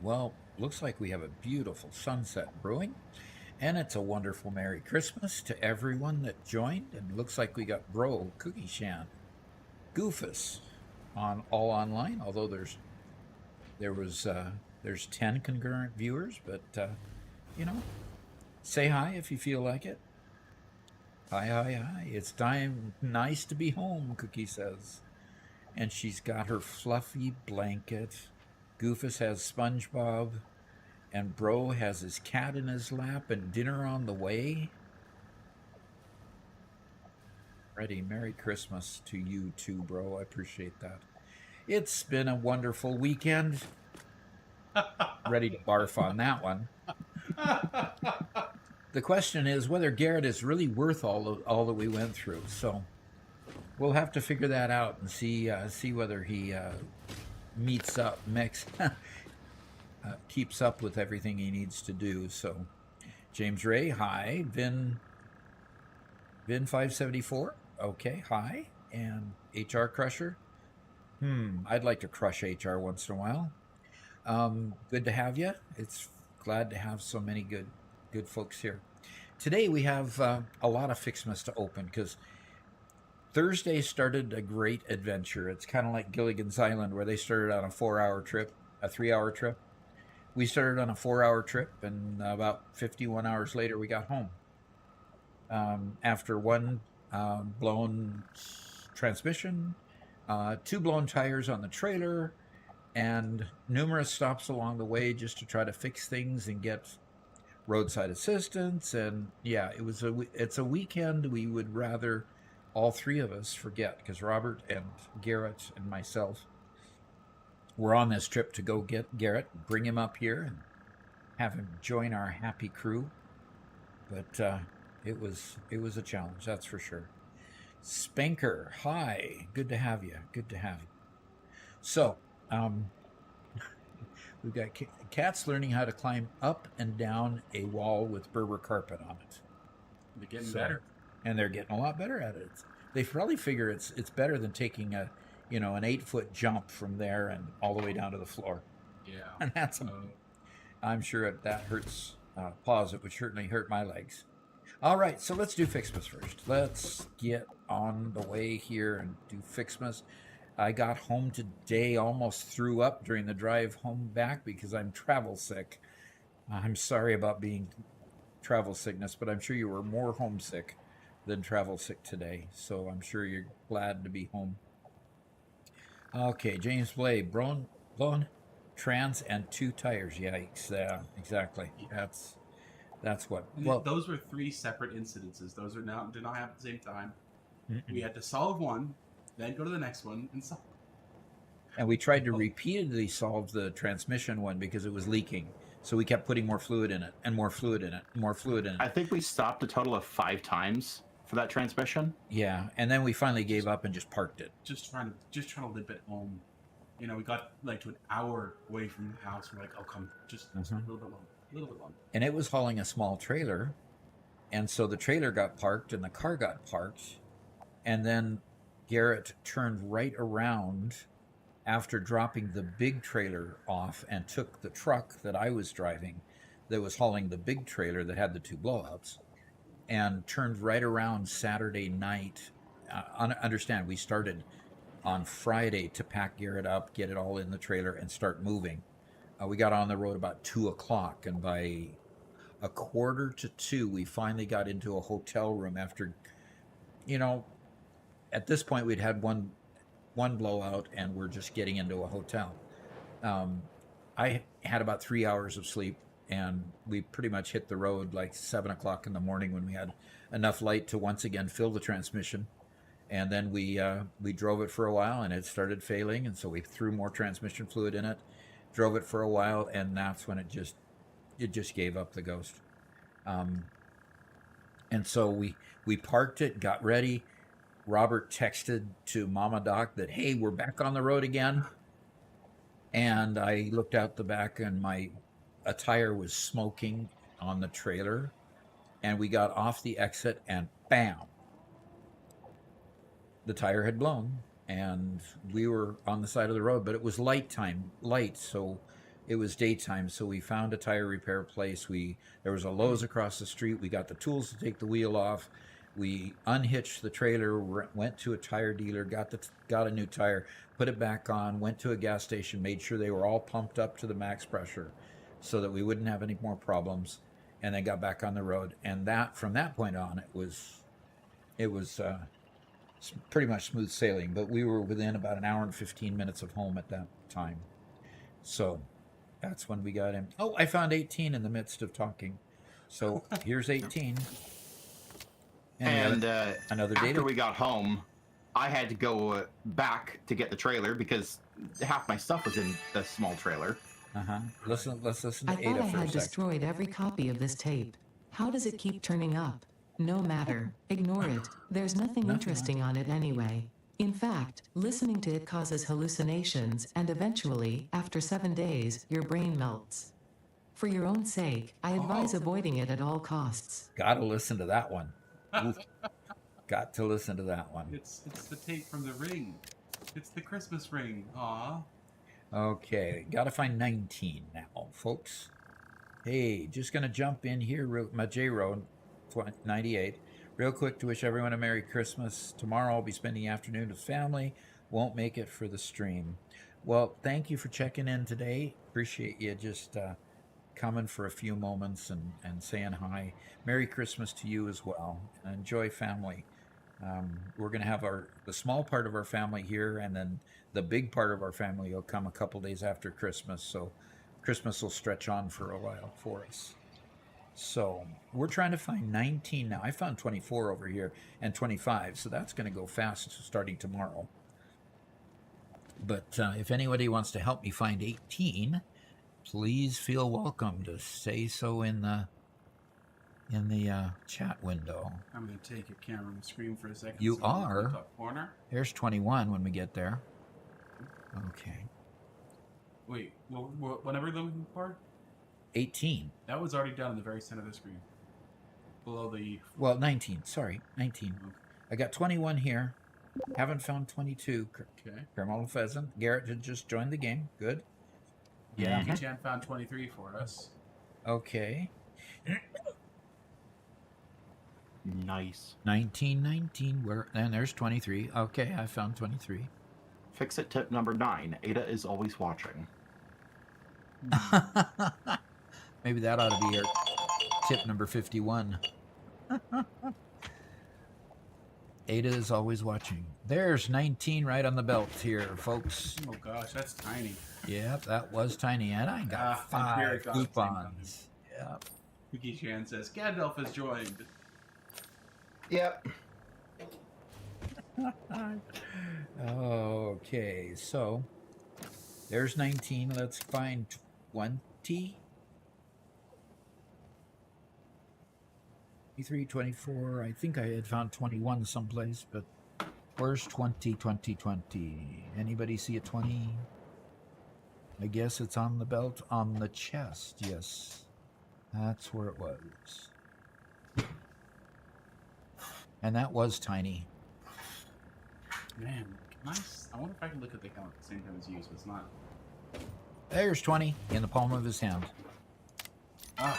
Well, looks like we have a beautiful sunset brewing, and it's a wonderful Merry Christmas to everyone that joined. And looks like we got Bro, Cookie Shan, Goofus on all online. Although there was there's 10 concurrent viewers, but you know, say hi if you feel like it. Hi, hi, hi! It's time. Nice to be home, Cookie says, and she's got her fluffy blanket. Goofus has SpongeBob. And Bro has his cat in his lap and dinner on the way. Ready. Merry Christmas to you too, Bro. I appreciate that. It's been a wonderful weekend. Ready to barf on that one. The question is whether Garrett is really worth all that we went through. So we'll have to figure that out and see whether he meets up, keeps up with everything he needs to do. So James Ray, hi. Vin 574, okay, hi. And HR Crusher, I'd like to crush HR once in a while. Good to have you. It's glad to have so many good folks here. Today we have a lot of Fixmas to open because Thursday started a great adventure. It's kind of like Gilligan's Island where they started on a 4-hour trip, a 3-hour trip. We started on a 4-hour trip, and about 51 hours later we got home. After one blown transmission, two blown tires on the trailer, and numerous stops along the way just to try to fix things and get roadside assistance. And yeah, it's a weekend we would rather all three of us forget, because Robert and Garrett and myself were on this trip to go get Garrett, bring him up here, and have him join our happy crew. But it was a challenge, that's for sure. Spanker, hi, good to have you. Good to have you. So, we've got cats learning how to climb up and down a wall with Berber carpet on it. They're getting better, and they're getting a lot better at it. They probably figure it's better than taking an 8-foot jump from there and all the way down to the floor. Yeah, And I'm sure that hurts paws. It would certainly hurt my legs. All right, so let's do Fixmas first. Let's get on the way here and do Fixmas. I got home today, almost threw up during the drive home back because I'm travel sick. I'm sorry about being travel sickness, but I'm sure you were more homesick than travel sick today. So I'm sure you're glad to be home. Okay, James Blade, blown trans and 2 tires. Yikes! Yeah, exactly. That's what. Well, those were 3 separate incidences. Those did not happen at the same time. We had to solve one, then go to the next one and solve. And we tried to repeatedly solve the transmission one because it was leaking. So we kept putting more fluid in it, and more fluid in it, more fluid in it. I think we stopped a total of 5 times for that transmission. Yeah, and then we finally gave up and just parked it. Just trying to limp it home. We got like to an hour away from the house. We're like, oh, come, just a little bit longer. A little bit longer. And it was hauling a small trailer, and so the trailer got parked and the car got parked, and then Garrett turned right around after dropping the big trailer off and took the truck that I was driving that was hauling the big trailer that had the 2 blowouts, and turned right around Saturday night. Understand, we started on Friday to pack Garrett up, get it all in the trailer, and start moving. We got on the road about 2 o'clock, and by 1:45, we finally got into a hotel room after, at this point we'd had one blowout and we're just getting into a hotel. I had about 3 hours of sleep, and we pretty much hit the road like 7 o'clock in the morning when we had enough light to once again fill the transmission. And then we drove it for a while, and it started failing, and so we threw more transmission fluid in it, drove it for a while, and that's when it just gave up the ghost. And so we parked it, got ready. Robert texted to Mama Doc that, hey, we're back on the road again. And I looked out the back, and a tire was smoking on the trailer, and we got off the exit, and bam, the tire had blown, and we were on the side of the road. But it was light, so it was daytime, so we found a tire repair place. There was a Lowe's across the street. We got the tools to take the wheel off. We unhitched the trailer, went to a tire dealer, got a new tire, put it back on, went to a gas station, made sure they were all pumped up to the max pressure so that we wouldn't have any more problems, and then got back on the road. And that from that point on, it was pretty much smooth sailing, but we were within about an hour and 15 minutes of home at that time. So that's when we got him. Oh, I found 18 in the midst of talking. So here's 18. And another day after we got home, I had to go back to get the trailer because half my stuff was in the small trailer. Let's listen to I Ada thought I for a had second. destroyed every copy of this tape. How does it keep turning up? No matter. Ignore it. There's nothing interesting on it anyway. In fact, listening to it causes hallucinations, and eventually, after 7 days, your brain melts. For your own sake, I advise avoiding it at all costs. Gotta listen to that one. Oof. Got to listen to that one. It's the tape from the ring. It's the Christmas ring. Aw. Okay, gotta find 19 now, folks. Hey, just gonna jump in here, my J Road 98. Real quick to wish everyone a Merry Christmas. Tomorrow I'll be spending the afternoon with family. Won't make it for the stream. Well, thank you for checking in today. Appreciate you just coming for a few moments and saying hi. Merry Christmas to you as well. And enjoy family. We're going to have the small part of our family here, and then the big part of our family will come a couple days after Christmas. So Christmas will stretch on for a while for us. So we're trying to find 19 now. I found 24 over here and 25, so that's going to go fast starting tomorrow. But if anybody wants to help me find 18, please feel welcome to say so in the chat window. I'm going to take your camera and screen for a second. You so we can are. look up corner. There's 21 when we get there. Okay. Wait, whatever you're looking for? 18. That was already down in the very center of the screen. Below the... Well, 19. Sorry, 19. Okay. I got 21 here. Haven't found 22. Okay. Caramel Pheasant. Garrett had just joined the game. Good. Yeah. Chan found 23 for us. Okay. Nice. 19. Where? And there's 23. Okay, I found 23. Fix it tip number 9. Ada is always watching. Maybe that ought to be our tip number 51. Ada is always watching. There's 19 right on the belt here, folks. Oh gosh, that's tiny. Yep, that was tiny. And I got and here 5 it goes. coupons. Yep. Cookie Chan says, Gandalf has joined. Yep. Okay, so there's 19. Let's find 20. 23, 24. I think I had found 21 someplace, but where's 20? Anybody see a 20? I guess it's on the belt, on the chest. Yes, that's where it was. And that was tiny. Man, I wonder if I can look at the account at the same time as you, so it's not... There's 20 in the palm of his hand. Ah.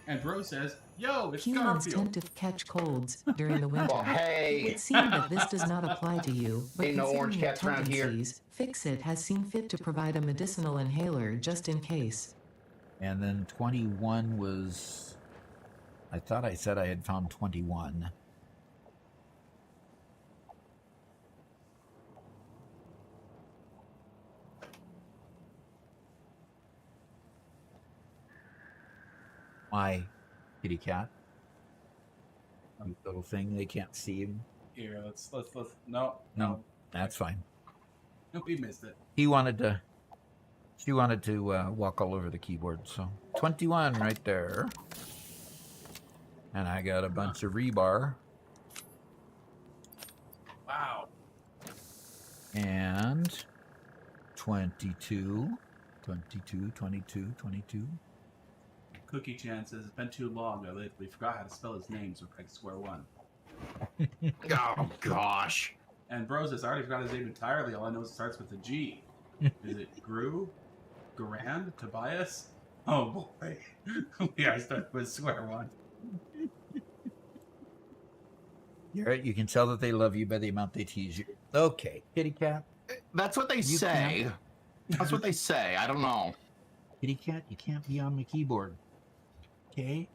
And Bro says, yo, it's Humans Garfield. tend to catch colds during the winter. Well, hey, It would seem that this does not apply to you, but Ain't no considering orange your cats around here. tendencies, Fix-It has seen fit to provide a medicinal inhaler just in case. And then 21 was... I thought I said I had found 21. My kitty cat. Little thing, they can't see him. Here, let's, no. That's fine. We missed it. She wanted to walk all over the keyboard, so 21 right there. And I got a bunch of rebar. Wow. And 22. Cookie Chan says, it's been too long. We forgot how to spell his name, so we're back to square one. Oh, gosh. And Bro says, I already forgot his name entirely. All I know is it starts with a G. Is it Gru? Grand Tobias. Oh boy, we are starting with swear one. Garrett, you can tell that they love you by the amount they tease you. Okay, kitty cat. That's what they You say. That's what they say. I don't know. Kitty cat, you can't be on my keyboard. Okay?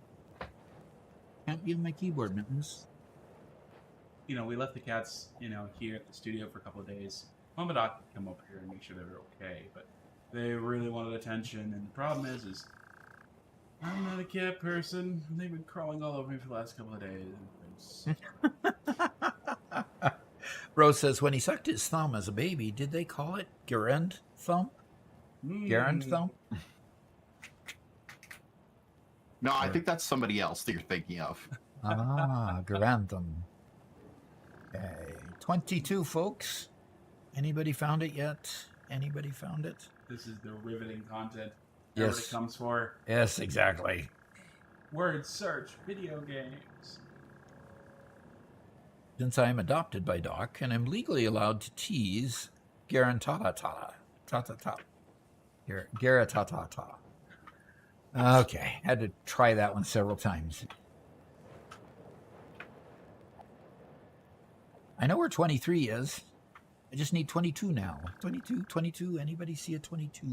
Can't be on my keyboard, Mittens. You know, we left the cats, you know, here at the studio for a couple of days. Mom and Doc could come over here and make sure they were okay, but they really wanted attention. And the problem is I'm not a cat person. They've been crawling all over me for the last couple of days. Rose says, when he sucked his thumb as a baby, did they call it Garand thumb? Garand thumb? No, I think that's somebody else that you're thinking of. Garand thumb. Okay, 22, folks. Anybody found it yet? Anybody found it? This is the riveting content Yes. everybody comes for. Yes, exactly. Word search, video games. Since I am adopted by Doc and am legally allowed to tease Garantata. Garatata. Okay, had to try that one several times. I know where 23 is. I just need 22 now. 22. Anybody see a 22?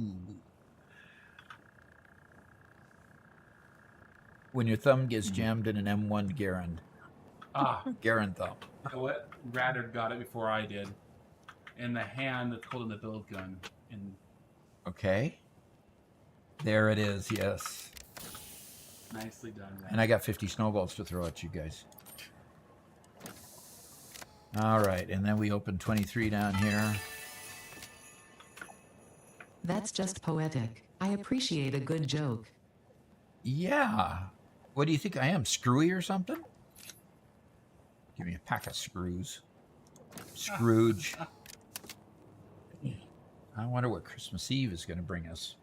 When your thumb gets jammed in an M1 Garand. Garand thumb. You know what? Radard got it before I did. In the hand that's holding the build gun. And Okay. There it is, yes. nicely done, Radard. And I got 50 snowballs to throw at you guys. All right, and then we open 23 down here. That's just poetic. I appreciate a good joke. Yeah. What do you think I am, Screwy or something? Give me a pack of screws. Scrooge. I wonder what Christmas Eve is going to bring us.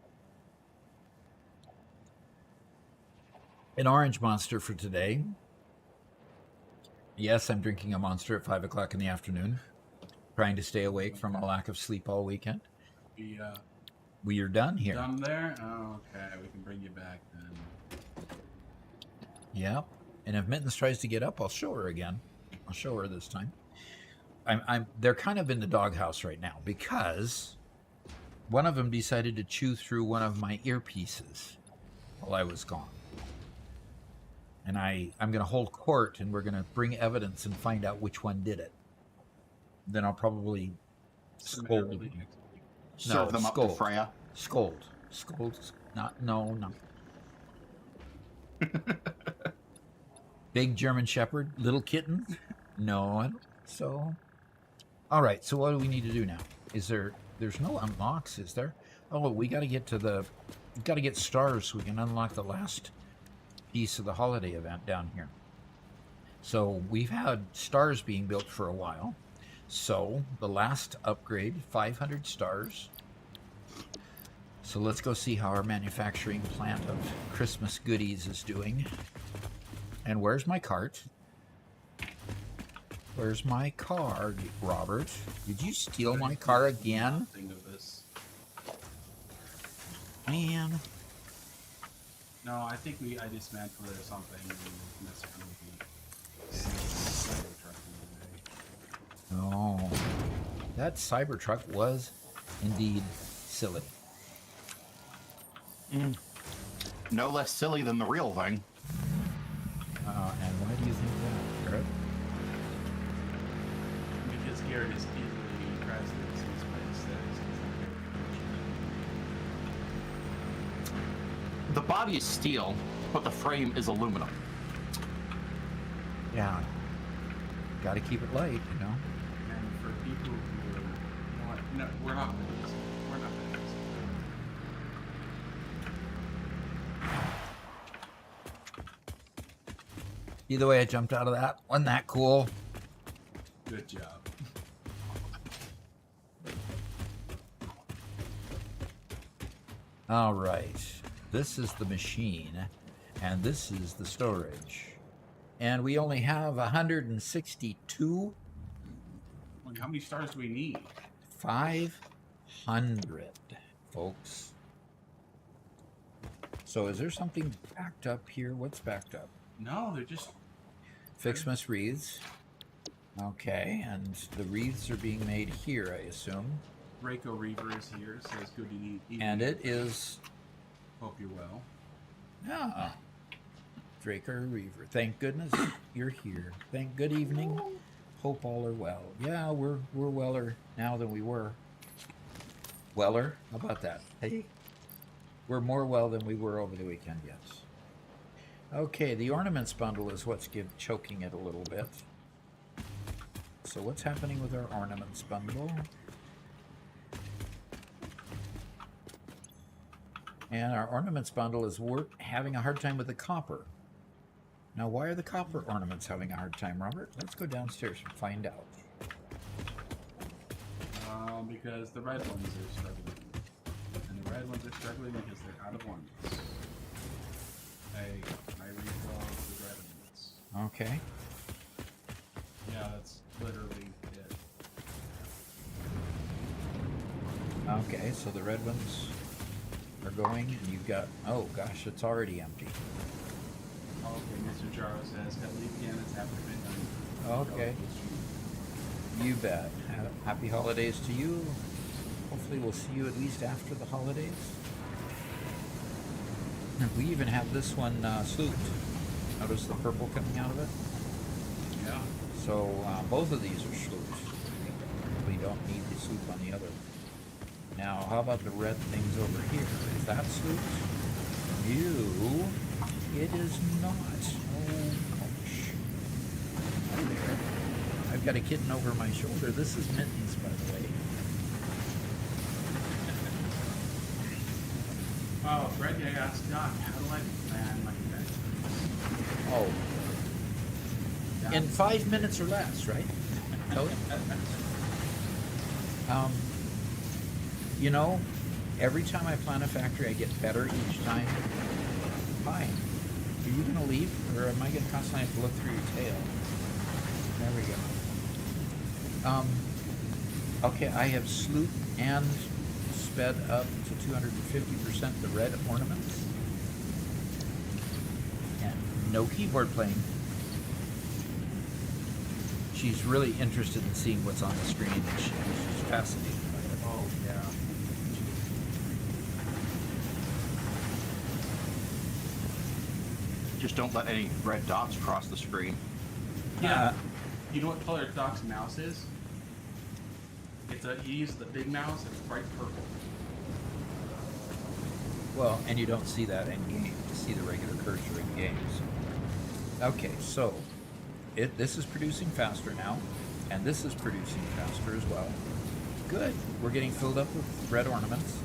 An orange monster for today. Yes, I'm drinking a monster at 5 o'clock in the afternoon. Trying to stay awake from a lack of sleep all weekend. We are done here. Done there? Oh, okay, we can bring you back then. Yep. And if Mittens tries to get up, I'll show her again. I'll show her this time. They're kind of in the doghouse right now because one of them decided to chew through one of my earpieces while I was gone. And I'm going to hold court and we're going to bring evidence and find out which one did it. Then I'll probably scold them. Serve them up to Freya. Scold. No. Big German Shepherd, little kitten? No. I don't. So, all right. So what do we need to do now? There's no unlocks, is there? Oh, we got to get stars so we can unlock the last piece of the holiday event down here. So we've had stars being built for a while. So the last upgrade, 500 stars. So let's go see how our manufacturing plant of Christmas goodies is doing. And where's my cart? Where's my car, Robert? Did you steal my car again? Think of this. Man. No, I think I dismantled it or something. And messed with the Oh, that Cybertruck was indeed silly. No less silly than the real thing. And why do you think that, Garrett? Because Garrett is easily impressed with his aesthetics. The body is steel, but the frame is aluminum. Yeah. Got to keep it light, you know. And for people who are, no, we're not videos. We're not videos. Either way, I jumped out of that. Wasn't that cool? Good job. All right. This is the machine, and this is the storage. And we only have 162. Like, how many stars do we need? 500, folks. So is there something backed up here? What's backed up? No, they're just Fixmas wreaths. Okay, and the wreaths are being made here, I assume. Draco Reaver is here. Says good evening. And it is... Hope you're well. Ah, Draco Reaver. Thank goodness you're here. Thank good evening. Hope all are well. Yeah, we're weller now than we were. Weller? How about that? Hey. We're more well than we were over the weekend, yes. Okay, the ornaments bundle is what's choking it a little bit. So what's happening with our ornaments bundle? And our ornaments bundle is having a hard time with the copper. Now, why are the copper ornaments having a hard time, Robert? Let's go downstairs and find out. Because the red ones are struggling. And the red ones are struggling because they're out of ornaments. I refill the red ones. Okay. Yeah, that's literally it. Okay, so the red ones are going, and you've got... Oh, gosh, it's already empty. Okay, Mr. Jaro says, gotta leave again, it's after midnight. Okay. You bet. Happy holidays to you. Hopefully we'll see you at least after the holidays. We even have this one slooped. Notice the purple coming out of it? Yeah. So both of these are slooped. We don't need the sloop on the other. Now, how about the red things over here? Is that slooped? No, it is not. Oh, gosh. Hi there. I've got a kitten over my shoulder. This is Mittens, by the way. Oh, Fred Gay asked Doc, how do I plan my event? Oh, Yeah. in 5 minutes or less, right? Tell it. You know, every time I plan a factory, I get better each time. Hi. Are you going to leave, or am I going to constantly have to look through your tail? There we go. Okay, I have sloop and sped up to 250% the red ornaments. And no keyboard playing. She's really interested in seeing what's on the screen, and she's fascinated by it. Oh, yeah. Just don't let any red dots cross the screen. Yeah. You know what color Doc's mouse is? He uses the big mouse, it's bright purple. Well, and you don't see that in game. You see the regular cursor in games. Okay, so this is producing faster now, and this is producing faster as well. Good. We're getting filled up with red ornaments.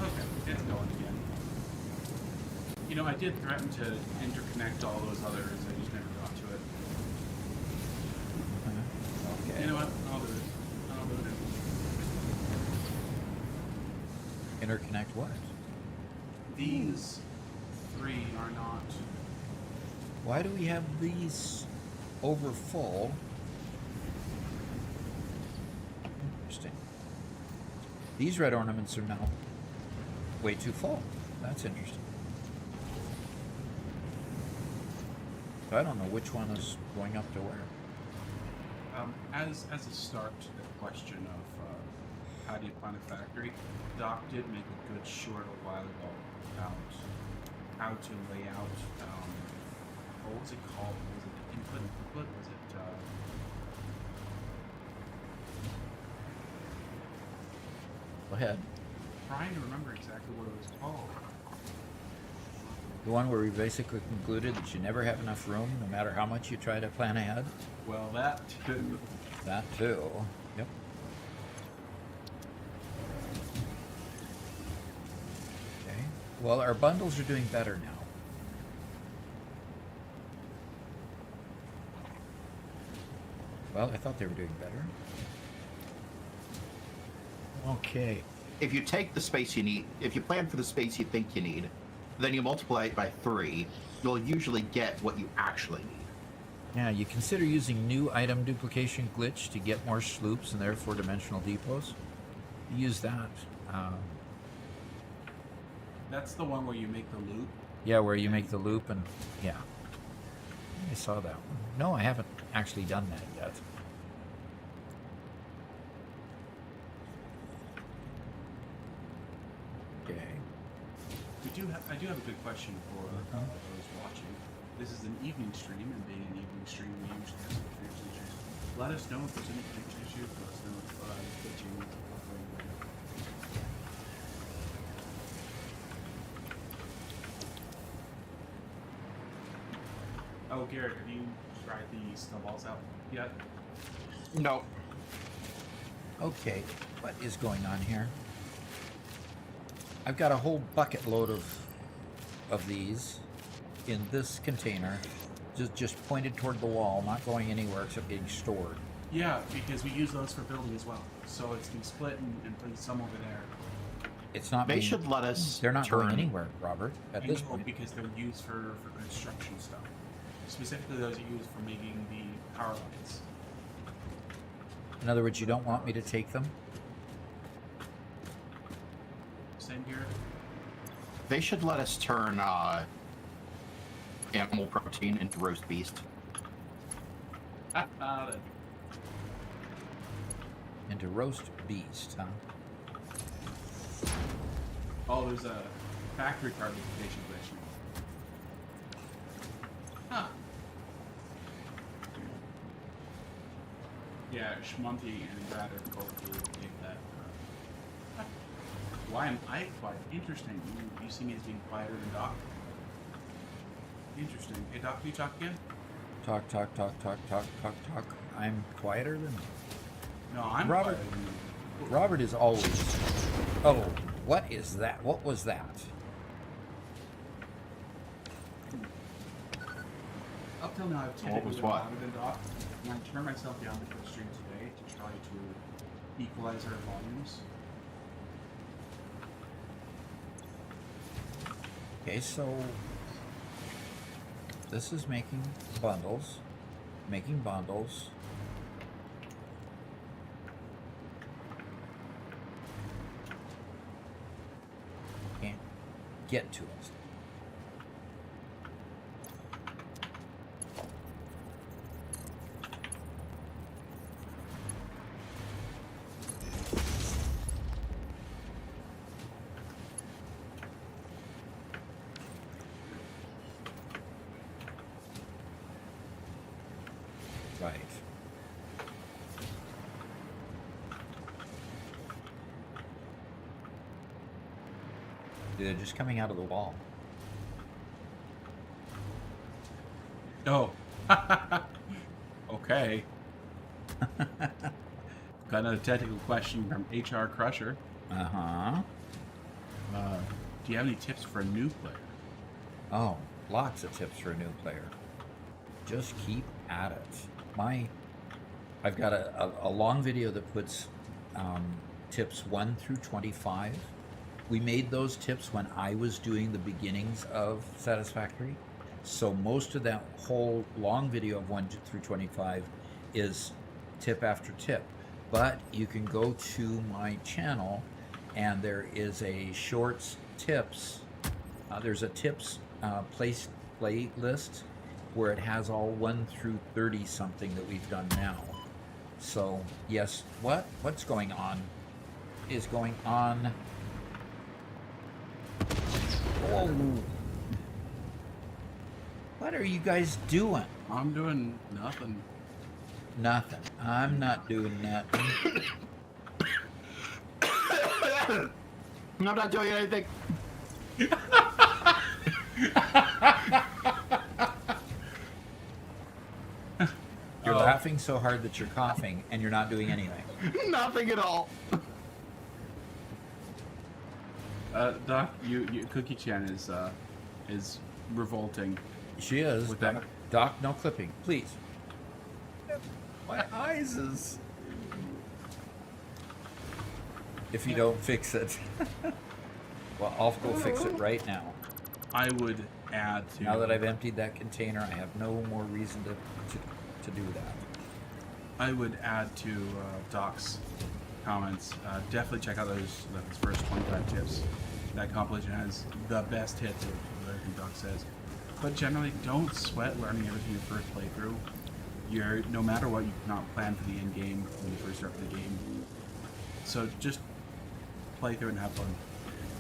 Okay, it's going again. You know, I did threaten to interconnect all those others, I just never got to it. Okay. You know what? I'll do it. I'll do it. Interconnect what? These three are not. Why do we have these over full? Interesting. These red ornaments are now way too full. That's interesting. So I don't know which one is going up to where. As a start to the question of how do you plan a factory, Doc did make a good short a while ago about how to lay out. What was it called? Was it input? Was it? Go ahead. Trying to remember exactly what it was called. The one where we basically concluded that you never have enough room, no matter how much you try to plan ahead. Well, that too. That too. Yep. Okay. Well, our bundles are doing better now. Well, I thought they were doing better. Okay. If you take the space you need, if you plan for the space you think you need, then you multiply it by 3, you'll usually get what you actually need. Yeah, you consider using new item duplication glitch to get more sloops and therefore dimensional depots. Use that. That's the one where you make the loop. Yeah, where you make the loop and yeah. I saw that one. No, I haven't actually done that yet. Okay. I do have a good question for those watching. This is an evening stream, and being an evening stream, we usually have some connection issues. Let us know if there's any connection issues. Let us know if glitching. Oh, Garrett, have you tried the snowballs out yet? No. Okay, what is going on here? I've got a whole bucket load of these in this container, just pointed toward the wall, not going anywhere except being stored. Yeah, because we use those for building as well. So it's been split and putting some over there. It's not. They should let us. They're not turn. going anywhere, Robert. At this point, because they're used for construction stuff. Specifically, those are used for making the power lines. in other words, you don't want me to take them. Same here. They should let us turn animal protein into roast beast. Into roast beast, huh? Oh, there's a factory card notification glitch. Huh. Yeah, Schmonty and Brad are both really big that. Why am I quiet? Interesting. You see me as being quieter than Doc? Interesting. Hey, Doc, can you talk again? Talk. I'm quieter than No, I'm Robert. quieter than you. Robert is always. Oh, what is that? What was that? Up till now, I've What typically was been what? louder than Doc, and I turned myself down the stream today to try to equalize our volumes. Okay, so this is making bundles. Can't get to it. Right. They're just coming out of the wall. Oh. Okay. Got another technical question from HR Crusher. Uh-huh. Do you have any tips for a new player? Oh, lots of tips for a new player. Just keep at it. I've got a long video that puts tips 1 through 25. We made those tips when I was doing the beginnings of Satisfactory. So most of that whole long video of 1 through 25 is tip after tip. But you can go to my channel and there is a shorts tips. There's a tips playlist where it has all 1 through 30 something that we've done now. So yes, what's going on is going on. Oh, what are you guys doing? I'm doing nothing. Nothing. I'm not doing nothing. I'm not doing anything. You're laughing so hard that you're coughing, and you're not doing anything. Nothing at all. Doc, you Cookie Chan is revolting. She is. With Doc, that- Doc, no clipping, please. My eyes is. If you don't fix it. Well, I'll go fix it right now. I would add to. Now that I've emptied that container, I have no more reason to do that. I would add to Doc's comments. Definitely check out those first 25 tips. that compilation has the best hits of everything Doc says. But generally, don't sweat learning everything your first playthrough. No matter what, you cannot plan for the end game when you first start the game. So just play through it and have fun.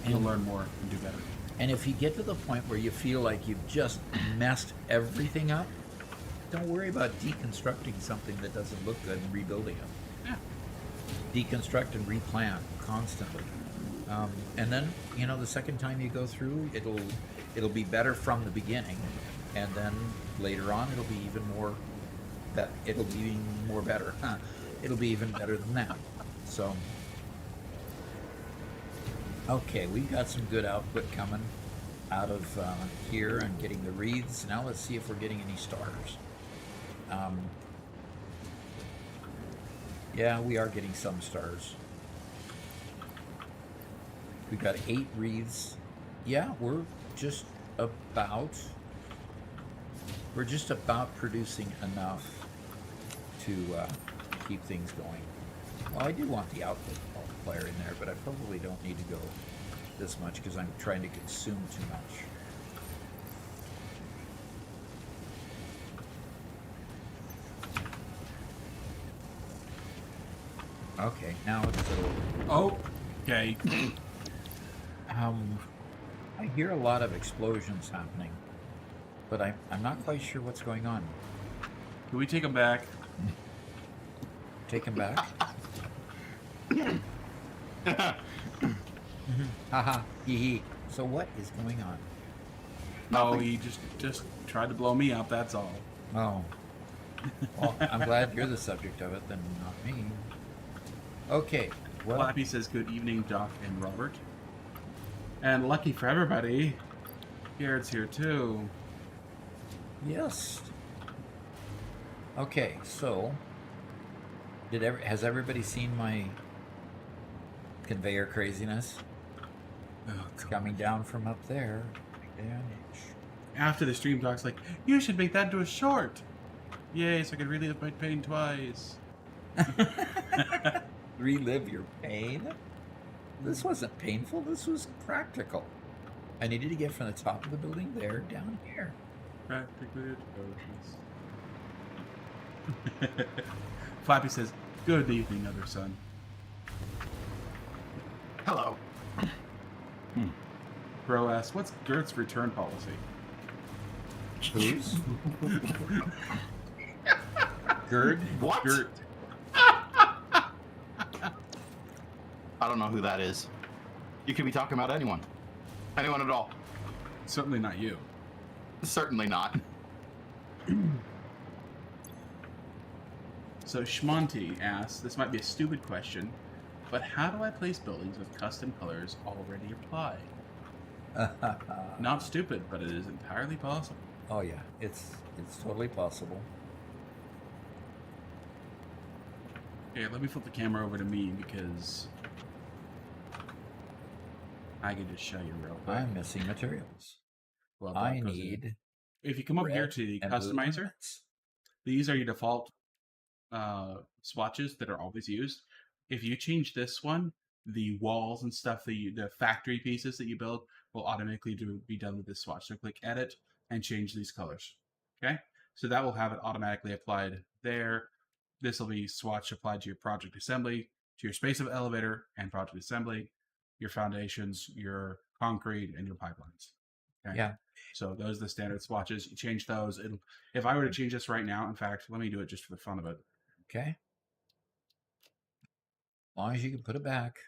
And you'll learn more and do better. And if you get to the point where you feel like you've just messed everything up, don't worry about deconstructing something that doesn't look good and rebuilding it. Yeah. Deconstruct and replan constantly. And then, the second time you go through, it'll be better from the beginning, and then later on it'll be even more it'll be even more better. It'll be even better than that. So okay, we've got some good output coming out of here and getting the wreaths. Now let's see if we're getting any stars. Yeah, we are getting some stars. We've got 8 wreaths. Yeah, we're just about producing enough to keep things going. Well, I do want the output multiplier in there, but I probably don't need to go this much because I'm trying to consume too much. Okay, now it's a little... Oh, okay. I hear a lot of explosions happening, but I'm not quite sure what's going on. Can we take them back? Take him back? Haha, hee hee. So what is going on? No, he just tried to blow me up, that's all. Oh. Well, I'm glad you're the subject of it, then not me. Okay, well... Flappy says, good evening, Doc and Robert. And lucky for everybody, Garrett's here too. Yes. Okay, so... Has everybody seen my conveyor craziness? Oh, It's coming down from up there. After the stream, Doc's like, you should make that into a short. Yay, so I can relive my pain twice. Relive your pain? This wasn't painful, this was practical. I needed to get from the top of the building there down here. Practically atrocious. Flappy says, good evening, other son. Hello. Bro asks, what's Gert's return policy? Who's? Gerd? What? Gert. I don't know who that is. You could be talking about anyone. Anyone at all. Certainly not you. Certainly not. So Schmonty asks, this might be a stupid question, but how do I place buildings with custom colors already applied? Not stupid, but it is entirely possible. Oh yeah, it's totally possible. Okay, let me flip the camera over to me because I can just show you real quick. I'm missing materials. Well, I that goes in. need If you come up here red to the and blue customizer, ornaments. these are your default swatches that are always used. If you change this one, the walls and stuff the factory pieces that you build will automatically be done with this swatch. So click edit and change these colors. Okay, so that will have it automatically applied there. This will be swatch applied to your project assembly, to your space of elevator and project assembly, your foundations, your concrete, and your pipelines. Okay? Yeah. So those are the standard swatches. You change those. If I were to change this right now, in fact, let me do it just for the fun of it. Okay. As long as you can put it back.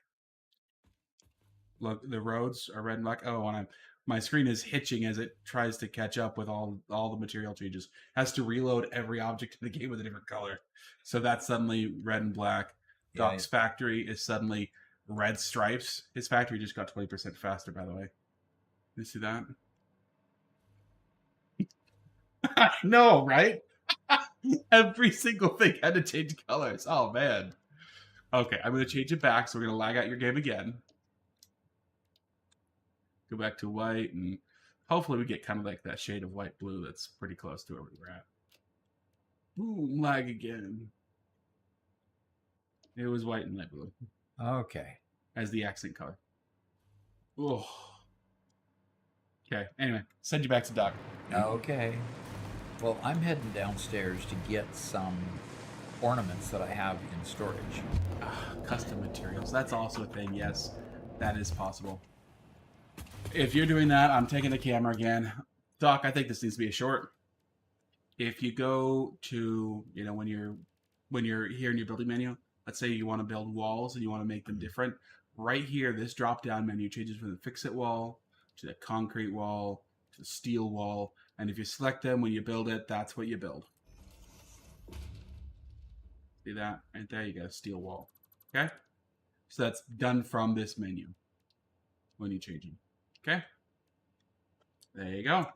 Look, the roads are red and black. Oh, and my screen is hitching as it tries to catch up with all the material changes. Has to reload every object in the game with a different color. So that's suddenly red and black. Yeah. Doc's factory is suddenly red stripes. His factory just got 20% faster, by the way. You see that? No, right? Every single thing had to change colors. Oh, man. Okay, I'm going to change it back, so we're going to lag out your game again. Go back to white, and hopefully we get kind of like that shade of white-blue that's pretty close to where we were at. Boom, lag again. It was white and light blue Okay. as the accent color. Oh. Okay. Anyway, send you back to Doc. Okay. Well, I'm heading downstairs to get some ornaments that I have in storage. Custom materials. That's also a thing. Yes, that is possible. If you're doing that, I'm taking the camera again. Doc, I think this needs to be a short. If you go to, when you're here in your building menu, let's say you want to build walls and you want to make them different. Right here, this drop-down menu changes from the fix-it wall to the concrete wall to the steel wall. And if you select them when you build it, that's what you build. See that? Right there, you got a steel wall. Okay? So that's done from this menu when you change them. Okay? There you go.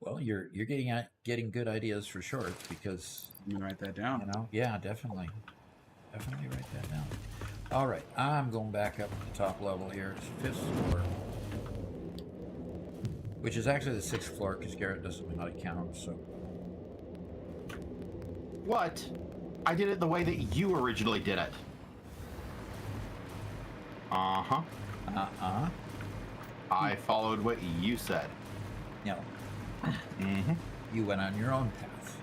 Well, you're getting good ideas for shorts because Let me write that down. yeah, definitely write that down. All right, I'm going back up to the top level here. It's the 5th floor, which is actually the 6th floor because Garrett doesn't know how to count. So What? I did it the way that you originally did it. Uh-huh. I followed what you said. No, Mm-hmm. you went on your own path.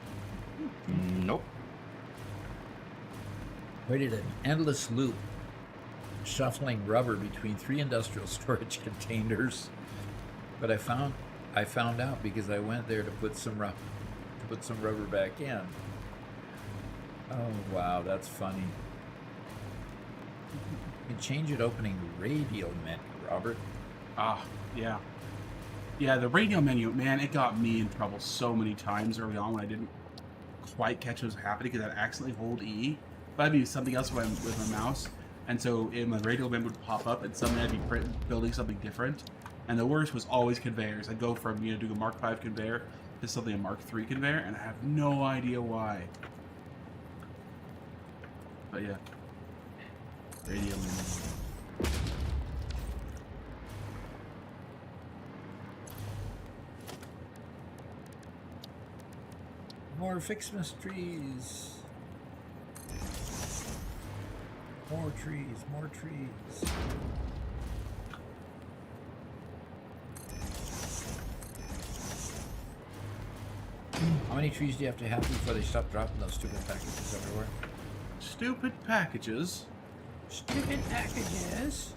Nope. Waited an endless loop, shuffling rubber between 3 industrial storage containers. But I found out because I went there to put some rubber back in. Oh wow, that's funny. You can change it opening the radial menu, Robert. Yeah. Yeah, the radio menu, man, it got me in trouble so many times early on when I didn't quite catch what was happening because I'd accidentally hold E. But I'd be something else with my mouse. And so my radio menu would pop up and suddenly I'd be building something different. And the worst was always conveyors. I'd go from, doing a Mark V conveyor to something a Mark III conveyor, and I have no idea why. But yeah. Radio menu. More Fixmas trees. More trees. How many trees do you have to have before they stop dropping those stupid packages everywhere? Stupid packages. Stupid packages?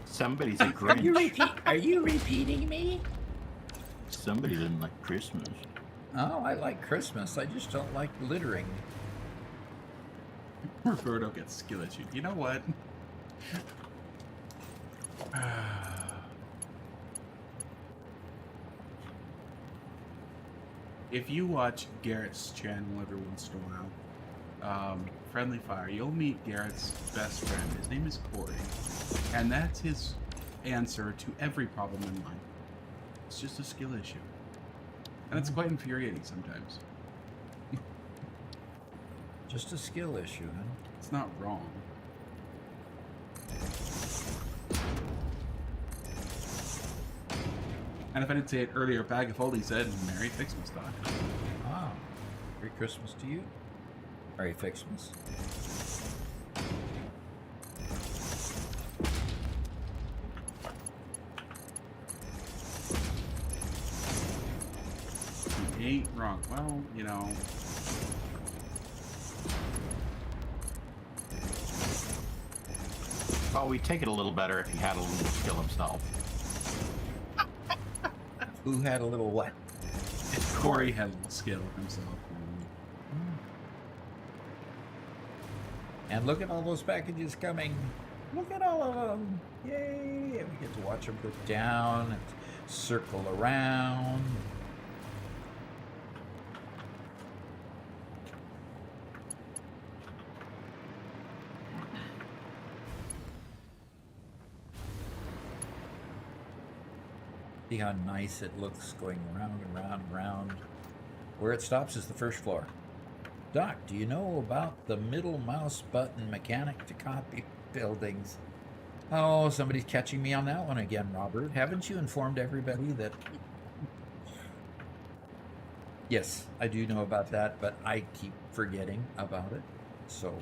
Somebody's a Grinch. Are you repeating me? Somebody didn't like Christmas. Oh, I like Christmas. I just don't like littering. Roberto gets skill issued. You know what? If you watch Garrett's channel every once in a while, Friendly Fire, you'll meet Garrett's best friend. His name is Corey. And that's his answer to every problem in life. It's just a skill issue. And it's quite infuriating sometimes. Just a skill issue, huh? It's not wrong. And if I didn't say it earlier, Bag of Holding said, Merry Fixmas, Doc. Ah, Merry Christmas to you. Merry Fixmas. You ain't wrong. Well, Oh, we'd take it a little better if he had a little skill himself. Who had a little what? if Corey had skill himself. And look at all those packages coming. Look at all of them. Yay! And we get to watch them go down and circle around. See how nice it looks going round and round and round. Where it stops is the first floor. Doc, do you know about the middle mouse button mechanic to copy buildings? Oh, somebody's catching me on that one again, Robert. Haven't you informed everybody that... Yes, I do know about that, but I keep forgetting about it. So,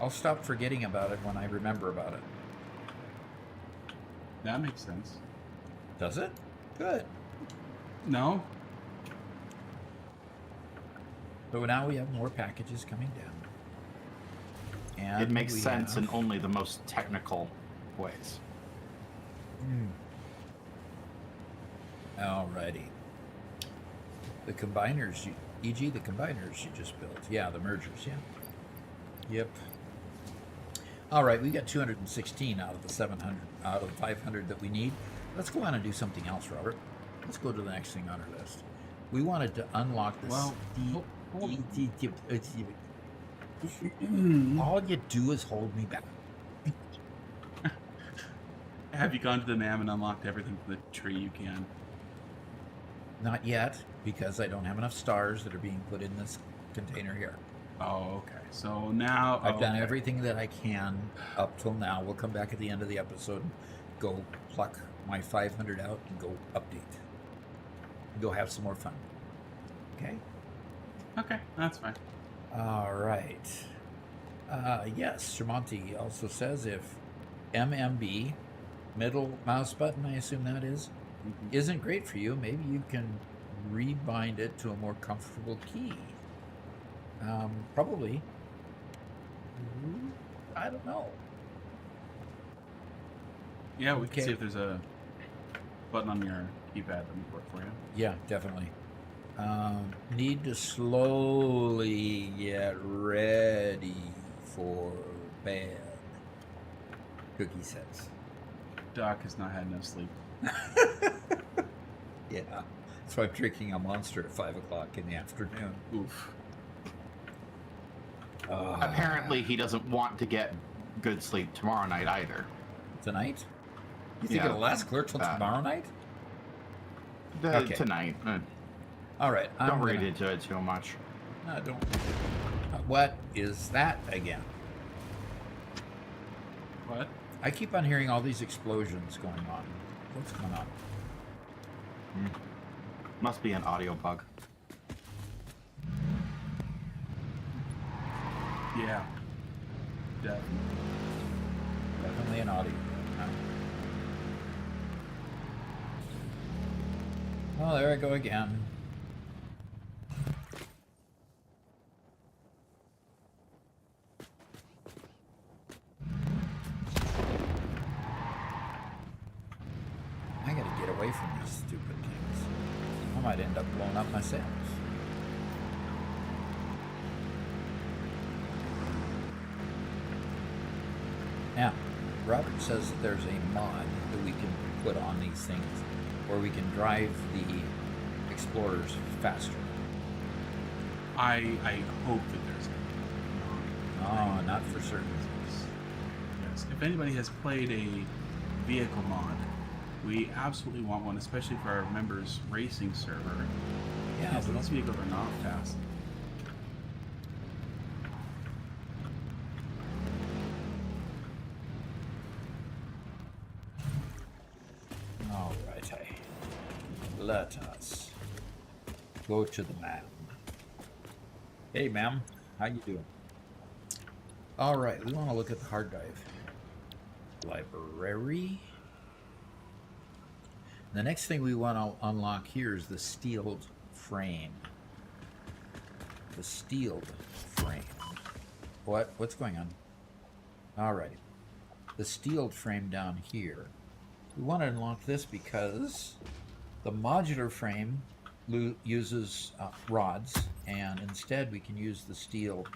I'll stop forgetting about it when I remember about it. That makes sense. Does it? Good. No? So now we have more packages coming down. And It makes we sense in have- only the most technical ways. Alrighty. The combiners, e.g. the combiners you just built. Yeah, the mergers, yeah. Yep. Alright, we got 216 out of the 700, out of 500 that we need. Let's go on and do something else, Robert. Let's go to the next thing on our list. We wanted to unlock this. Well, all you do is hold me back. Have you gone to the MAM and unlocked everything from the tree you can? Not yet, because I don't have enough stars that are being put in this container here. Oh, okay. So now... I've done okay. everything that I can up till now. We'll come back at the end of the episode and go pluck my 500 out and go update. Go have some more fun. Okay? Okay, that's fine. All right. Yes, Tremonti also says if MMB, middle mouse button, I assume that is, isn't great for you, maybe you can rebind it to a more comfortable key. Probably. I don't know. Yeah, we can Okay. see if there's a button on your keypad that would work for you. Yeah, definitely. Need to slowly get ready for bed. Cookie says. Doc has not had enough sleep. Yeah. So I'm drinking a Monster at 5 o'clock in the afternoon. Oof. Apparently, he doesn't want to get good sleep tomorrow night either. Tonight? You think Yeah. it'll last clear till tomorrow night? Okay. Tonight. All right. Don't read into it too much. Don't. What is that again? What? I keep on hearing all these explosions going on. What's going on? Must be an audio bug. Yeah. Definitely. Definitely an audio. Oh, there I go again. I gotta get away from these stupid things. I might end up blowing up myself. Now, Robert says that there's a mod that we can put on these things where we can drive the explorers faster. I hope that there's Oh, not for certain. Yes. If anybody has played a vehicle mod, we absolutely want one, especially for our members' racing server. Yeah, Because but these vehicles are not fast. all righty. Let us go to the ma'am. Hey, ma'am. How you doing? All right, we want to look at the hard drive. Library. The next thing we want to unlock here is the steeled frame. The steeled frame. What's going on? All right. The steeled frame down here. We want to unlock this because the modular frame uses rods, and instead we can use the steel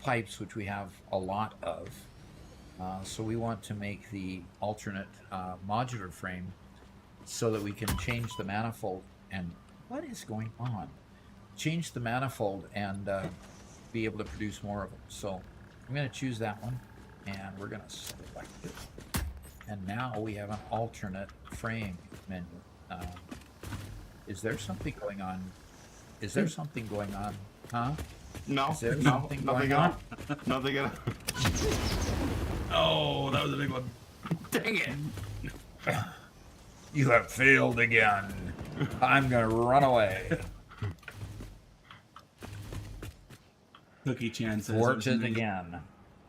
pipes, which we have a lot of. So we want to make the alternate modular frame so that we can change the manifold. And what is going on? Change the manifold and be able to produce more of them. So I'm going to choose that one, and we're going to select it. And now we have an alternate frame menu. Is there something going on? Is there something going on? Huh? No, Is there no, something nothing going at on? all. Nothing at all. Oh, that was a big one. Dang it. You have failed again. I'm going to run away. Cookie Chan says Thwarted again.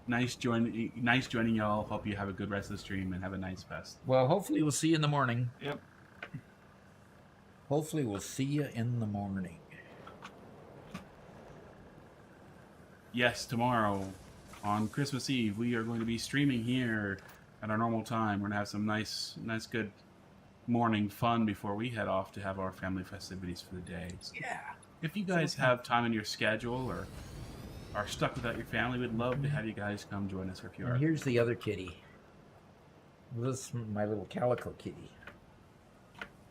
Nice joining y'all. Hope you have a good rest of the stream and have a nice fest. Well, hopefully we'll see you in the morning. Yep. Hopefully we'll see you in the morning. Yes, tomorrow on Christmas Eve, we are going to be streaming here at our normal time. We're going to have some nice, good morning fun before we head off to have our family festivities for the day. So Yeah. if you guys have time in your schedule or are stuck without your family, we'd love to have you guys come join us for a few And hours. here's the other kitty. This is my little Calico Kitty.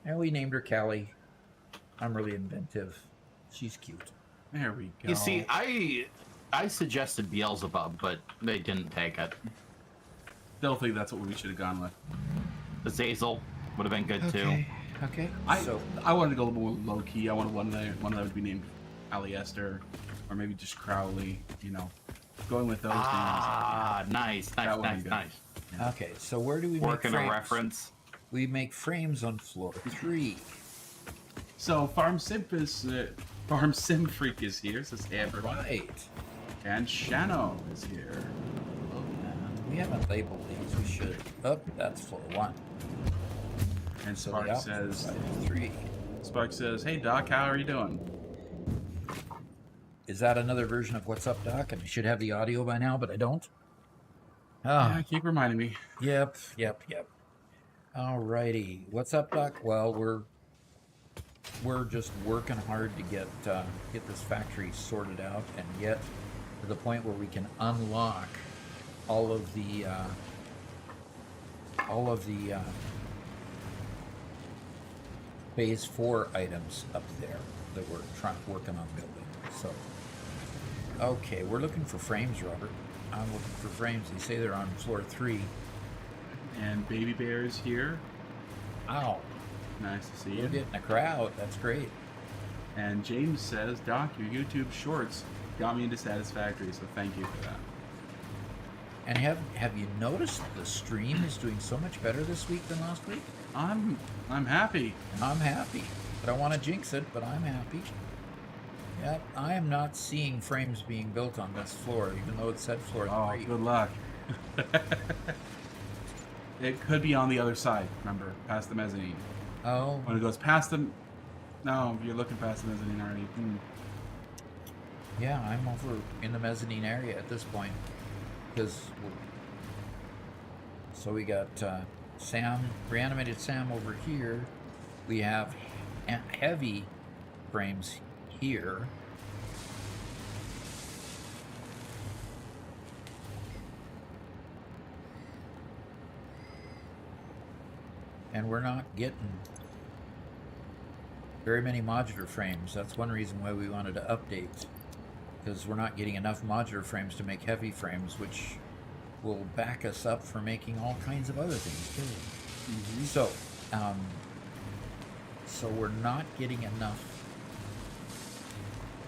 And we named her Callie. I'm really inventive. She's cute. There we go. You see, I suggested Beelzebub, but they didn't take it. Still think that's what we should have gone with. Azazel would have been good too. Okay. I wanted to go a little more low key. I wanted one that would be named Aliester, or maybe just Crowley. You know, going with those Ah, nice. That would be good. Okay, so where do we Working make a frames? reference. We make frames on floor 3. names. So Farm Sim Freak is here. Says hey everyone. Right. And Shano is here. We haven't labeled these. We should. Oh, that's floor 1. And So Spark the opposite says, side is 3. "Hey Doc, how are you doing?" Is that another version of What's Up, Doc? And I should have the audio by now, but I don't. Yeah, Oh, keep reminding me. yep. Alrighty. What's up, Doc? Well, we're just working hard to get this factory sorted out and get to the point where we can unlock all of the phase 4 items up there that we're working on building. So, okay, we're looking for frames, Robert. I'm looking for frames. They say they're on floor 3. And Baby Bear is here. Ow. Nice to see We're you. getting a crowd. That's great. And James says, "Doc, your YouTube shorts got me into Satisfactory, so thank you for that." And have you noticed the stream is doing so much better this week than last week? I'm happy. I'm happy. I don't want to jinx it, but I'm happy. Yep, I am not seeing frames being built on this floor, even though it said floor 3. Oh, good luck. It could be on the other side. Remember, past the mezzanine. Oh, When it goes past them, no, you're looking past the mezzanine already. yeah, I'm over in the mezzanine area at this point. So we got Sam, reanimated Sam over here. We have heavy frames here. And we're not getting very many modular frames. That's one reason why we wanted to update, because we're not getting enough modular frames to make heavy frames, which will back us up for making all kinds of other things too. So we're not getting enough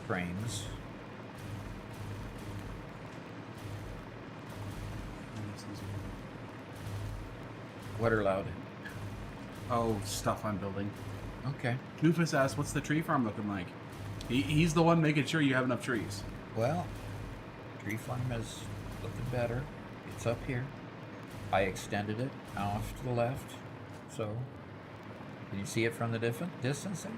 frames. What are allowed? Oh, stuff I'm building. Okay. Doofus asks, "What's the tree farm looking like?" He's the one making sure you have enough trees. Well, tree farm is looking better. It's up here. I extended it off to the left. So, can you see it from the distance there?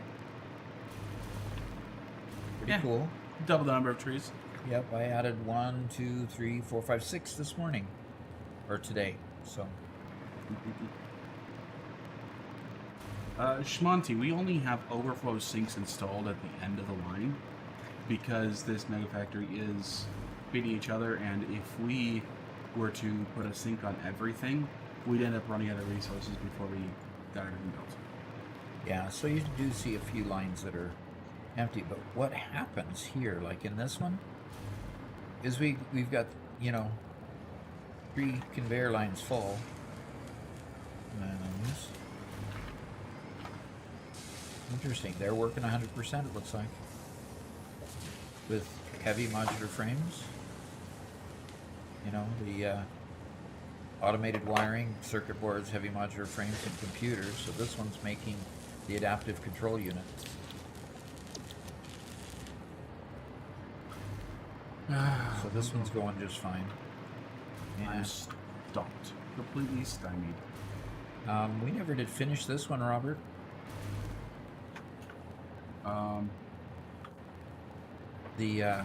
Pretty Yeah. cool. Double the number of trees. Yep, I added 1, 2, 3, 4, 5, 6 this morning. Or today. So, Shmonty, we only have overflow sinks installed at the end of the line because this mega factory is feeding each other, and if we were to put a sink on everything, we'd end up running out of resources before we got everything built. yeah, so you do see a few lines that are empty. But what happens here, like in this one, is we've got, 3 conveyor lines full. And interesting. They're working 100%, it looks like, with heavy modular frames. The automated wiring, circuit boards, heavy modular frames, and computers. So this one's making the adaptive control unit. So this one's going just fine. Yeah. I'm stopped. Completely stymied. We never did finish this one, Robert. The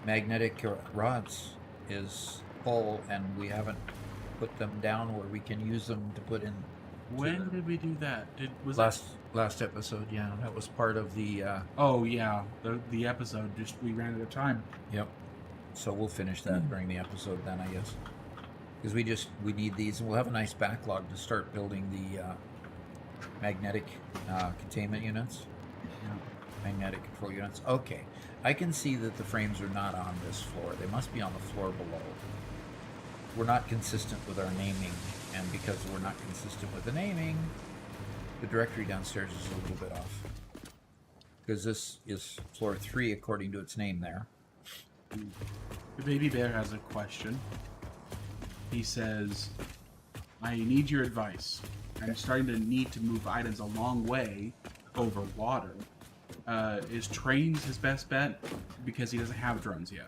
magnetic rods is full, and we haven't put them down where we can use them to put in. When did we do that? Was Last episode? Yeah, that was part of the. Oh yeah, the episode. Just we ran out of time. Yep. So we'll finish that during the episode then, I guess. Because we need these, and we'll have a nice backlog to start building the magnetic containment units. Yeah. Magnetic control units. Okay. I can see that the frames are not on this floor. They must be on the floor below. We're not consistent with our naming, and because we're not consistent with the naming, the directory downstairs is a little bit off. Because this is floor 3 according to its name there. The baby bear has a question. He says, I need your advice. I'm starting to need to move items a long way over water. Is trains his best bet? Because he doesn't have drones yet.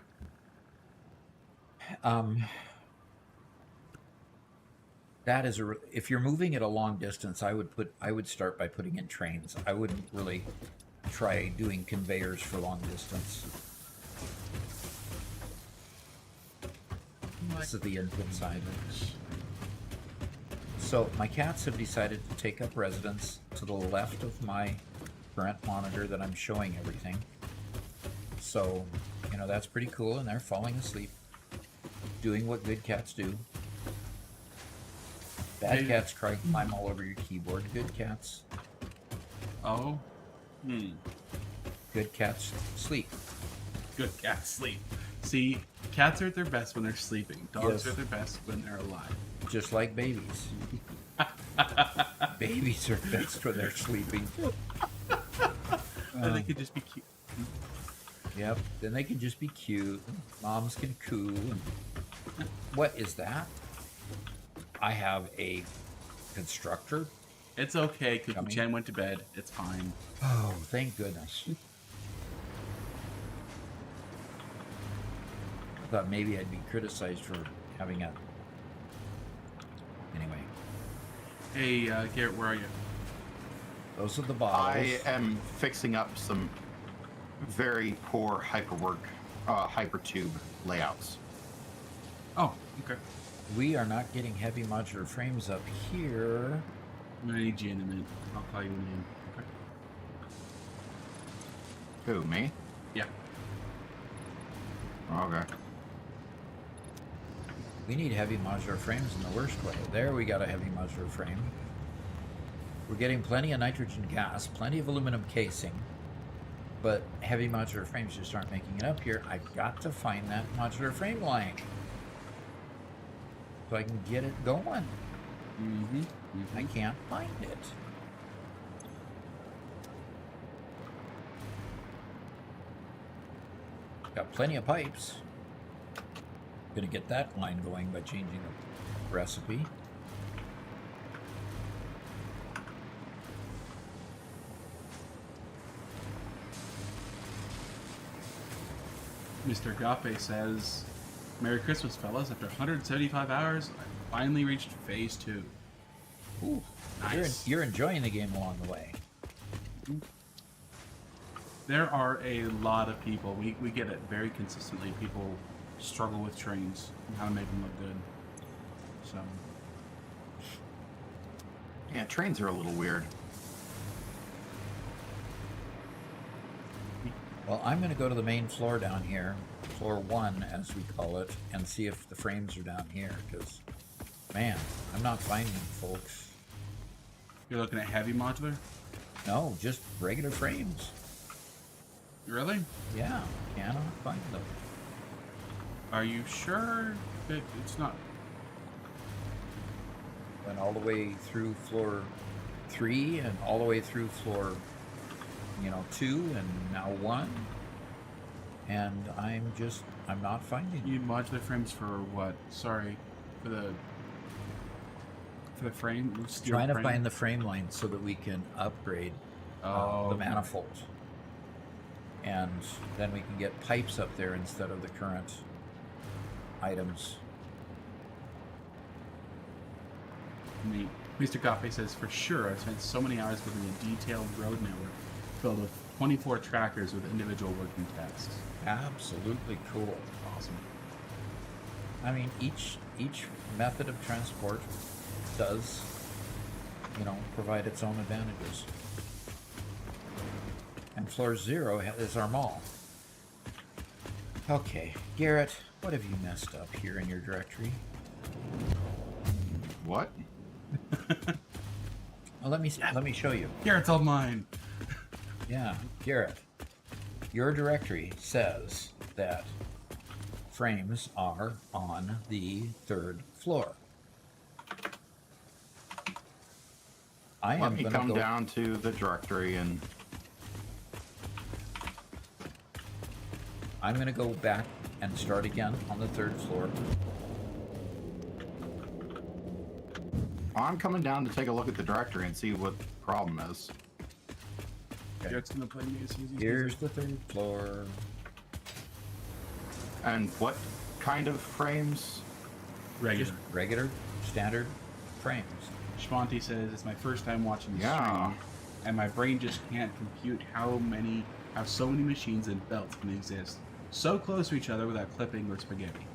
That is if you're moving at a long distance, I would start by putting in trains. I wouldn't really try doing conveyors for long distance. This is the input side. So my cats have decided to take up residence to the left of my current monitor that I'm showing everything. So, that's pretty cool, and they're falling asleep, doing what good cats do. Bad cats climb all over your keyboard. Good cats. Oh? Good cats sleep. Good cats sleep. See, cats are at their best when they're sleeping. Dogs Yes. are at their best when they're alive. Just like babies. Babies are best when they're sleeping. And they could just be cute. Yep. Then they can just be cute. Moms can coo. What is that? I have a constructor. It's okay, because Yummy. Jen went to bed. It's fine. Oh, thank goodness. I thought maybe I'd be criticized for having a... Anyway. Hey, Garrett, where are you? Those are the bottles. I am fixing up some very poor hypertube layouts. Oh, okay. We are not getting heavy modular frames up here. I'm gonna need you in a minute. I'll call you in a minute. Okay. Who, me? Yeah. Okay. We need heavy modular frames in the worst way. There we got a heavy modular frame. We're getting plenty of nitrogen gas, plenty of aluminum casing, but heavy modular frames just aren't making it up here. I've got to find that modular frame line so I can get it going. I can't find it. Got plenty of pipes. Gonna get that line going by changing the recipe. Mr. Agape says, Merry Christmas, fellas. After 175 hours, I finally reached phase 2. Ooh, Nice. you're enjoying the game along the way. There are a lot of people. We get it very consistently. People struggle with trains and how to make them look good. So, Yeah, trains are a little weird. Well, I'm going to go to the main floor down here, floor 1 as we call it, and see if the frames are down here, because, man, I'm not finding them, folks. you're looking at heavy modular? No, just regular frames. Really? Yeah, cannot find them. Are you sure that it's not? Went all the way through floor 3 and all the way through floor, 2 and now 1. And I'm not finding You need modular frames for what? Sorry, for the frame. Steel Trying to frame? find the frame line so that we can upgrade the okay. manifold. And then we can get pipes up there instead of the current. items. Mr. Coffee says, for sure, I've spent so many hours building a detailed road network filled with 24 trackers with individual working tasks. Absolutely cool. Awesome. I mean, each method of transport does, provide its own advantages. And floor 0 is our mall. Okay, Garrett, what have you messed up here in your directory? What? Well, let me show you. Garrett's all mine. Yeah, Garrett, your directory says that frames are on the 3rd floor. Let me come down to the directory and... I'm going to go back and start again on the 3rd floor. I'm coming down to take a look at the directory and see what the problem is. Okay. Garrett's gonna play me as soon as he's Here's the 3rd floor. And what kind of frames? regular. Just regular, standard frames. Shmonty says, it's my first time watching the Yeah. stream, and my brain just can't compute how so many machines and belts can exist so close to each other without clipping or spaghetti.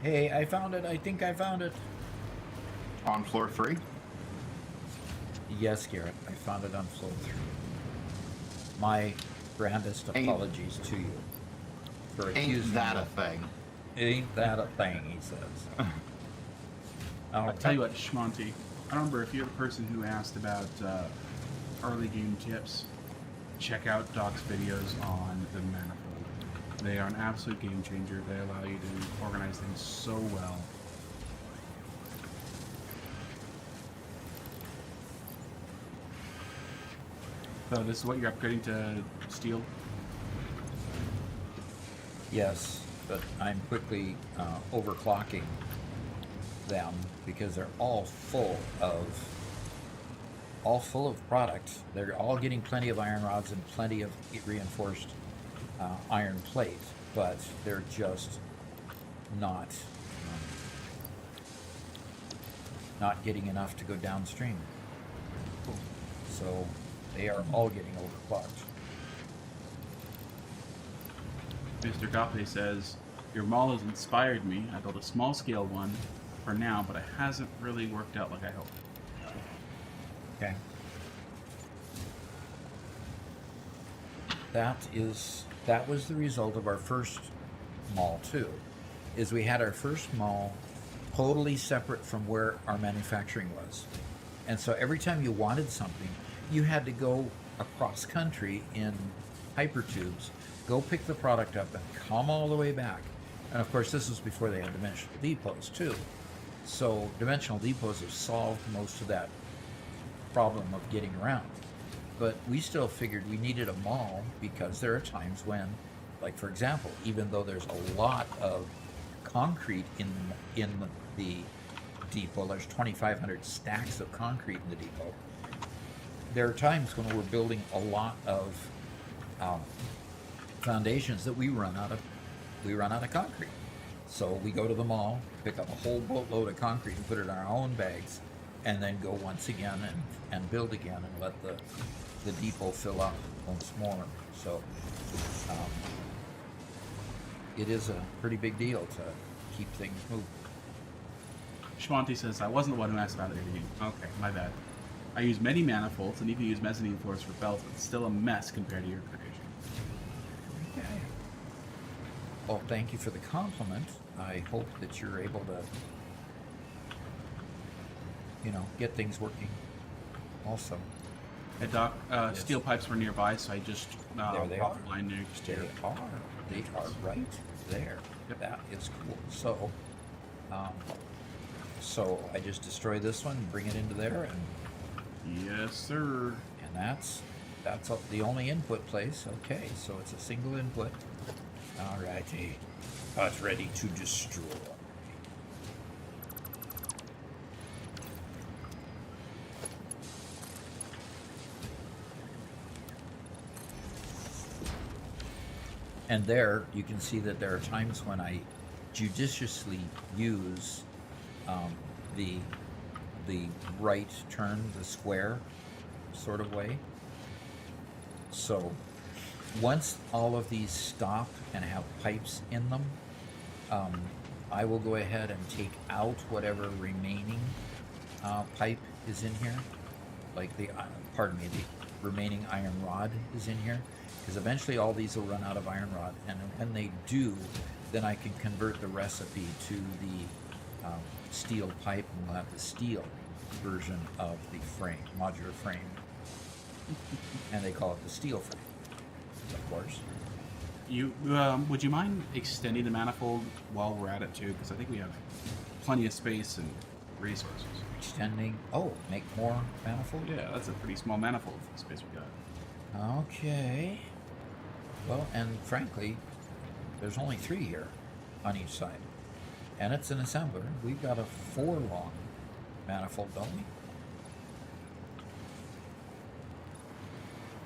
Hey, I found it. I think I found it. On floor 3? Yes, Garrett, I found it on floor 3. My grandest apologies to you for accusing Ain't that me. a thing? Ain't that a thing, he says. I'll tell you what, Shmonty, I remember if you're the person who asked about early game tips, check out Doc's videos on the manifold. They are an absolute game changer. They allow you to organize things so well. So this is what you're upgrading to steel? Yes, but I'm quickly overclocking them because they're all full of product. They're all getting plenty of iron rods and plenty of reinforced iron plate, but they're just not getting enough to go downstream. So they are all getting overclocked. Mr. Goffey says, your mall has inspired me. I built a small scale one for now, but it hasn't really worked out like I hoped. Okay. That was the result of our first mall too, is we had our first mall totally separate from where our manufacturing was. And so every time you wanted something, you had to go across country in hypertubes, go pick the product up and come all the way back. And of course, this was before they had dimensional depots too. So dimensional depots have solved most of that problem of getting around. But we still figured we needed a mall because there are times when, like for example, even though there's a lot of concrete in the depot, there's 2,500 stacks of concrete in the depot. There are times when we're building a lot of foundations that we run out of concrete. So we go to the mall, pick up a whole boatload of concrete and put it in our own bags, and then go once again and build again and let the depot fill up once more. So it is a pretty big deal to keep things moving. Shmonty says, I wasn't the one who asked about editing. Okay, my bad. I use many manifolds and even use mezzanine floors for belts, but it's still a mess compared to your creation. Okay. Well, thank you for the compliment. I hope that you're able to, get things working also. Hey, Doc, steel pipes were nearby, so I just There they popped are. the line near They are right there. Yep. That is cool. So I just destroy this one, bring it into there, Yes, sir. and that's the only input place. Okay, so it's a single input. All righty, it's ready to destroy. And there you can see that there are times when I judiciously use the right turn, the square sort of way. So once all of these stop and have pipes in them, I will go ahead and take out whatever remaining pipe is in here, like the remaining iron rod is in here, because eventually all these will run out of iron rod, and when they do, then I can convert the recipe to the steel pipe, and we'll have the steel version of the frame, modular frame, and they call it the steel frame, of course. You would you mind extending the manifold while we're at it too? Because I think we have plenty of space and resources. Extending. Oh, make more manifold? Yeah, that's a pretty small manifold for the space we got. Okay. Well, and frankly, there's only 3 here on each side. And it's an assembler. We've got a 4-long manifold, don't we?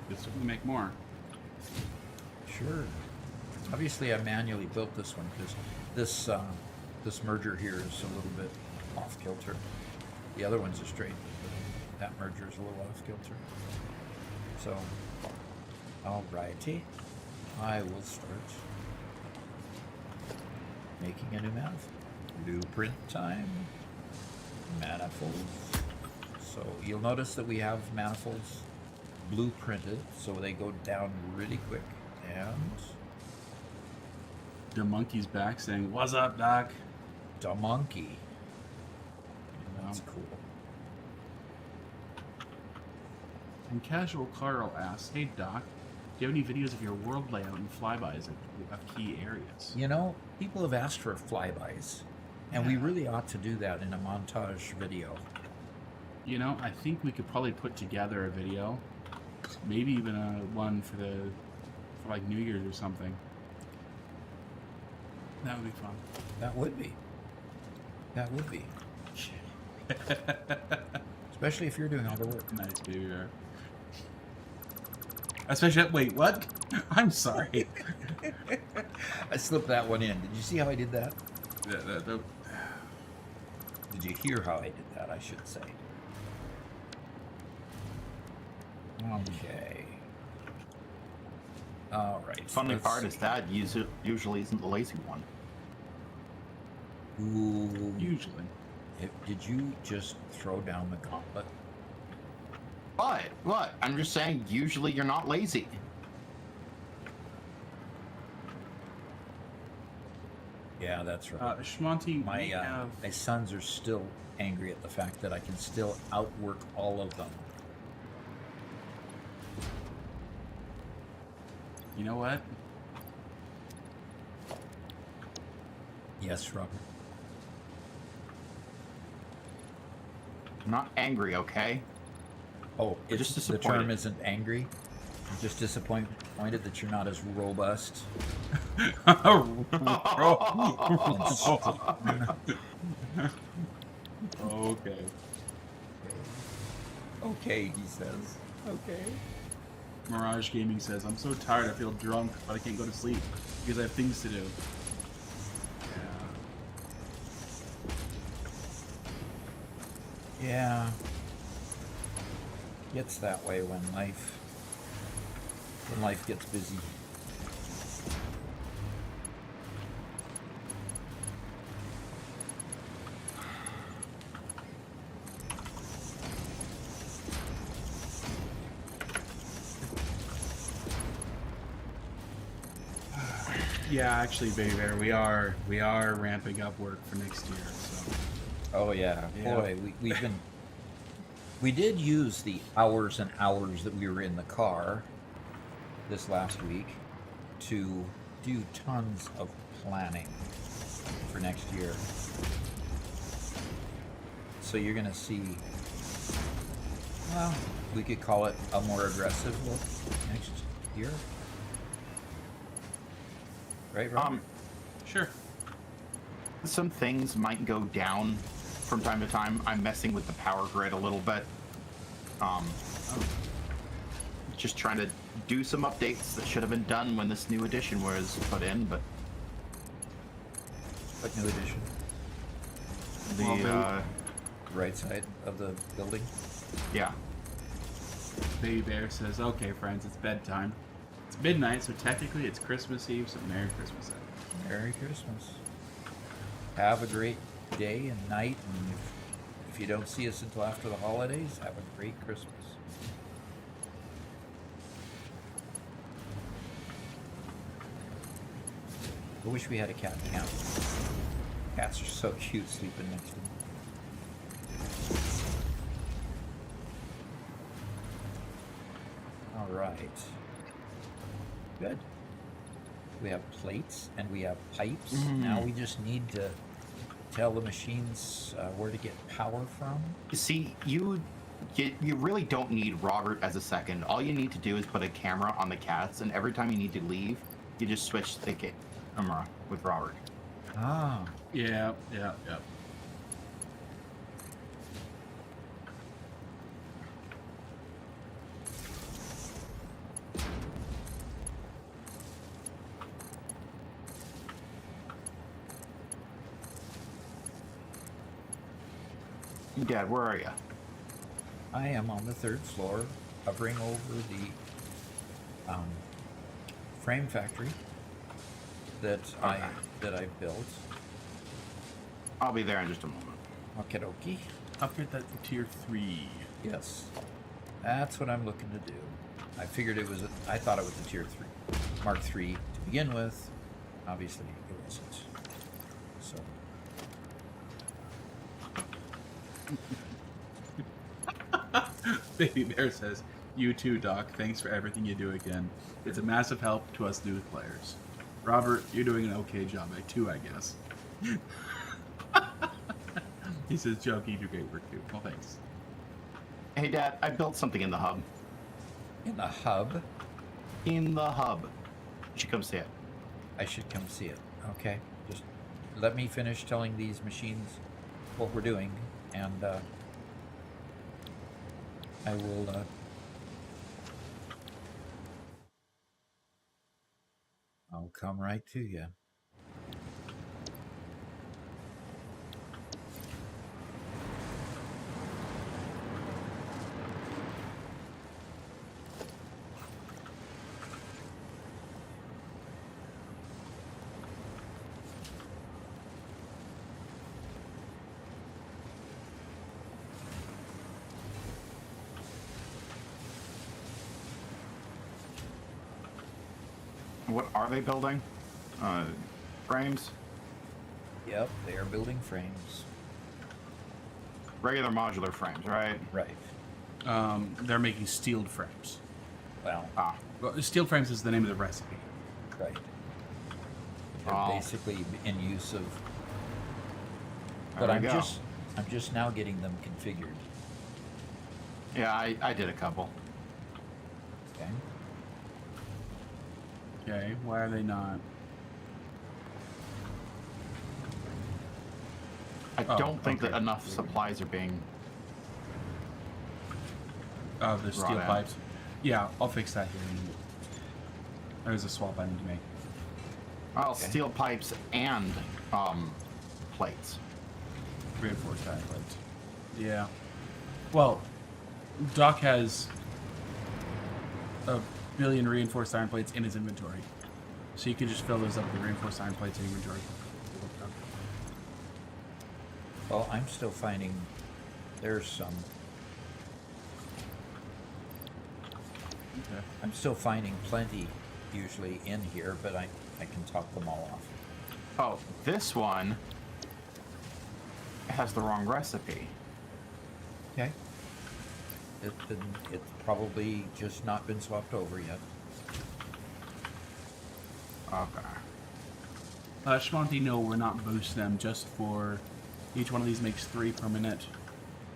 Let's make more. Sure. Obviously, I manually built this one because this merger here is a little bit off kilter. The other ones are straight, but that merger is a little off kilter. So, alrighty, I will start making a new manifold. Blueprint time. Manifolds. So you'll notice that we have manifolds blueprinted, so they go down really quick. And The monkey's back saying, "What's up, Doc?" the monkey. That's cool. And Casual Carl asks, "Hey, Doc, do you have any videos of your world layout and flybys of key areas?" You know, people have asked for flybys, and we really ought to do that in a montage video. You know, I think we could probably put together a video, maybe even a one for like New Year's or something. That would be fun. That would be. That would be. Especially if you're doing all the work. Nice, baby. Especially, wait, what? I'm sorry. I slipped that one in. Did you see how I did that? The- Did you hear how I did that, I should say? Okay. All right. Funny let's part see. is that usually isn't the lazy one. Ooh. Usually. Did you just throw down the gauntlet? What? I'm just saying, usually you're not lazy. Yeah, that's right. Shmonty, My we have... my sons are still angry at the fact that I can still outwork all of them. You know what? Yes, Robert. I'm not angry, okay? Oh, We're it's, just the term disappointed. isn't angry. I'm just disappointed that you're not as robust. Okay. Okay, he says. Okay. Mirage Gaming says, "I'm so tired I feel drunk, but I can't go to sleep because I have things to do." Yeah. Gets that way when life gets busy. Yeah, actually, Baby Bear, we are ramping up work for next year. So Oh yeah, Yeah. boy, we did use the hours and hours that we were in the car this last week to do tons of planning for next year. So you're gonna see, well, we could call it a more aggressive look next year, right, Rob? sure. Some things might go down from time to time. I'm messing with the power grid a little bit. Just trying to do some updates that should have been done when this new edition was put in, but What new addition? The Right side of the building. yeah. Baby Bear says, "Okay, friends, it's bedtime. It's midnight, so technically it's Christmas Eve. So Merry Christmas." Merry Christmas. Have a great day and night, and if you don't see us until after the holidays, have a great Christmas. I wish we had a cat cam. Cats are so cute sleeping next to me. All right. Good. We have plates and we have pipes. Now we just need to tell the machines where to get power from. See, you really don't need Robert as a second. All you need to do is put a camera on the cats, and every time you need to leave, you just switch the camera with Robert. Ah, Yeah. Dad, where are you? I am on the 3rd floor, hovering over the frame factory that I built. I'll be there in just a moment. Okie dokie. Upgrade that to tier 3. Yes, that's what I'm looking to do. I figured it was. I thought it was a tier 3, Mark 3 to begin with. Obviously, it wasn't. So. Baby Bear says, "You too, Doc. Thanks for everything you do again. It's a massive help to us new players. Robert, you're doing an okay job too, I guess." He says, "Joke, you do great work too." Well, thanks. Hey, Dad, I built something in the hub. In the hub, In the hub. You should come see it. I should come see it. Okay, just let me finish telling these machines what we're doing, and I will. I'll come right to you. What are they building? Frames? Yep, they are building frames. Regular modular frames, right? Right. They're making steeled frames. Well, Well, steel frames is the name of the recipe. right. They're Oh. basically in use of. There But we I'm go. just now getting them configured. Yeah, I did a couple. Okay. Okay, why are they not? I Oh, don't think okay. that enough supplies are being. The steel Right. pipes. Yeah, I'll fix that here. There's a swap I need to make. Well, Okay. steel pipes and plates. Reinforced iron plates. Yeah. Well, Doc has a billion reinforced iron plates in his inventory. So you can just fill those up with reinforced iron plates in inventory. Well, I'm still finding there's some. Okay. I'm still finding plenty usually in here, but I can top them all off. Oh, this one has the wrong recipe. Okay. It's probably just not been swapped over yet. Okay. Shmonty, no, we're not boosting them just for each one of these makes 3 per minute.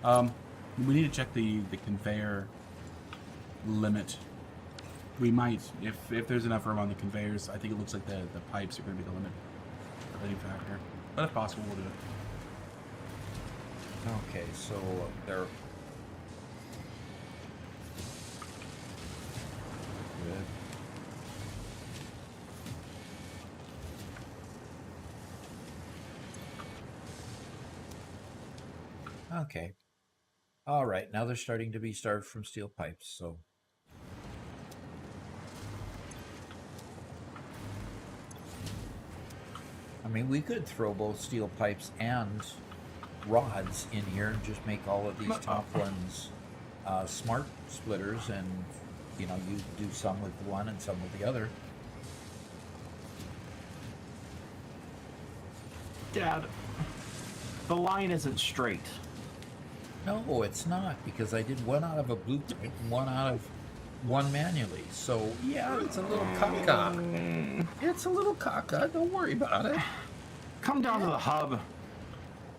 We need to check the conveyor limit. We might, if there's enough room on the conveyors. I think it looks like the pipes are going to be the limit factor. But if possible, we'll do it. Okay, so they're good. Okay. All right. Now they're starting to be starved from steel pipes, so. I mean, we could throw both steel pipes and rods in here and just make all of these top ones smart splitters, and you know, you do some with one and some with the other. Dad, the line isn't straight. No, it's not, because I did one out of a blueprint and one manually. So yeah, it's a little caca. It's a little caca. Don't worry about it. Come down to the hub.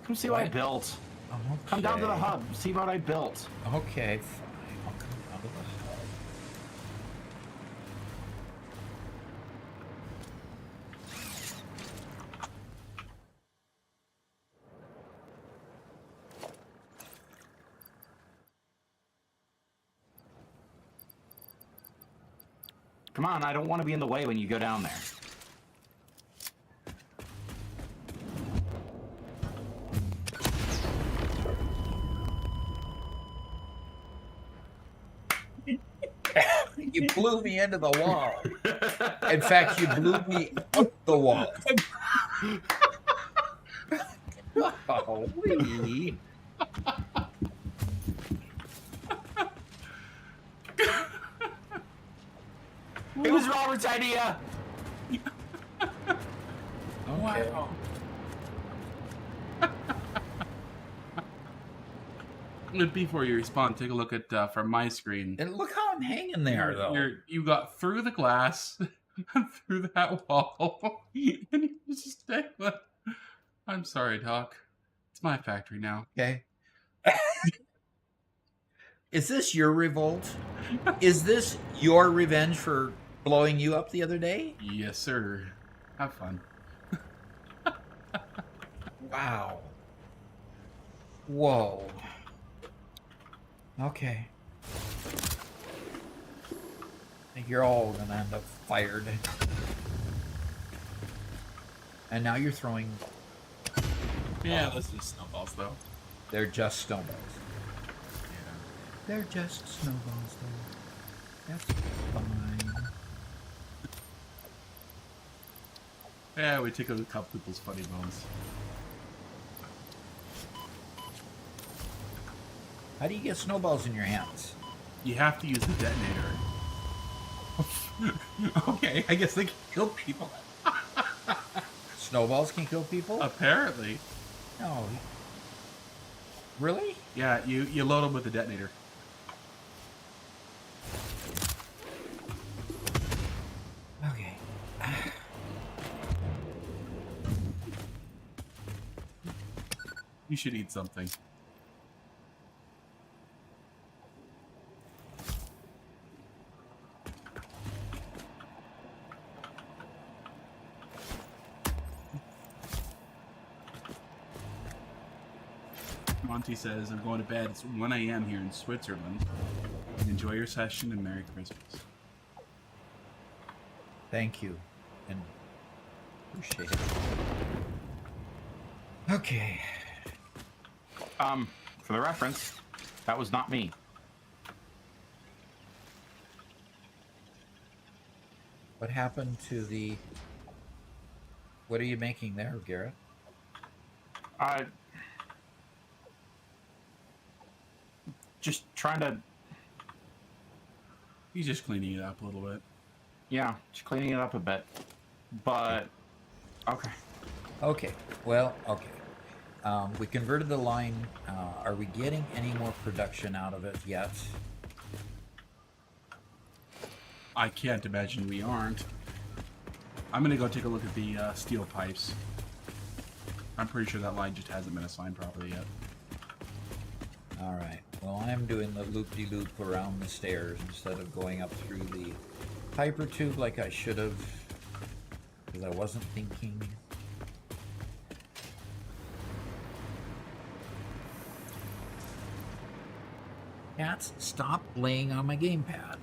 Come see what I What? built. Okay. Come down to the hub. See what I built. Okay, fine. I'll come down to the hub. Come on, I don't want to be in the way when you go down there. You blew me into the wall. In fact, you blew me up the wall. Holy. It was Robert's idea. Okay. Wow. Before you respond, take a look at from my screen. And look how I'm hanging there, though. You got through the glass, through that wall, and you just stay like, I'm sorry, Doc. It's my factory now. Okay. Is this your revolt? Is this your revenge for blowing you up the other day? Yes, sir. Have fun. Wow. Whoa. Okay. I think you're all gonna end up fired. And now you're throwing. Yeah, let's do snowballs, though. They're just snowballs. Yeah. They're just snowballs, though. That's fine. Yeah, we take a couple people's funny bones. How do you get snowballs in your hands? You have to use the detonator. Okay, I guess they can kill people. Snowballs can kill people? Apparently. No. Really? Yeah, you load them with the detonator. Okay. You should eat something. Monty says, I'm going to bed. It's 1 a.m. here in Switzerland. Enjoy your session and Merry Christmas. Thank you. And appreciate it. Okay. For the reference, that was not me. What happened to the... What are you making there, Garrett? Just trying to, He's just cleaning it up a little bit. yeah, just cleaning it up a bit. But, okay. Okay. Well, okay. We converted the line. Are we getting any more production out of it yet? I can't imagine we aren't. I'm going to go take a look at the steel pipes. I'm pretty sure that line just hasn't been assigned properly yet. All right. Well, I'm doing the loop-de-loop around the stairs instead of going up through the hyper tube like I should have, because I wasn't thinking. Cats, stop laying on my gamepad.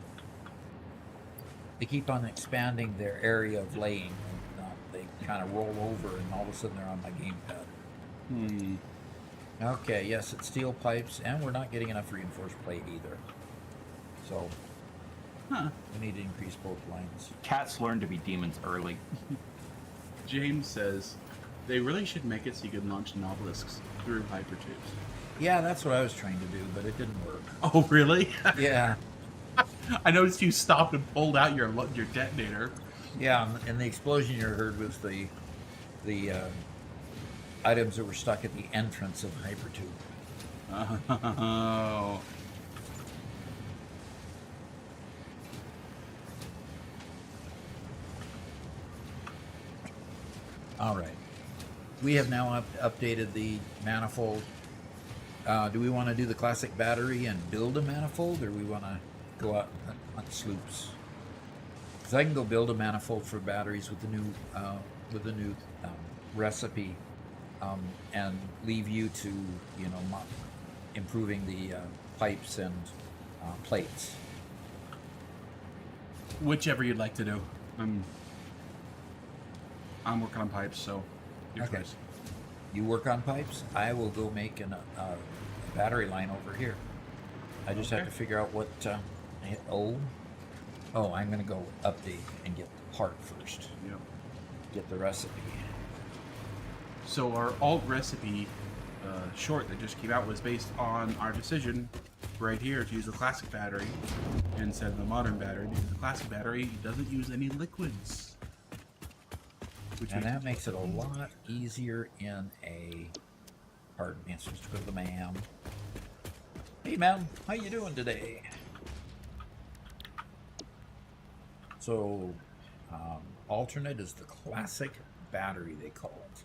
They keep on expanding their area of laying. And, they kind of roll over, and all of a sudden they're on my gamepad. Okay, yes, it's steel pipes, and we're not getting enough reinforced plate either. So Huh. we need to increase both lines. Cats learn to be demons early. James says they really should make it so you can launch novelisks through hypertubes. Yeah, that's what I was trying to do, but it didn't work. Oh, really? Yeah, I noticed you stopped and pulled out your detonator. yeah, and the explosion you heard was the items that were stuck at the entrance of the hypertube. Oh. All right. We have now updated the manifold. Do we want to do the classic battery and build a manifold, or we want to go out on sloops? Because I can go build a manifold for batteries with the new recipe, and leave you to improving the pipes and plates. Whichever you'd like to do. I'm working on pipes, so your Okay. choice. You work on pipes. I will go make a battery line over here. I just have Okay. to figure out what. I'm gonna go update and get the part first. Yep. Get the recipe. So our alt recipe short that just came out was based on our decision right here to use the classic battery instead of the modern battery, because the classic battery doesn't use any liquids. And that makes it a lot easier in a. Pardon me, it's just go to the ma'am. Hey, ma'am, how you doing today? So, alternate is the classic battery, they call it.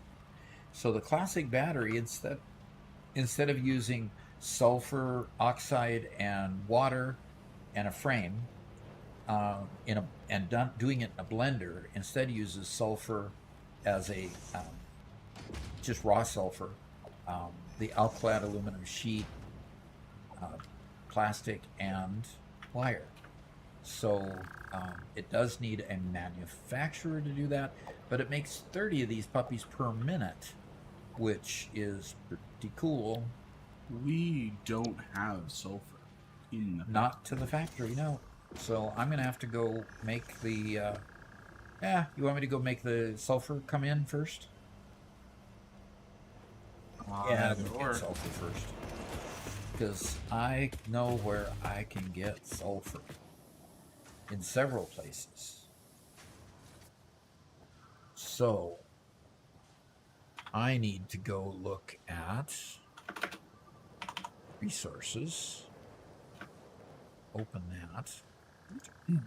So the classic battery, instead of using sulfur oxide and water and a frame, doing it in a blender, instead uses sulfur as a just raw sulfur, the alkylate aluminum sheet, plastic, and wire. So it does need a manufacturer to do that, but it makes 30 of these puppies per minute, which is pretty cool. We don't have sulfur in the Not to the factory, no. So I'm gonna have to go make the. You want me to go make the sulfur come in first? Yeah, I'm gonna get sulfur first, because I know where I can get sulfur in several places. So I need to go look at resources. Open that. And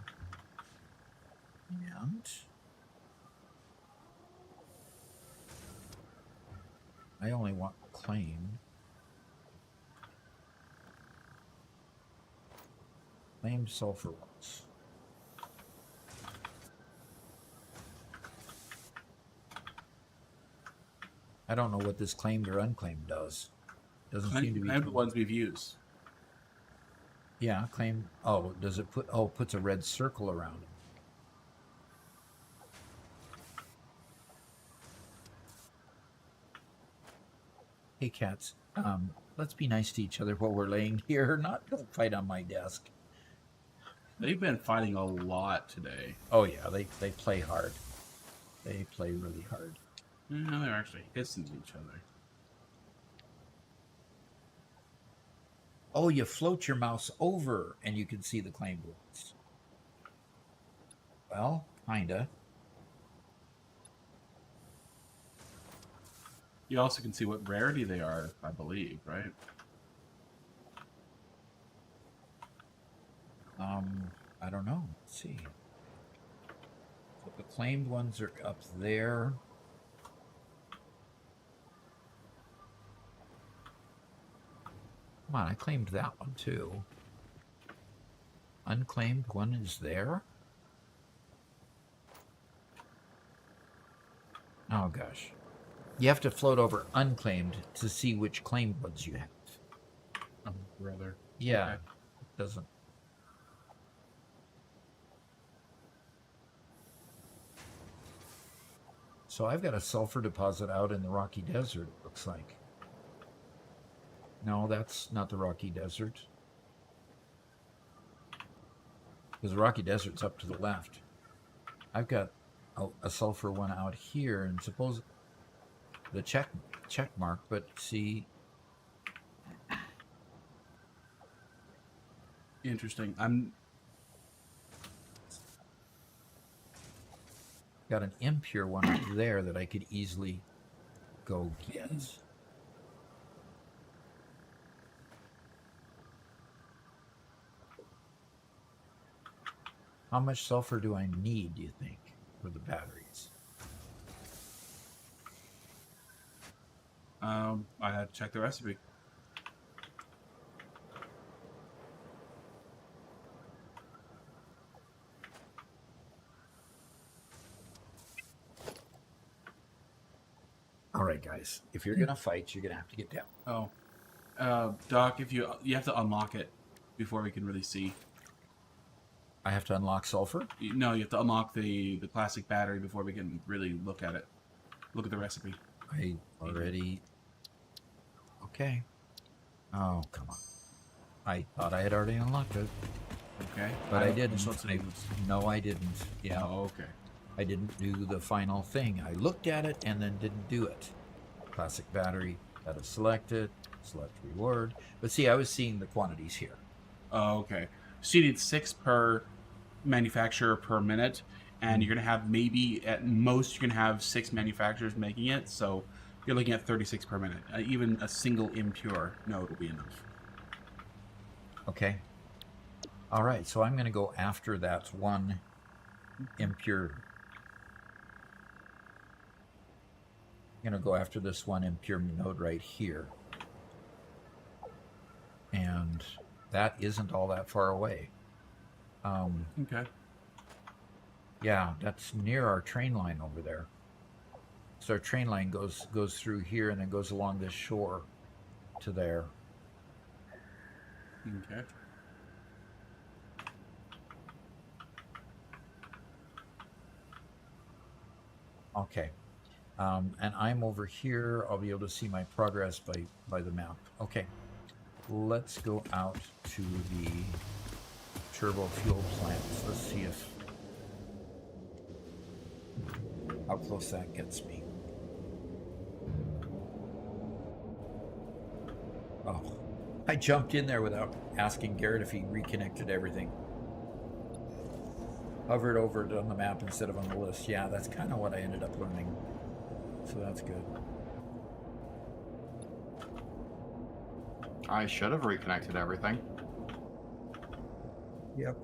I only want claim. Claim sulfur ones. I don't know what this claimed or unclaimed does. Doesn't seem to be. the ones we've used. Yeah, claim. Oh, does it put? Oh, it puts a red circle around it. Hey, cats. Let's be nice to each other while we're laying here. Don't fight on my desk. They've been fighting a lot today. Oh yeah, they play hard. They play really hard. No, they're actually hissing at each other. Oh, you float your mouse over and you can see the claimed ones. Well, kinda. You also can see what rarity they are, I believe, right? I don't know. Let's see. So the claimed ones are up there. Come on, I claimed that one too. Unclaimed one is there. Oh gosh. You have to float over unclaimed to see which claimed ones you have. Oh, brother. Yeah, Okay. it doesn't. So I've got a sulfur deposit out in the Rocky Desert, it looks like. No, that's not the Rocky Desert. Because the Rocky Desert's up to the left. I've got a sulfur one out here, and suppose the check mark, but see, Interesting. I'm got an impure one up there that I could easily go get. How much sulfur do I need, do you think, for the batteries? I had to check the recipe. All right, guys. If you're gonna fight, you're gonna have to get down. Oh, Doc, if you have to unlock it before we can really see. I have to unlock sulfur. No, you have to unlock the plastic battery before we can really look at it. Look at the recipe. I already. Okay. Oh, come on. I thought I had already unlocked it, Okay, but I don't- didn't. so it's- No, I didn't. Yeah, Oh, okay. I didn't do the final thing. I looked at it and then didn't do it. Classic battery. Got to select it. Select reward. But see, I was seeing the quantities here. Oh, okay. So you need 6 per manufacturer per minute, and you're gonna have maybe at most you're gonna have 6 manufacturers making it. So you're looking at 36 per minute. Even a single impure node will be enough. Okay. All right. So I'm going to go after that one impure. I'm going to go after this one impure node right here. And that isn't all that far away. Okay. Yeah, that's near our train line over there. So our train line goes through here and then goes along this shore to there. Okay. Okay. And I'm over here. I'll be able to see my progress by the map. Okay. Let's go out to the turbo fuel plants. Let's see how close that gets me. Oh, I jumped in there without asking Garrett if he reconnected everything. Hovered over it on the map instead of on the list. Yeah, that's kind of what I ended up learning. So that's good. I should have reconnected everything. Yep.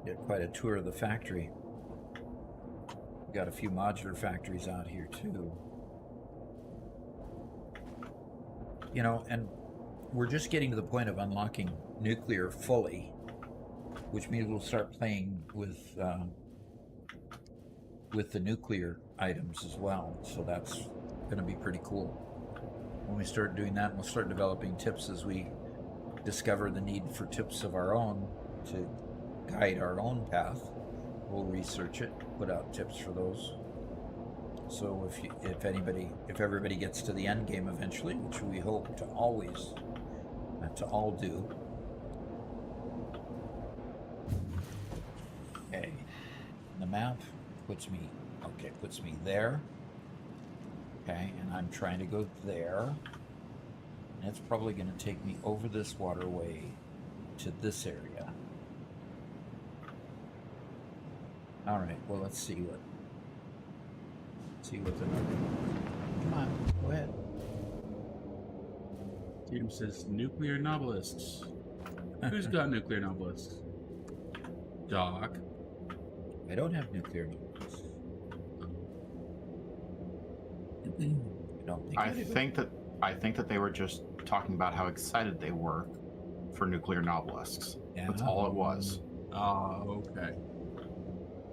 Did quite a tour of the factory. Got a few modular factories out here too. You know, and we're just getting to the point of unlocking nuclear fully, which means we'll start playing with the nuclear items as well. So that's going to be pretty cool. When we start doing that, we'll start developing tips as we discover the need for tips of our own to guide our own path. We'll research it, put out tips for those. So if everybody gets to the end game eventually, which we hope to all do. Okay, the map puts me there. Okay, and I'm trying to go there. And it's probably going to take me over this waterway to this area. All right, well, let's see what the number. Come on, go ahead. Tatum says nuclear novelists. Who's got nuclear novelists? Doc. I don't have nuclear novels. I think that they were just talking about how excited they were for nuclear novelists. Yeah. That's all it was. Oh, okay.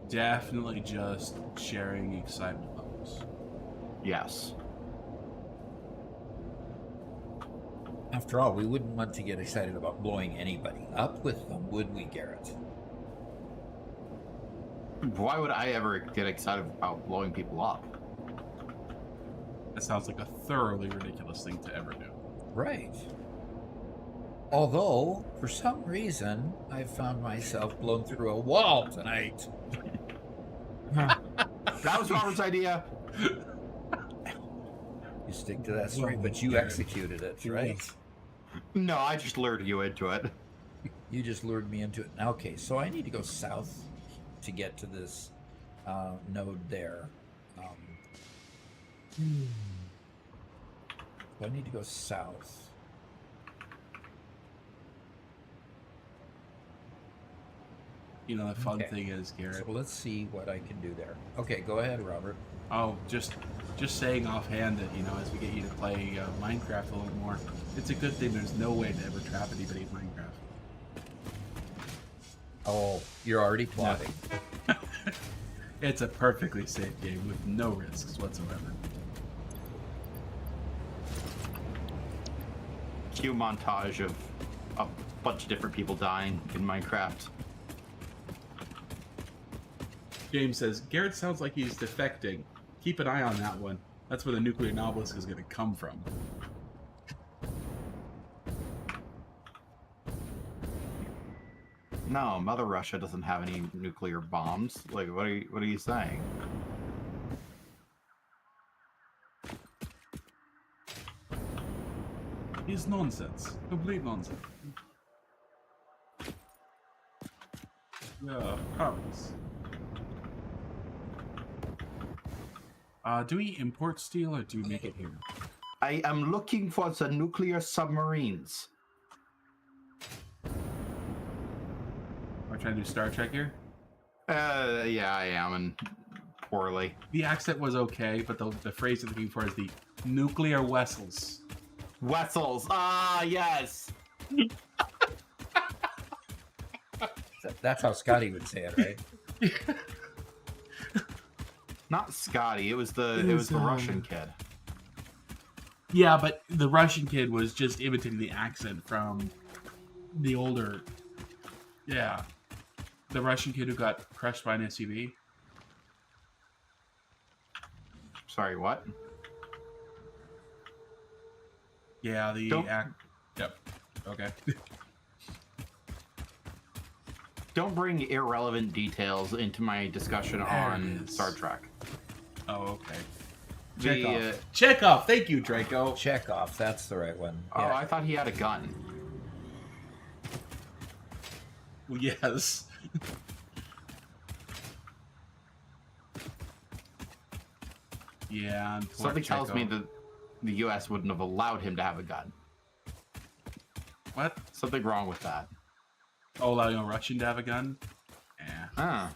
Definitely just sharing excitement levels. Yes. After all, we wouldn't want to get excited about blowing anybody up with them, would we, Garrett? Why would I ever get excited about blowing people up? That sounds like a thoroughly ridiculous thing to ever do. Right. Although, for some reason, I found myself blown through a wall tonight. That was Robert's idea. You stick to that story, but you executed it, right? No, I just lured you into it. You just lured me into it. Okay, so I need to go south to get to this node there. I need to go south. You know, the fun Okay. thing is, Garrett. So let's see what I can do there. Okay, go ahead, Robert. Oh, just saying offhand that, you know, as we get you to play Minecraft a little more, it's a good thing there's no way to ever trap anybody in Minecraft. Oh, you're already plotting. It's a perfectly safe game with no risks whatsoever. Cue montage of a bunch of different people dying in Minecraft. James says, Garrett sounds like he's defecting. Keep an eye on that one. That's where the nuclear obelisk is going to come from. No, Mother Russia doesn't have any nuclear bombs. Like, what are you saying? It's nonsense. Complete nonsense. Yeah, promise. Do we import steel or do we make it here? I am looking for the nuclear submarines. Are we trying to do Star Trek here? Yeah, I am, and poorly. The accent was okay, but the phrase I'm looking for is the nuclear vessels. Wessels. Ah, yes. That's how Scotty would say it, right? Not Scotty. It was the Russian kid. Yeah, but the Russian kid was just imitating the accent from the older. Yeah. The Russian kid who got crushed by an SUV. Sorry, what? Yeah, the Don't- Yep. Okay. Don't bring irrelevant details into my discussion There on it is. Star Trek. Oh, okay. Chekhov. Chekhov. Thank you, Draco. Chekhov, that's the right one. Oh, Yeah. I thought he had a gun. Well, yes. Yeah, and poor Something tells me Chekhov. that the U.S. wouldn't have allowed him to have a gun. What? Something wrong with that. Oh, allowing a Russian to have a gun? Yeah. Ah.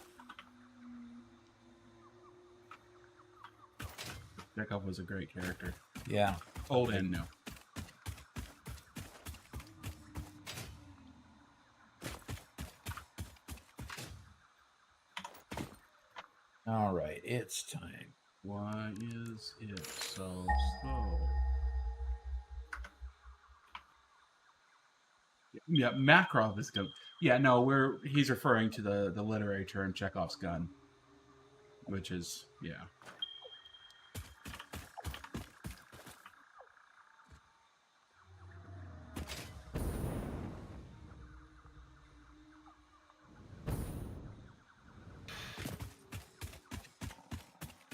Chekhov was a great character. Yeah. Old and new. All right, it's time. Why is it so slow? Yeah, Makarov is good. Yeah, no, he's referring to the literary term Chekhov's gun, which is yeah.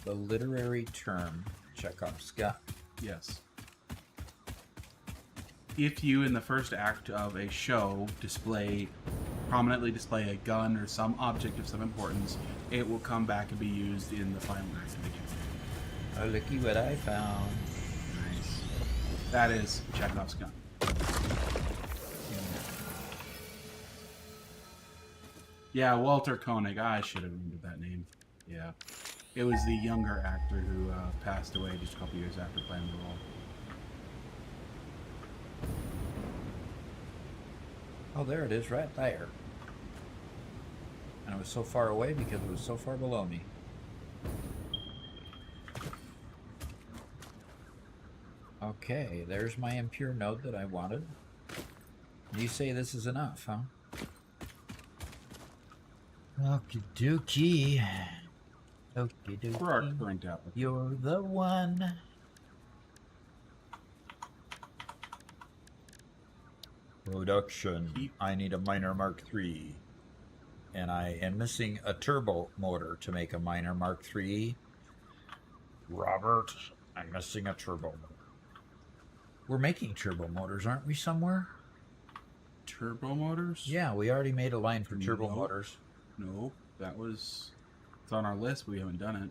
The literary term Chekhov's gun. Yes. If you, in the first act of a show, prominently display a gun or some object of some importance, it will come back and be used in the final act again. Oh, looky what I found. Nice. That is Chekhov's gun. Yeah, Walter Koenig. I should have remembered that name. Yeah. It was the younger actor who passed away just a couple years after playing the role. Oh, there it is, right there. And I was so far away because it was so far below me. Okay, there's my impure node that I wanted. You say this is enough, huh? Okie dokie. Okie For our dokie. current applicant. You're the one. Production. I need a miner Mark III. And I am missing a turbo motor to make a miner Mark III. Robert, I'm missing a turbo motor. We're making turbo motors, aren't we, somewhere? Turbo motors? Yeah, we already made a line for turbo Nope. motors. No, that was... It's on our list, but we haven't done it.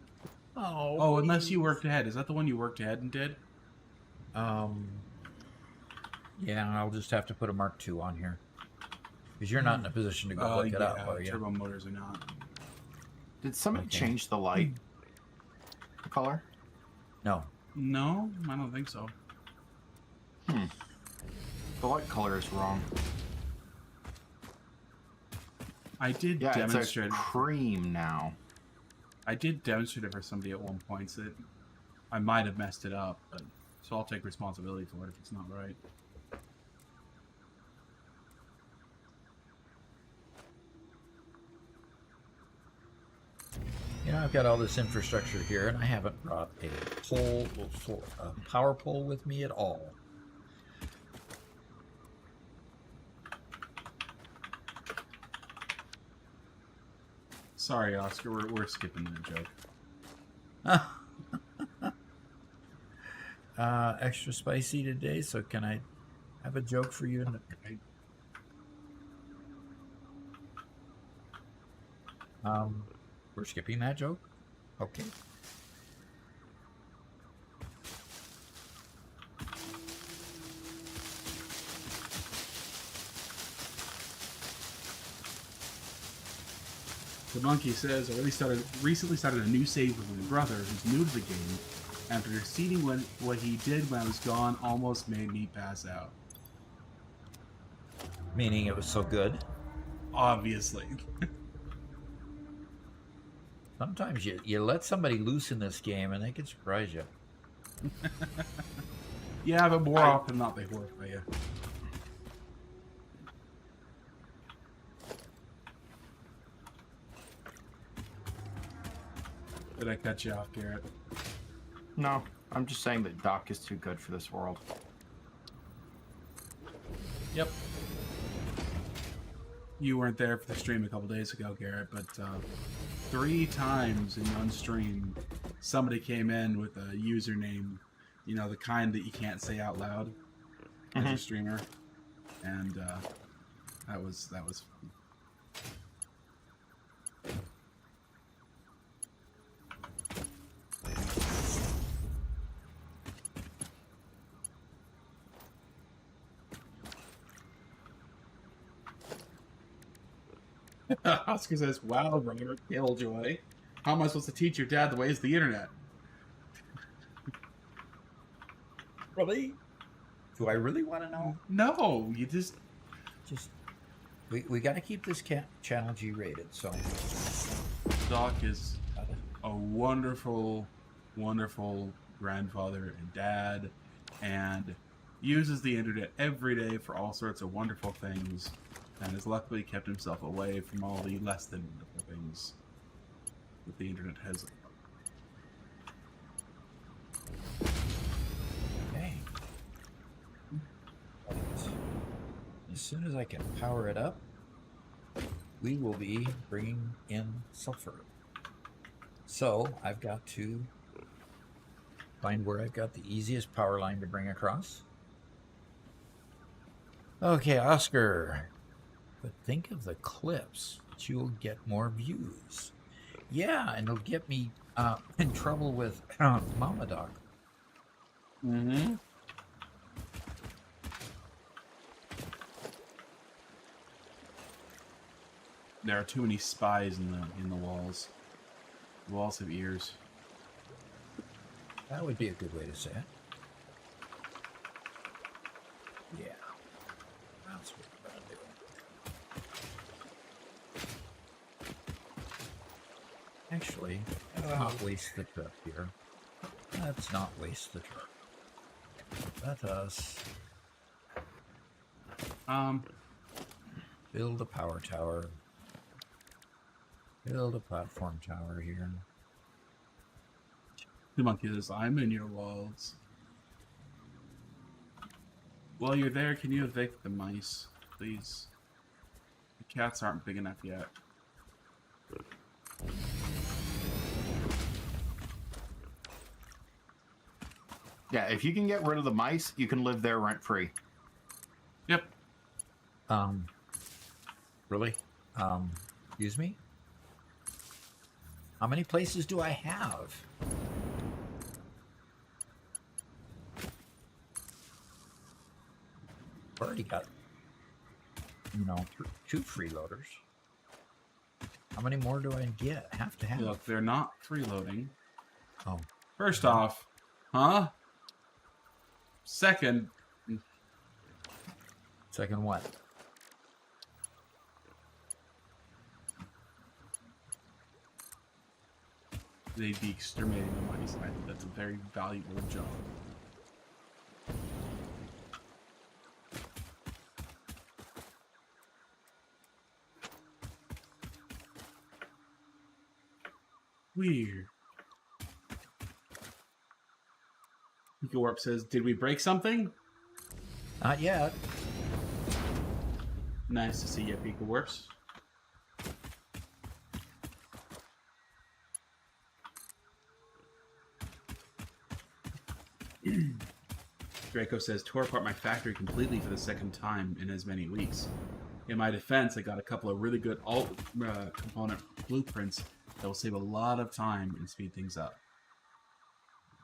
Oh, unless you worked ahead. Is that the one you worked ahead and did? Yeah, I'll just have to put a Mark II on here. Because you're not in a position to go look it up, are you? Turbo motors are not. Did somebody Okay. change the light color? No. No, I don't think so. The light color is wrong. I did Yeah, demonstrate. it's a cream now. I did demonstrate it for somebody at one point, so that I might have messed it up, but so I'll take responsibility for it if it's not right. You know, I've got all this infrastructure here, and I haven't brought a power pole with me at all. Sorry, Oscar, we're skipping the joke. Extra spicy today, so can I have a joke for you? We're skipping that joke? Okay. The monkey says, I recently started a new save with my brother who's new to the game. After seeing what he did when I was gone almost made me pass out. Meaning it was so good? Obviously. Sometimes you let somebody loose in this game and they can surprise you. Yeah, but more often than not, they work for you. Did I cut you off, Garrett? No, I'm just saying that Doc is too good for this world. Yep. You weren't there for the stream a couple days ago, Garrett, but 3 times in one stream, somebody came in with a username, you know, the kind that you can't say out loud as a streamer, and that was fun. Oscar says, wow, Robert Killjoy. How am I supposed to teach your dad the ways of the internet? Really? Do I really want to know? No, you just... We got to keep this channel G rated, so... Doc is a wonderful, wonderful grandfather and dad, and uses the internet every day for all sorts of wonderful things, and has luckily kept himself away from all the less than wonderful things that the internet has. Okay. As soon as I can power it up, we will be bringing in sulfur. So I've got to find where I've got the easiest power line to bring across. Okay, Oscar. But think of the clips that you'll get more views. Yeah, and it'll get me in trouble with Mama Doc. Mm-hmm. There are too many spies in the walls. The walls have ears. That would be a good way to say it. Yeah. That's what we're going to do. Actually, let's not waste the trip here. Let's not waste the trip. Let us build a power tower. Build a platform tower here. The monkey says, I'm in your walls. While you're there, can you evict the mice, please? The cats aren't big enough yet. Yeah, if you can get rid of the mice, you can live there rent-free. Yep. Really? Excuse me? How many places do I have? Already got, you know, 2 freeloaders. How many more do I have to have? Look, they're not freeloading. Oh. First off, huh? Second, Second what? they'd be exterminating the mice. And I think that's a very valuable job. Weird. Pika Warp says, did we break something? Not yet. Nice to see you, Pika Warps. Draco says, tore apart my factory completely for the second time in as many weeks. In my defense, I got a couple of really good alt component blueprints that will save a lot of time and speed things up.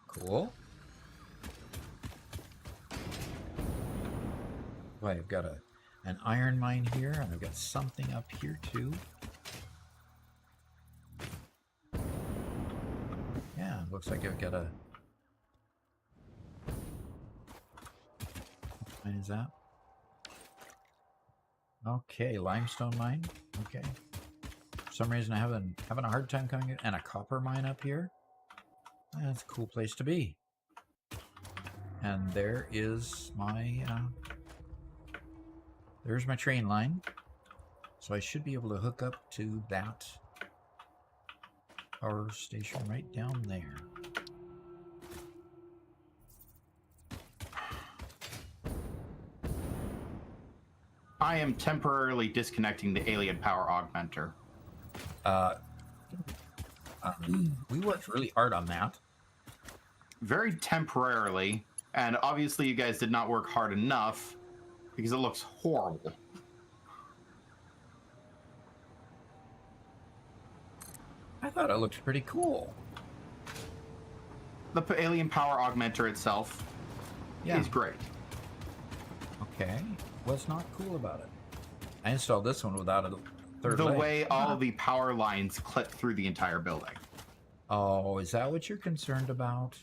Cool. Boy, I've got an iron mine here, and I've got something up here too. Yeah, looks like I've got a... What mine is that? Okay, limestone mine. Okay. For some reason, I'm having a hard time coming... And a copper mine up here. That's a cool place to be. And there is my... there's my train line. So I should be able to hook up to that power station right down there. I am temporarily disconnecting the alien power augmenter. We worked really hard on that. Very temporarily, and obviously you guys did not work hard enough because it looks horrible. I thought it looked pretty cool. The alien power augmenter itself is great. Okay. What's not cool about it? I installed this one without a third The leg. way all of the power lines clip through the entire building. Oh, is that what you're concerned about?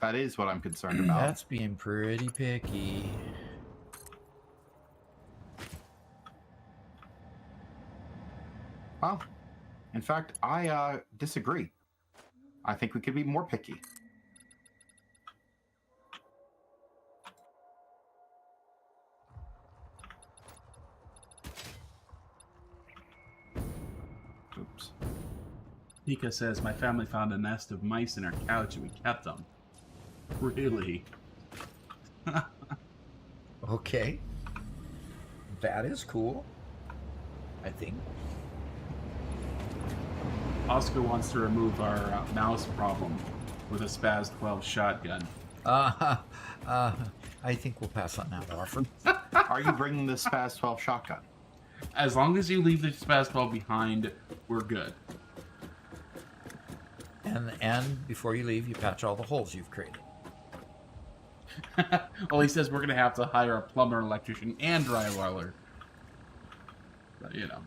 That is what I'm concerned about. That's being pretty picky. Well, in fact, I disagree. I think we could be more picky. Oops. Pika says, my family found a nest of mice in our couch and we kept them. Really? Okay. That is cool. I think. Oscar wants to remove our mouse problem with a Spaz 12 shotgun. I think we'll pass on that offer. Are you bringing the Spaz 12 shotgun? As long as you leave the Spaz 12 behind, we're good. And before you leave, you patch all the holes you've created. Well, he says we're going to have to hire a plumber, electrician, and drywaller. But, you know.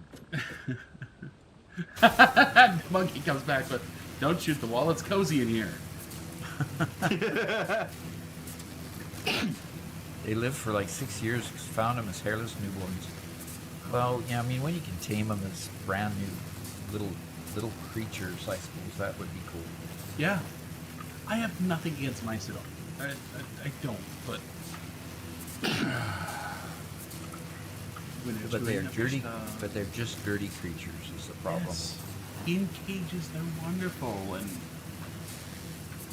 Monkey comes back, but don't shoot the wall. It's cozy in here. They lived for like 6 years. Found them as hairless newborns. Well, yeah, I mean, when you can tame them as brand new little creatures, I suppose that would be cool. Yeah. I have nothing against mice at all. I don't, but... But they're dirty. But they're just dirty creatures. Is the problem. Yes. in cages, they're wonderful, and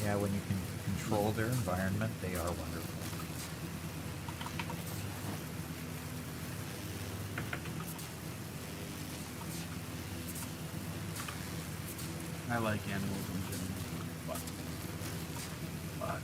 Yeah, when you can control their environment, they are wonderful. I like animals in general, but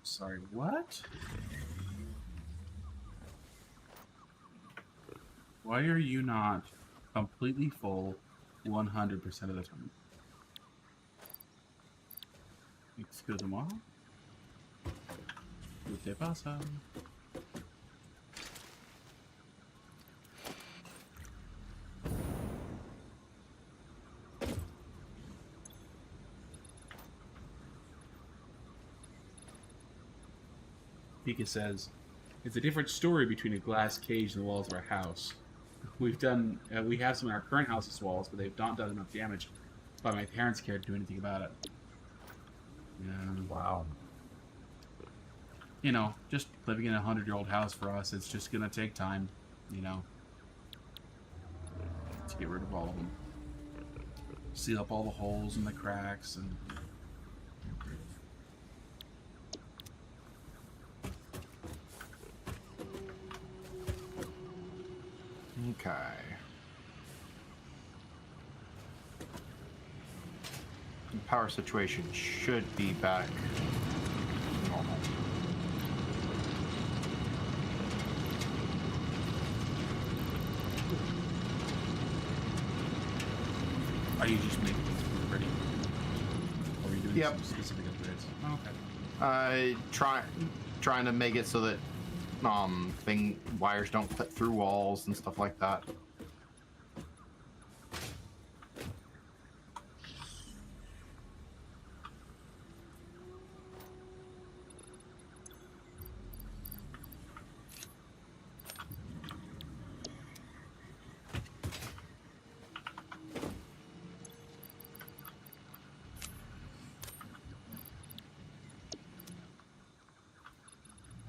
sorry, what? Why are you not completely full 100% of the time? Excuse-moi. ¿Qué te pasa? Pika says, it's a different story between a glass cage and the walls of our house. We have some in our current house's walls, but they've not done enough damage by my parents care to do anything about it. Yeah. Wow. You know, just living in a 100-year-old house for us, it's just gonna take time, you know, to get rid of all of them. Seal up all the holes and the cracks and... Okay. The power situation should be back to normal. Are you just making things ready? Or are you doing Yep. some specific upgrades? Oh, okay. Trying to make it so that wires don't cut through walls and stuff like that.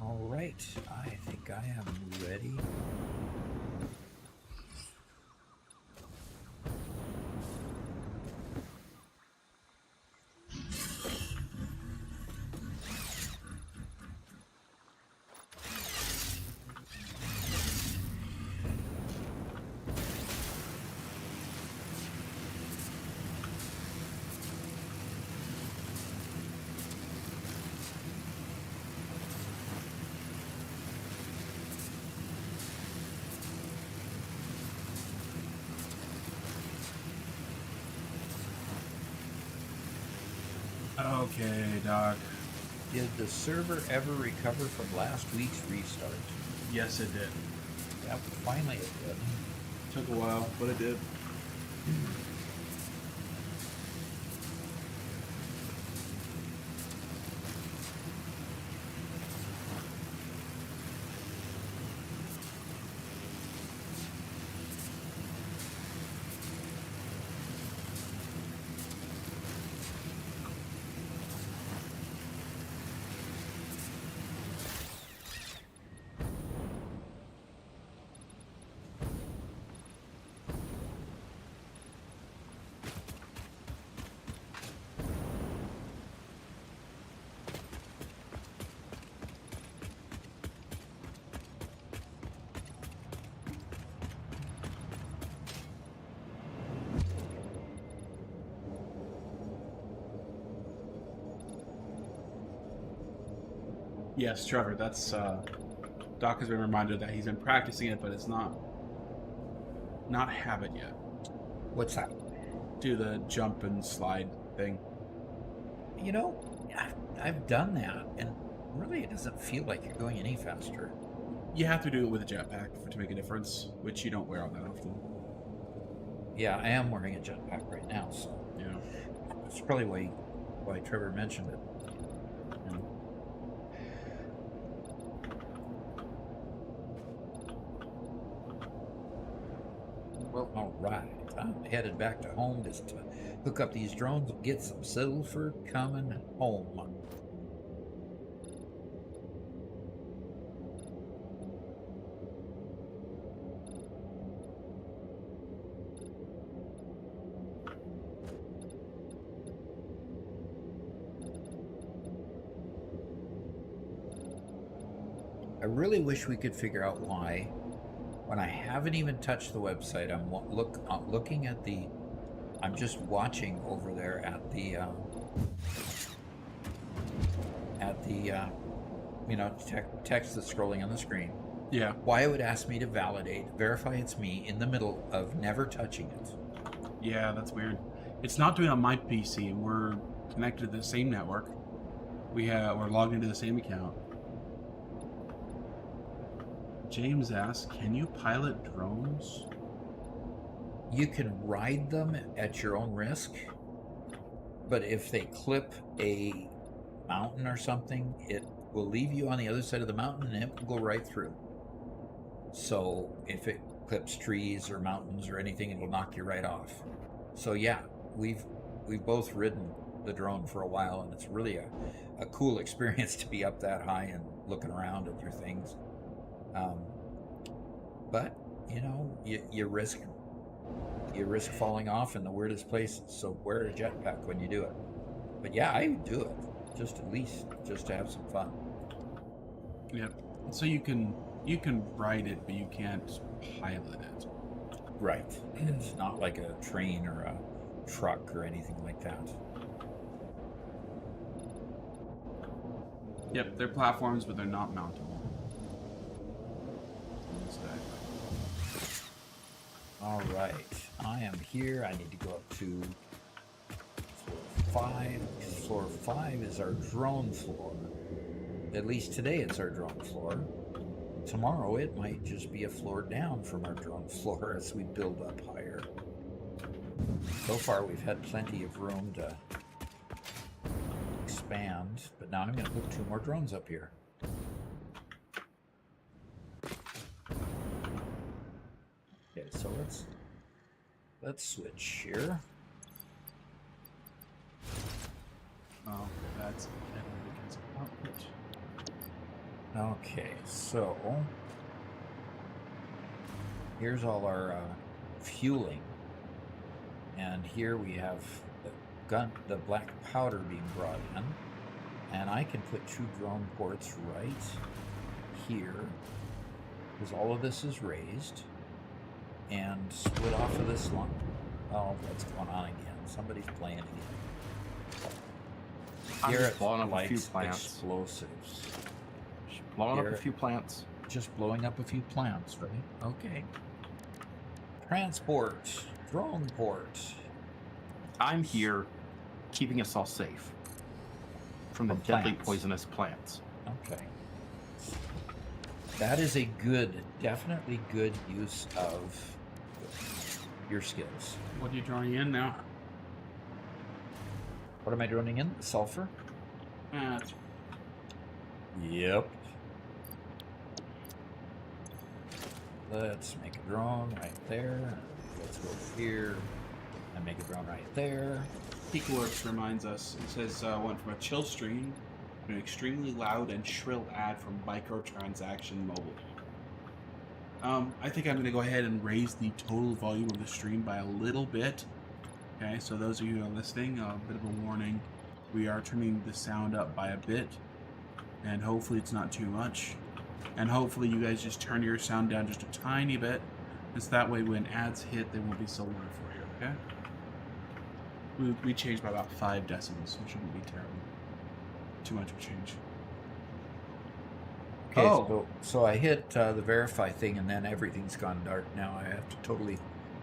All right, I think I am ready. Okay, Doc. Did the server ever recover from last week's restart? Yes, it did. Yep, finally it did. Took a while, but it did. Yes, Trevor, that's, Doc has been reminded that he's been practicing it, but it's not habit yet. What's that? Do the jump and slide thing. You know, I've done that, and really it doesn't feel like you're going any faster. You have to do it with a jetpack to make a difference, which you don't wear all that often. Yeah, I am wearing a jetpack right now, so. Yeah. That's probably why Trevor mentioned it. You know? Well, all right. I'm headed back to home just to hook up these drones and get some silver coming home. I really wish we could figure out why, when I haven't even touched the website, I'm looking at the, I'm just watching over there at the text that's scrolling on the screen. Yeah. Why it would ask me to verify it's me in the middle of never touching it. Yeah, that's weird. It's not doing it on my PC, and we're connected to the same network. We're logged into the same account. James asks, can you pilot drones? You can ride them at your own risk, but if they clip a mountain or something, it will leave you on the other side of the mountain and it will go right through. So if it clips trees or mountains or anything, it will knock you right off. So yeah, we've both ridden the drone for a while, and it's really a cool experience to be up that high and looking around at your things. But you know, you risk falling off in the weirdest places. So wear a jetpack when you do it. But yeah, I would do it at least to have some fun. Yep. So you can ride it, but you can't pilot it. Right. It's not like a train or a truck or anything like that. Yep, they're platforms, but they're not mountable. All right, I am here. I need to go up to floor 5. Floor 5 is our drone floor. At least today it's our drone floor. Tomorrow it might just be a floor down from our drone floor as we build up higher. So far we've had plenty of room to expand, but now I'm going to put 2 more drones up here. Okay, so let's switch here. Oh, that's because of output. Okay, so here's all our fueling, and here we have the black powder being brought in, and I can put 2 drone ports right here because all of this is raised, and split off of this line. Oh, what's going on again? Somebody's playing again. I'm Garrett just blowing up a few likes plants. explosives. Blowing up a Garrett- few plants. Just blowing up a few plants, right? Okay. Transport. Drone port. I'm here keeping us all safe from the From deadly plants. poisonous plants. Okay. That is a definitely good use of your skills. What are you drawing in now? What am I droning in? Sulfur? That's Yep. Let's make a drone right there. Let's go here and make a drone right there. Peakworks reminds us. It says went from a chill stream to an extremely loud and shrill ad from microtransaction mobile. I think I'm going to go ahead and raise the total volume of the stream by a little bit. Okay, so those of you who are listening, a bit of a warning. We are turning the sound up by a bit, and hopefully it's not too much. And hopefully you guys just turn your sound down just a tiny bit. Just that way when ads hit, they won't be so loud for you, okay? We changed by about 5 decibels, which shouldn't be terrible. Too much of a change. Okay, Oh. so I hit the verify thing, and then everything's gone dark now. I have to totally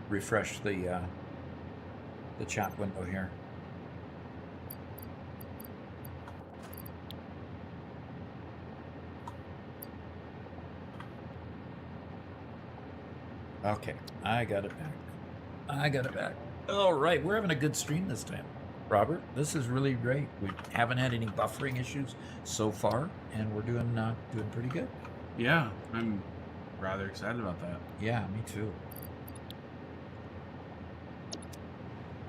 refresh the chat window here. Okay, I got it back. All right, we're having a good stream this time. Robert, this is really great. We haven't had any buffering issues so far, and we're doing pretty good. Yeah, I'm rather excited about that. Yeah, me too.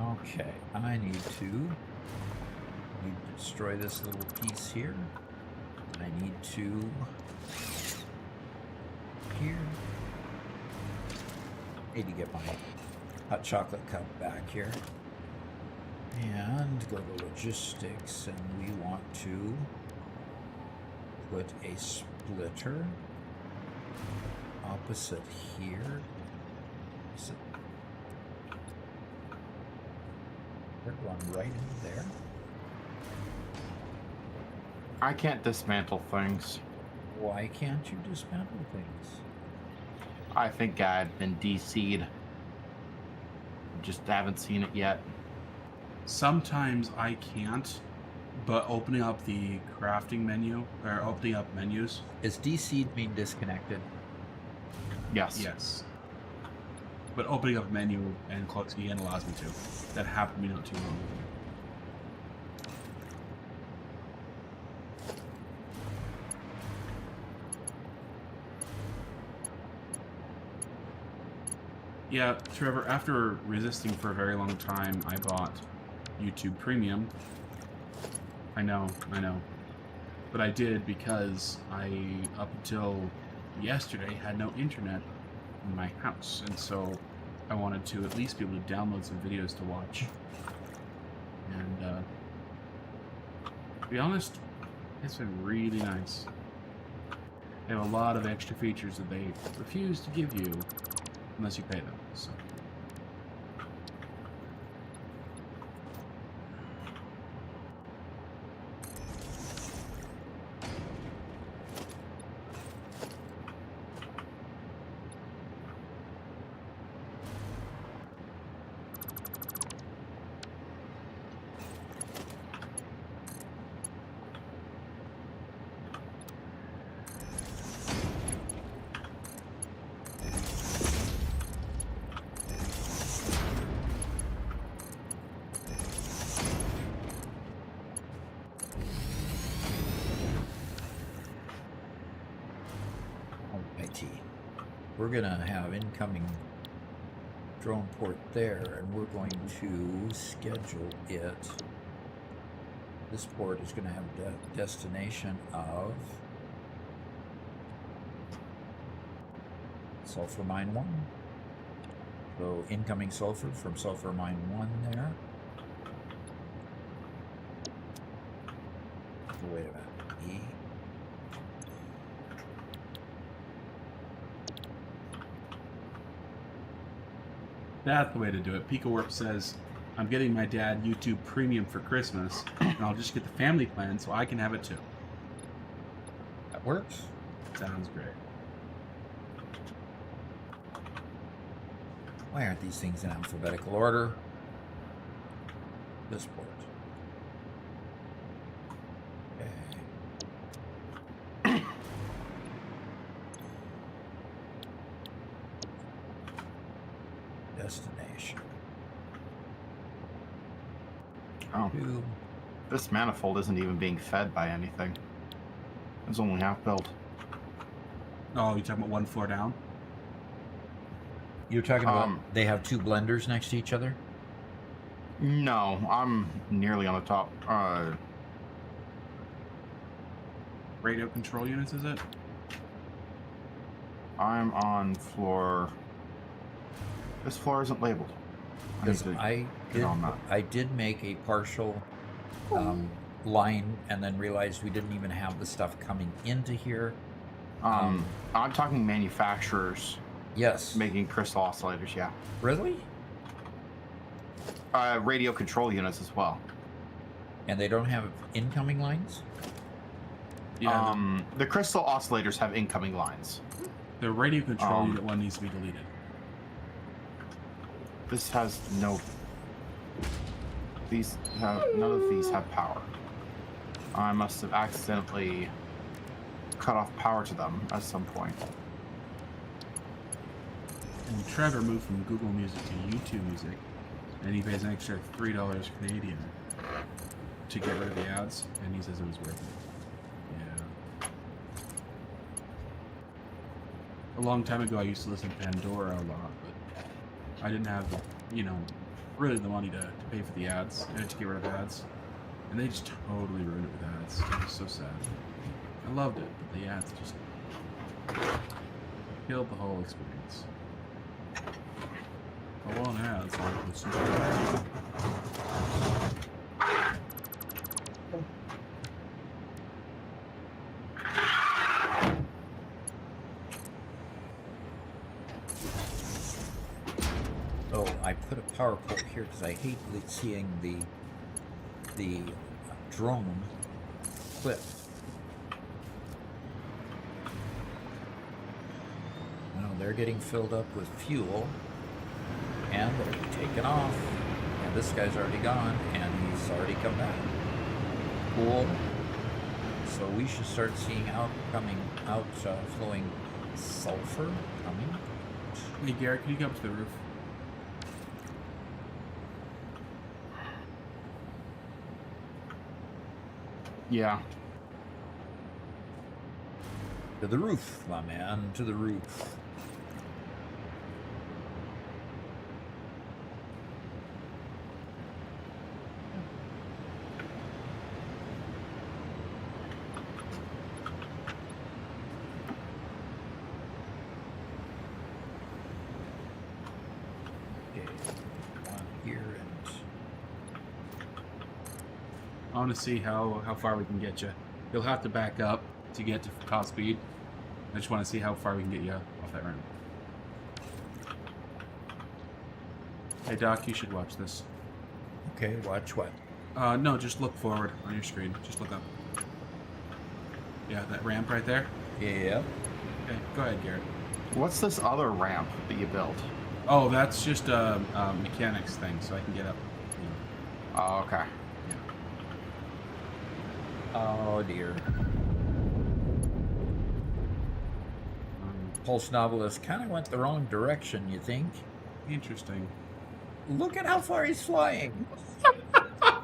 Okay, I need to destroy this little piece here. I need to here. Need to get my hot chocolate cup back here. And go to logistics, and we want to put a splitter opposite here. Is it one right in there? I can't dismantle things. Why can't you dismantle things? I think I've been DC'd. Just haven't seen it yet. Sometimes I can't, but opening up the crafting menu, or opening up menus. Is DC'd mean disconnected? Yes. Yes. But opening up a menu and closing again allows me to. That happened to me not too long ago. Yeah, Trevor, after resisting for a very long time, I bought YouTube Premium. I know. But I did because I, up until yesterday, had no internet in my house. And so I wanted to at least be able to download some videos to watch. And, to be honest, it's been really nice. They have a lot of extra features that they refuse to give you unless you pay them. So. We're gonna have incoming drone port there, and we're going to schedule it. This port is gonna have a destination of Sulfur Mine 1. So incoming sulfur from Sulfur Mine 1 there. Oh, wait a minute. E. That's the way to do it. Pika Warp says, I'm getting my dad YouTube Premium for Christmas, and I'll just get the family plan so I can have it too. That works. Sounds great. Why aren't these things in alphabetical order? This port. Okay. Destination. Oh, Two. this manifold isn't even being fed by anything. It's only half built. Oh, you're talking about one floor down? You're talking about they have two blenders next to each other? No, I'm nearly on the top. Radio control units, is it? I'm on floor. This floor isn't labeled. Because I did make a partial line and then realized we didn't even have the stuff coming into here. I'm talking manufacturers Yes. making crystal oscillators, yeah. Really? Radio control units as well. And they don't have incoming lines? Yeah, The crystal oscillators have incoming lines. the radio control unit one needs to be deleted. This has no. None of these have power. I must have accidentally cut off power to them at some point. And Trevor moved from Google Music to YouTube Music, and he pays an extra $3 Canadian to get rid of the ads, and he says it was worth it. Yeah. A long time ago, I used to listen to Pandora a lot, but I didn't have, really the money to pay for the ads, to get rid of ads. And they just totally ruined it with ads. It was so sad. I loved it, but the ads just killed the whole experience. I want ads. Oh, I put a power pole here because I hate seeing the drone clip. Now they're getting filled up with fuel, and they're taking off. And this guy's already gone, and he's already come back. Cool. So we should start seeing flowing sulfur coming. Hey Garrett, can you come up to the roof? Yeah. To the roof, my man, to the roof. Okay, one here and I want to see how far we can get you. You'll have to back up to get to top speed. I just want to see how far we can get you off that ramp. Hey Doc, you should watch this. okay, watch what? No, just look forward on your screen. Just look up. Yeah, that ramp right there. Yeah. Okay, go ahead, Garrett. What's this other ramp that you built? Oh, that's just a mechanics thing, so I can get up. Oh, okay. Oh dear. Pulse Novelist kind of went the wrong direction, you think? Interesting. Look at how far he's flying.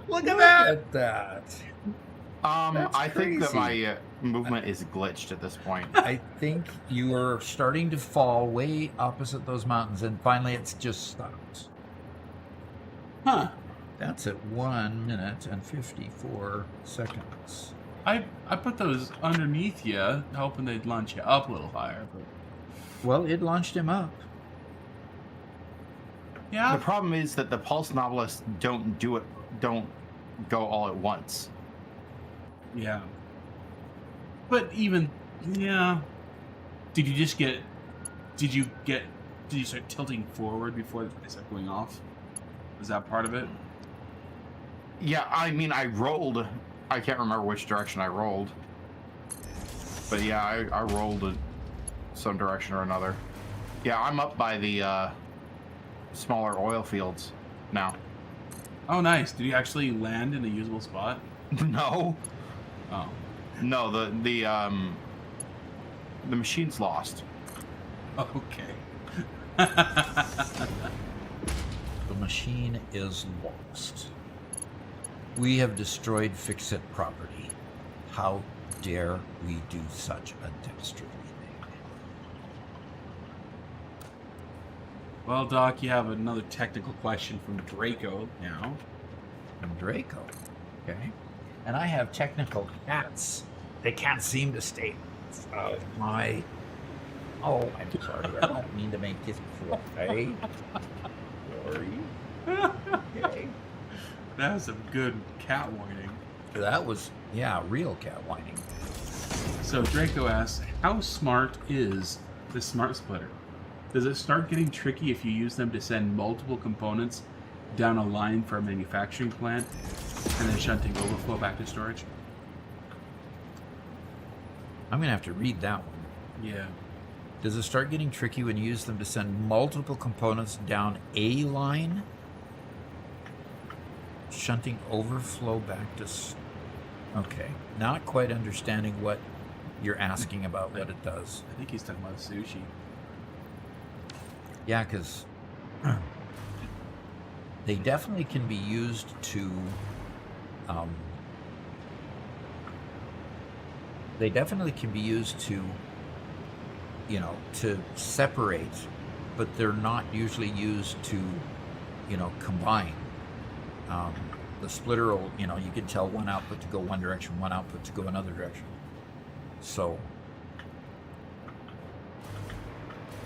Look at that! Look at that. That's I think that crazy. my movement is glitched at this point. I think you are starting to fall way opposite those mountains, and finally it's just stopped. Huh. That's at 1 minute and 54 seconds. I put those underneath you, hoping they'd launch you up a little higher. But Well, it launched him up. yeah. The problem is that the pulse novelists don't go all at once. Yeah. But even yeah. Did you start tilting forward before they started going off? Was that part of it? Yeah, I mean, I rolled. I can't remember which direction I rolled. But yeah, I rolled in some direction or another. Yeah, I'm up by the smaller oil fields now. Oh nice. Did you actually land in a usable spot? No. Oh. No, the machine's lost. Okay. The machine is lost. We have destroyed Fixit property. How dare we do such a dastardly thing? Well, Doc, you have another technical question from Draco now. From Draco. Okay. And I have technical cats. They can't seem to stay out of my... Oh, I'm sorry. I don't mean to make this play. Sorry. Okay. That was some good cat whining. That was, yeah, real cat whining. So Draco asks, how smart is the smart splitter? Does it start getting tricky if you use them to send multiple components down a line for a manufacturing plant and then shunting overflow back to storage? I'm going to have to read that one. Yeah. Does it start getting tricky when you use them to send multiple components down a line? Shunting overflow back to... Okay. Not quite understanding what you're asking about what it does. I think he's talking about sushi. Yeah, because they definitely can be used to Um, they definitely can be used to, to separate, but they're not usually used to, combine. The splitter will, you can tell one output to go one direction, one output to go another direction. So,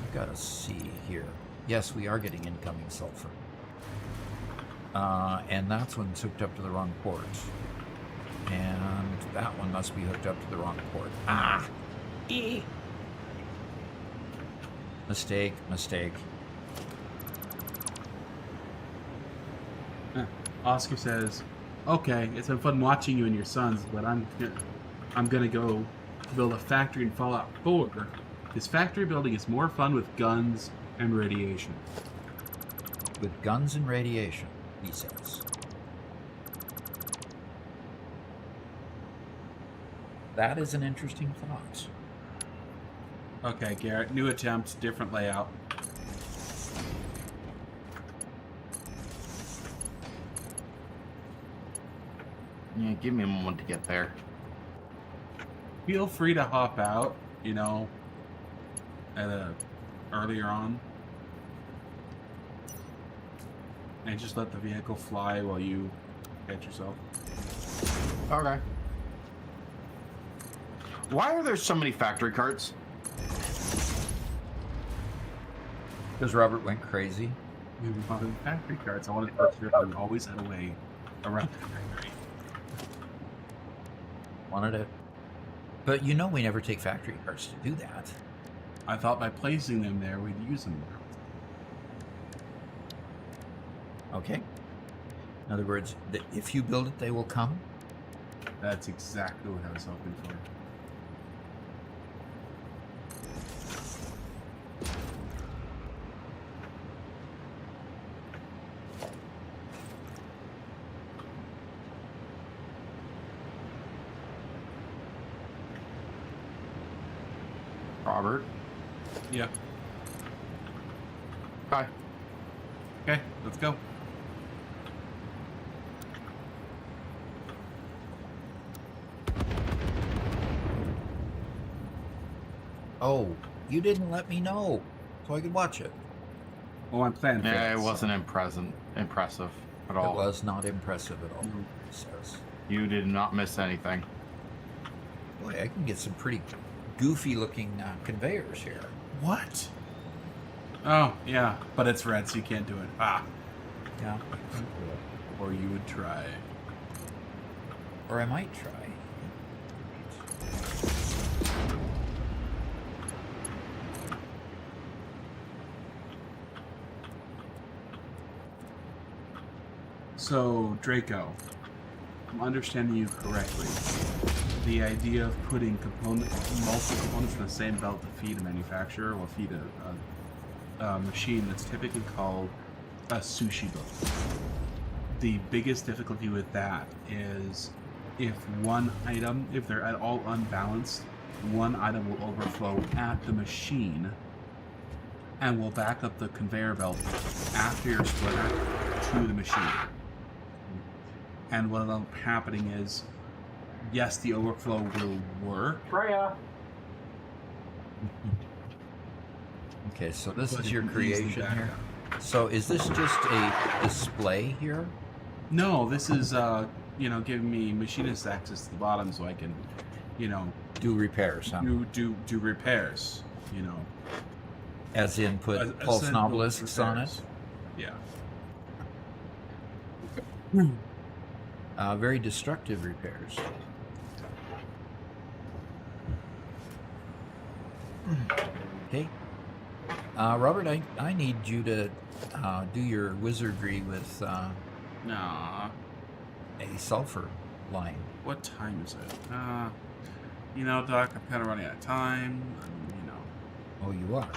we've got to see here. Yes, we are getting incoming sulfur. And that's one's hooked up to the wrong port. And that one must be hooked up to the wrong port. Ah! E! Mistake. Oscar says, "Okay, it's been fun watching you and your sons, but I'm gonna go build a factory in Fallout 4. This factory building is more fun with guns and radiation." With guns and radiation, he says. That is an interesting thought. Okay, Garrett, new attempt, different layout. Yeah, give me a moment to get there. Feel free to hop out, earlier on. And just let the vehicle fly while you catch yourself. Okay. Why are there so many factory carts? Because Robert went crazy. We were buying factory carts. I wanted to make sure that we always had a way around the factory. Wanted it. But we never take factory carts to do that. I thought by placing them there, we'd use them more. Okay. In other words, if you build it, they will come. That's exactly what I was hoping for. Robert. Yeah. Hi. Okay, let's go. Oh, you didn't let me know, so I could watch it. Well, I'm planning. Yeah, it wasn't impressive at all. It was not impressive at all, Mhm. he says. You did not miss anything. Boy, I can get some pretty goofy-looking conveyors here. What? Oh, yeah, but it's red, so you can't do it. Ah. Yeah. Or you would try. Or I might try. So, Draco, if I'm understanding you correctly, the idea of putting multiple components in the same belt to feed a manufacturer will feed a machine that's typically called a sushi boat. The biggest difficulty with that is if one item, if they're at all unbalanced, one item will overflow at the machine and will back up the conveyor belt after your splitter to the machine. And what will end up happening is, yes, the overflow will work. Freya. Okay, so this but is it your will easily creation back here. up. So is this just a display here? No, this is giving me machinist access to the bottom so I can, Do repairs, huh? do repairs. As in put pulse Essential nobelisks on it? repairs. Yeah. Very destructive repairs. Okay. Robert, I need you to do your wizardry with Nah. a sulfur line. What time is it? Doc, I'm kind of running out of time. Oh, you are?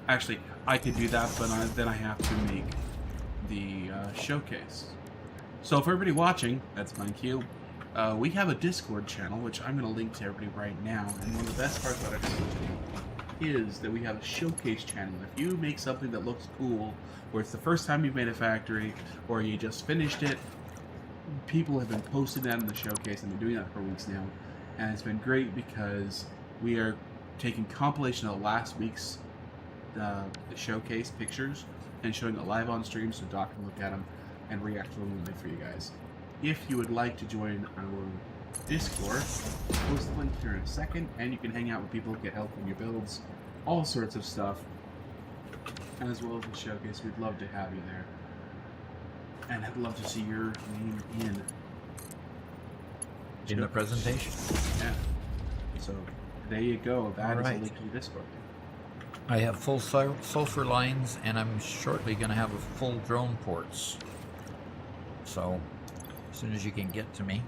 Actually, I could do that, but then I have to make the showcase. So for everybody watching, that's my cue. We have a Discord channel, which I'm going to link to everybody right now. And one of the best parts about our Discord channel is that we have a showcase channel. If you make something that looks cool, or it's the first time you've made a factory, or you just finished it, people have been posting that in the showcase, and they're doing that for weeks now, and it's been great because we are taking compilation of last week's the showcase pictures and showing it live on stream so Doc can look at them and react to them for you guys. If you would like to join our Discord, I'll post the link here in a second, and you can hang out with people, get help in your builds, all sorts of stuff, as well as the showcase. We'd love to have you there, and I'd love to see your name in the presentation. Yeah. So there you go. That is Alright. a link to the Discord. I have full sulfur lines, and I'm shortly going to have a full drone ports. So, as soon as you can get to me.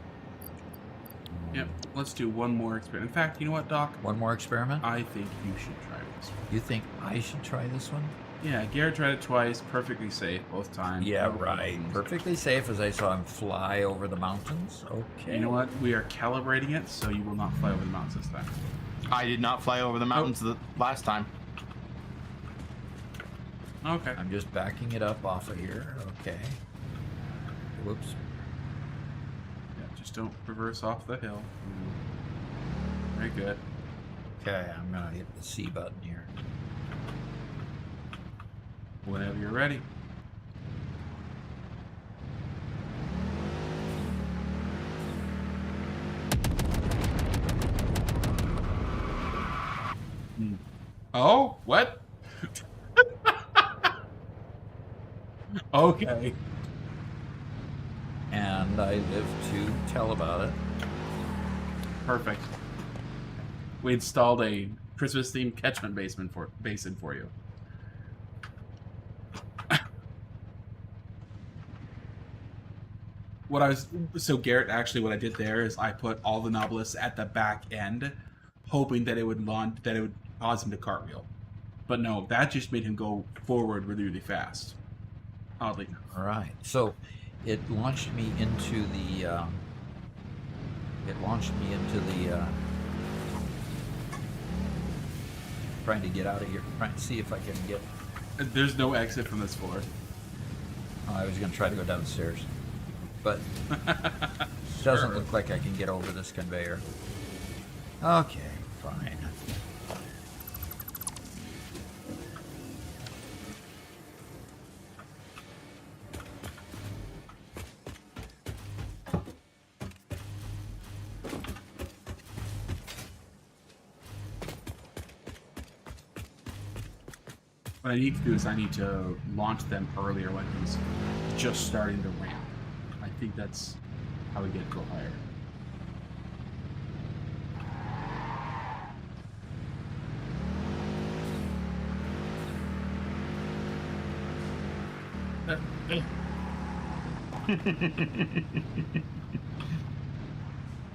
Yep. Let's do one more experiment. In fact, you know what, Doc? One more experiment? I think you should try this one. You think I should try this one? Yeah, Garrett tried it twice, perfectly safe both times. Yeah, No right. problems. Perfectly safe as I saw him fly over the mountains. Okay. You know what? We are calibrating it, so you will not fly over the mountains this time. I did not fly over the mountains the last time. Okay. I'm just backing it up off of here. Okay. Whoops. Yeah, just don't reverse off the hill. Very good. Okay, I'm going to hit the C button here. Whenever you're ready. Oh, what? Okay. And I live to tell about it. Perfect. We installed a Christmas-themed catchment basin for you. Garrett, actually what I did there is I put all the Noblists at the back end, hoping that it would cause him to cartwheel. But no, that just made him go forward really, really fast. Oddly enough. All right. So it launched me into the trying to get out of here, trying to see if I can get. There's no exit from this floor. I was going to try to go downstairs, but doesn't look like I can get over this conveyor. Okay, fine. What I need to do is I need to launch them earlier when he's just starting to ramp. I think that's how we get to go higher.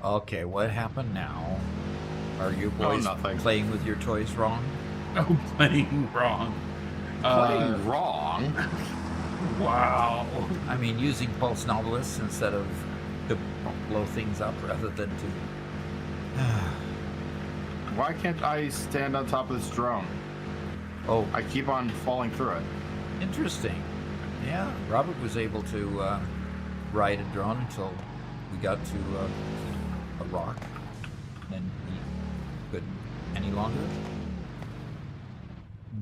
Okay, what happened now? Are you boys nothing. playing with your toys wrong? Oh, playing wrong. Playing wrong? Wow. I mean, using pulse novelists instead of to blow things up rather than to. Why can't I stand on top of this drone? Oh, I keep on falling through it. interesting. Yeah, Robert was able to ride a drone until we got to a rock. Then he couldn't any longer.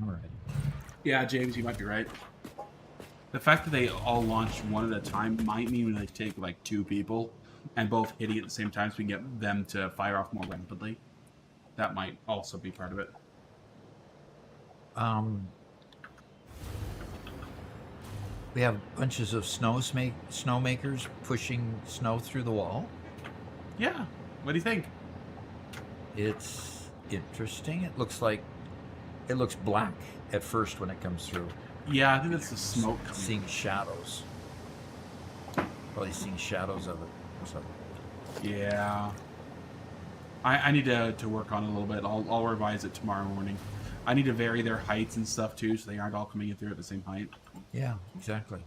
All right. Yeah, James, you might be right. The fact that they all launch one at a time might mean they take like 2 people and both hitting at the same time so we can get them to fire off more rapidly. That might also be part of it. We have bunches of snowmakers pushing snow through the wall. Yeah. What do you think? It's interesting. It looks black at first when it comes through. Yeah, I think that's the smoke. Seeing shadows. Probably seeing shadows of it. So, Yeah. I need to work on it a little bit. I'll revise it tomorrow morning. I need to vary their heights and stuff too, so they aren't all coming in through at the same height. yeah, exactly.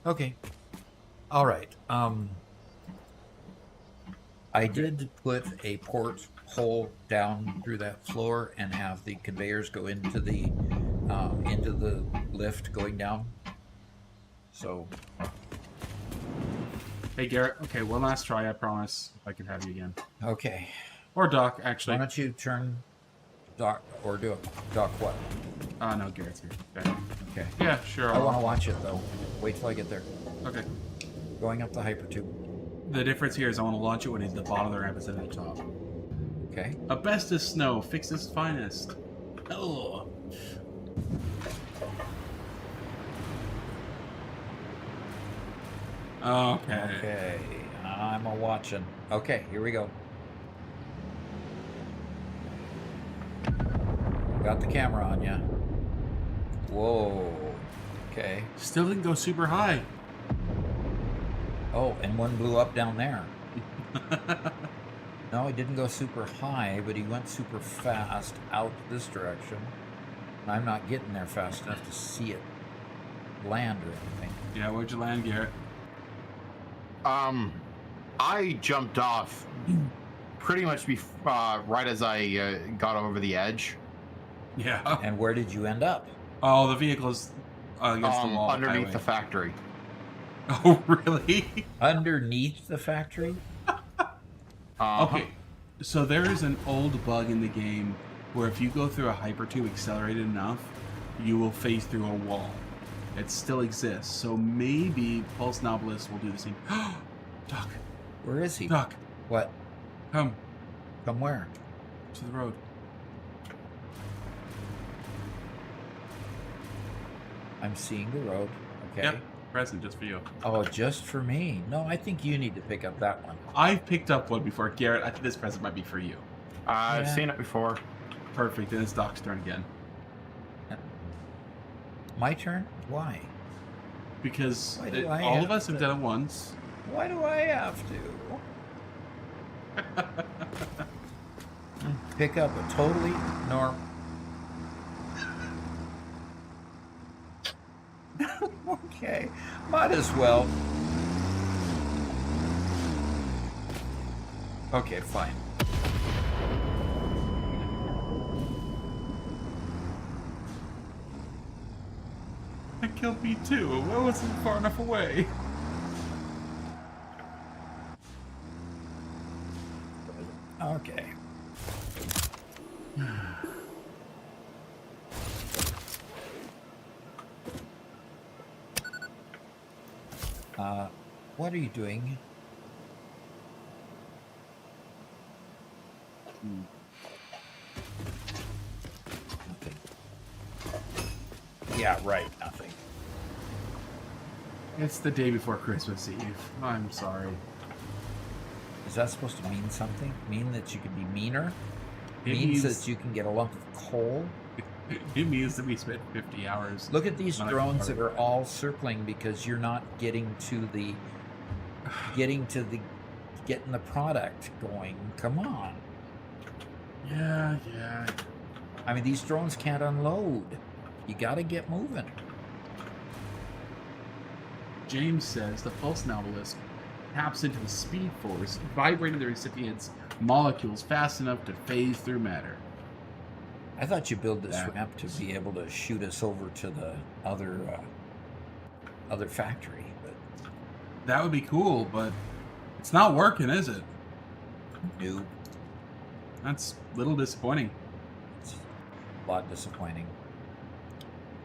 Okay. All right. I did put a port hole down through that floor and have the conveyors go into the lift going down. So Hey, Garrett. Okay, one last try. I promise. I can have you again. Okay. Or Doc, Why actually. don't you turn Doc or do it? Doc what? No, Garrett's here. Okay. Okay. Yeah, sure. I want to watch it though. Wait till I get there. Okay. Going up the hypertube. The difference here is I want to launch it when it's the bottom of the ramp instead of the top. Okay. Asbestos snow, Fixmas finest. Oh. Okay. Okay. I'm a watching. Okay, here we go. Got the camera on ya. Whoa. Okay. Still didn't go super high. Oh, and one blew up down there. No, he didn't go super high, but he went super fast out this direction. I'm not getting there fast enough to see it land or anything. Yeah, where'd you land, Garrett? I jumped off pretty much right as I got over the edge. Yeah. And where did you end up? Oh, the vehicle's against the wall. Underneath the factory. Oh, really? Underneath the factory? Okay, so there is an old bug in the game where if you go through a hypertube accelerated enough, you will phase through a wall. It still exists, so maybe Pulse Novelist will do the same. Doc, Where is he? Doc, What? come From where? to the road. I'm seeing the road. Okay. Yep, present just for you. Oh, just for me. No, I think you need to pick up that one. I've picked up one before. Garrett, I think this present might be for you. I've Yeah. seen it before. Perfect, then it's Doc's turn again. My turn? Why? Because Why do I all have of us have to- done it once. Why do I have to? Pick up a totally normal. Okay, might as well. Okay, fine. That killed me too. I wasn't far enough away. Okay. What are you doing? Nothing. Yeah, right, nothing. It's the day before Christmas Eve. I'm sorry. Is that supposed to mean something? Mean that you can be meaner? It Means means- that you can get a lump of coal? It means that we spent 50 hours. Look at these on a drones car. that are all circling because you're not getting the getting the product going. Come on. Yeah. I mean, these drones can't unload. You got to get moving. James says the Pulse Novelist taps into the Speed Force, vibrating the recipient's molecules fast enough to phase through matter. I thought you built this That- ramp to be able to shoot us over to the other factory, but That would be cool, but it's not working, is it? no, That's a little disappointing. it's a lot disappointing.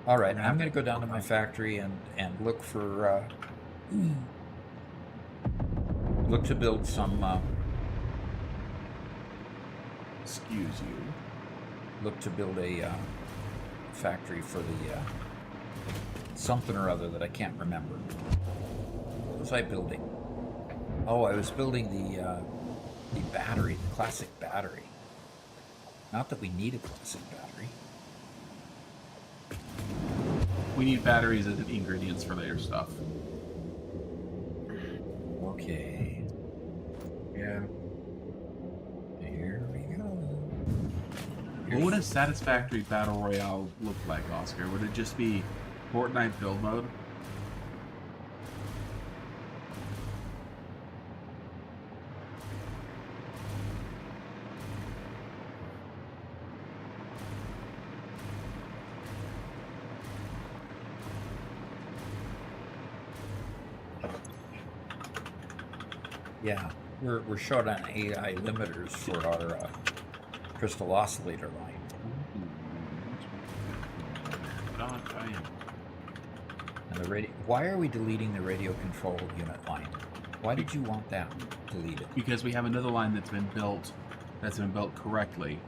All right, I'm going to go down to my factory and look for look to build some Excuse you. look to build a factory for the something or other that I can't remember. What was I building? Oh, I was building the battery, the classic battery. Not that we need a classic battery. We need batteries as ingredients for later stuff. Okay. Yeah. Here we go. What would a Satisfactory Battle Royale look like, Oscar? Would it just be Fortnite build mode? Yeah, we're short on AI limiters for our crystal oscillator line. Doc, I am. And the radio. Why are we deleting the radio control unit line? Why did you want that deleted? Because we have another line that's been built correctly.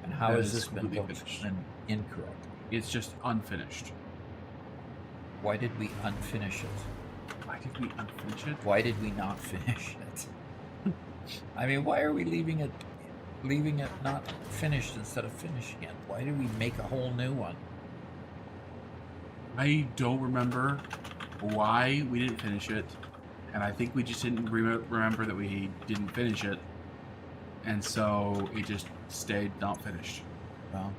And how That has is this been completely built finished. and incorrect? It's just unfinished. Why did we unfinish it? Why did we unfinish it? Why did we not finish it? I mean, why are we leaving it not finished instead of finishing it? Why did we make a whole new one? I don't remember why we didn't finish it, and I think we just didn't remember that we didn't finish it, and so it just stayed not finished. Well,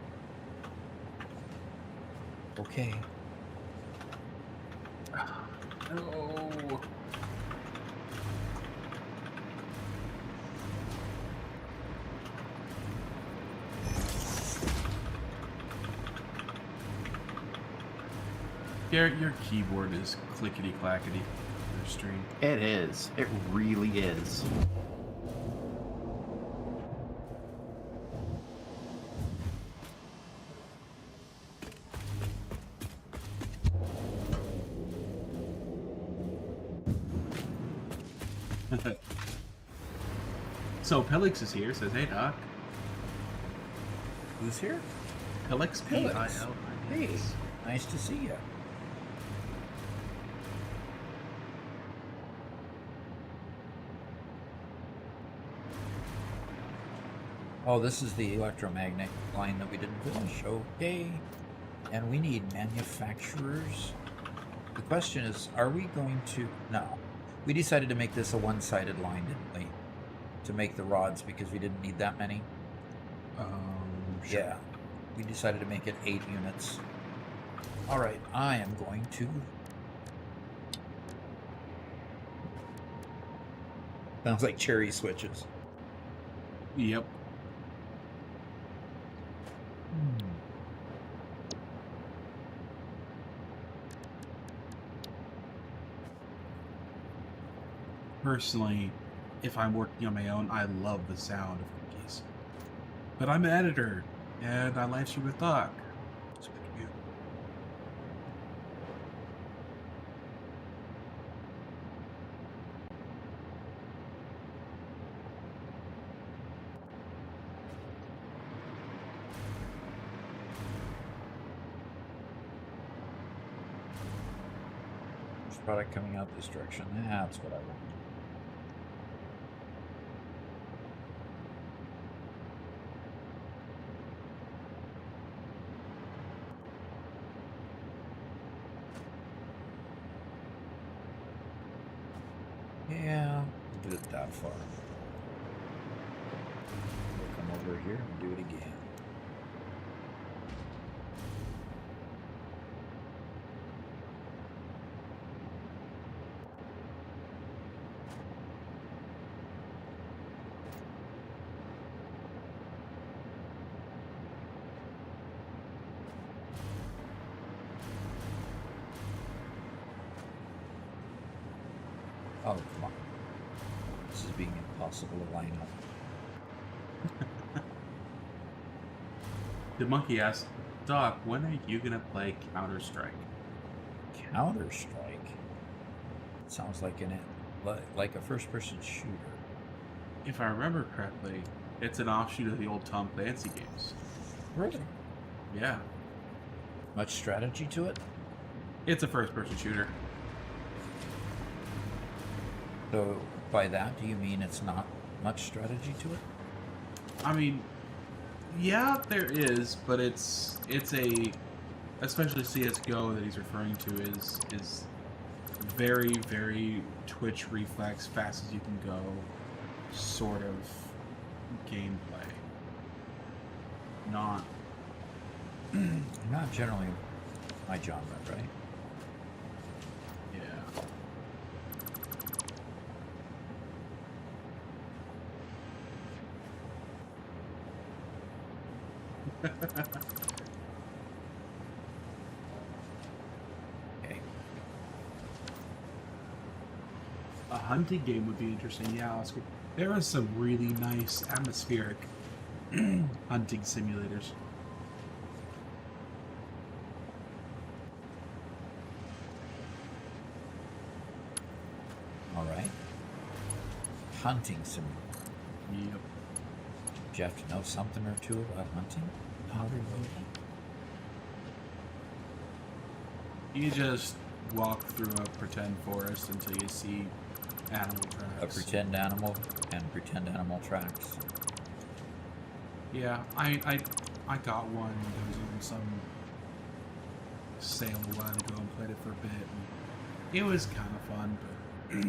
okay. No. Garrett, your keyboard is clickety clackety on your stream. It is. It really is. So Pelix is here. Says, "Hey Doc." Who's here? Pelix, Pelix. P-I-L. Hey, nice to see you. Oh, this is the electromagnetic line that we didn't finish. Okay. And we need manufacturers. The question is, are we going to... No. We decided to make this a one-sided line, didn't we? To make the rods because we didn't need that many. Sure. Yeah. We decided to make it 8 units. Alright, I am going to... Sounds like cherry switches. Yep. Personally, if I'm working on my own, I love the sound of cookies. But I'm an editor, and I live stream with Doc. So what do you do? There's product coming out this direction. That's what I want. Yeah, we'll do it that far. We'll come over here and do it again. Oh, come on. This is being impossible to line up. The monkey asked, Doc, when are you gonna play Counter-Strike? Counter-Strike? Sounds like like a first-person shooter. If I remember correctly, it's an offshoot of the old Tom Clancy games. Really? Yeah. Much strategy to it? It's a first-person shooter. So, by that, do you mean it's not much strategy to it? I mean, yeah, there is, but it's a, especially CS:GO that he's referring to is very, very twitch reflex, fast as you can go, sort of gameplay. Not Not generally my genre, right? yeah. Okay. A hunting game would be interesting. Yeah, Oscar. There are some really nice atmospheric hunting simulators. All right. Hunting simulator. Yep. Do you have to know something or two about hunting? How do You just walk through a pretend forest until you see animal tracks. a pretend animal and pretend animal tracks? Yeah, I got one. There was on some sale a while ago and played it for a bit. And it was kind of fun, but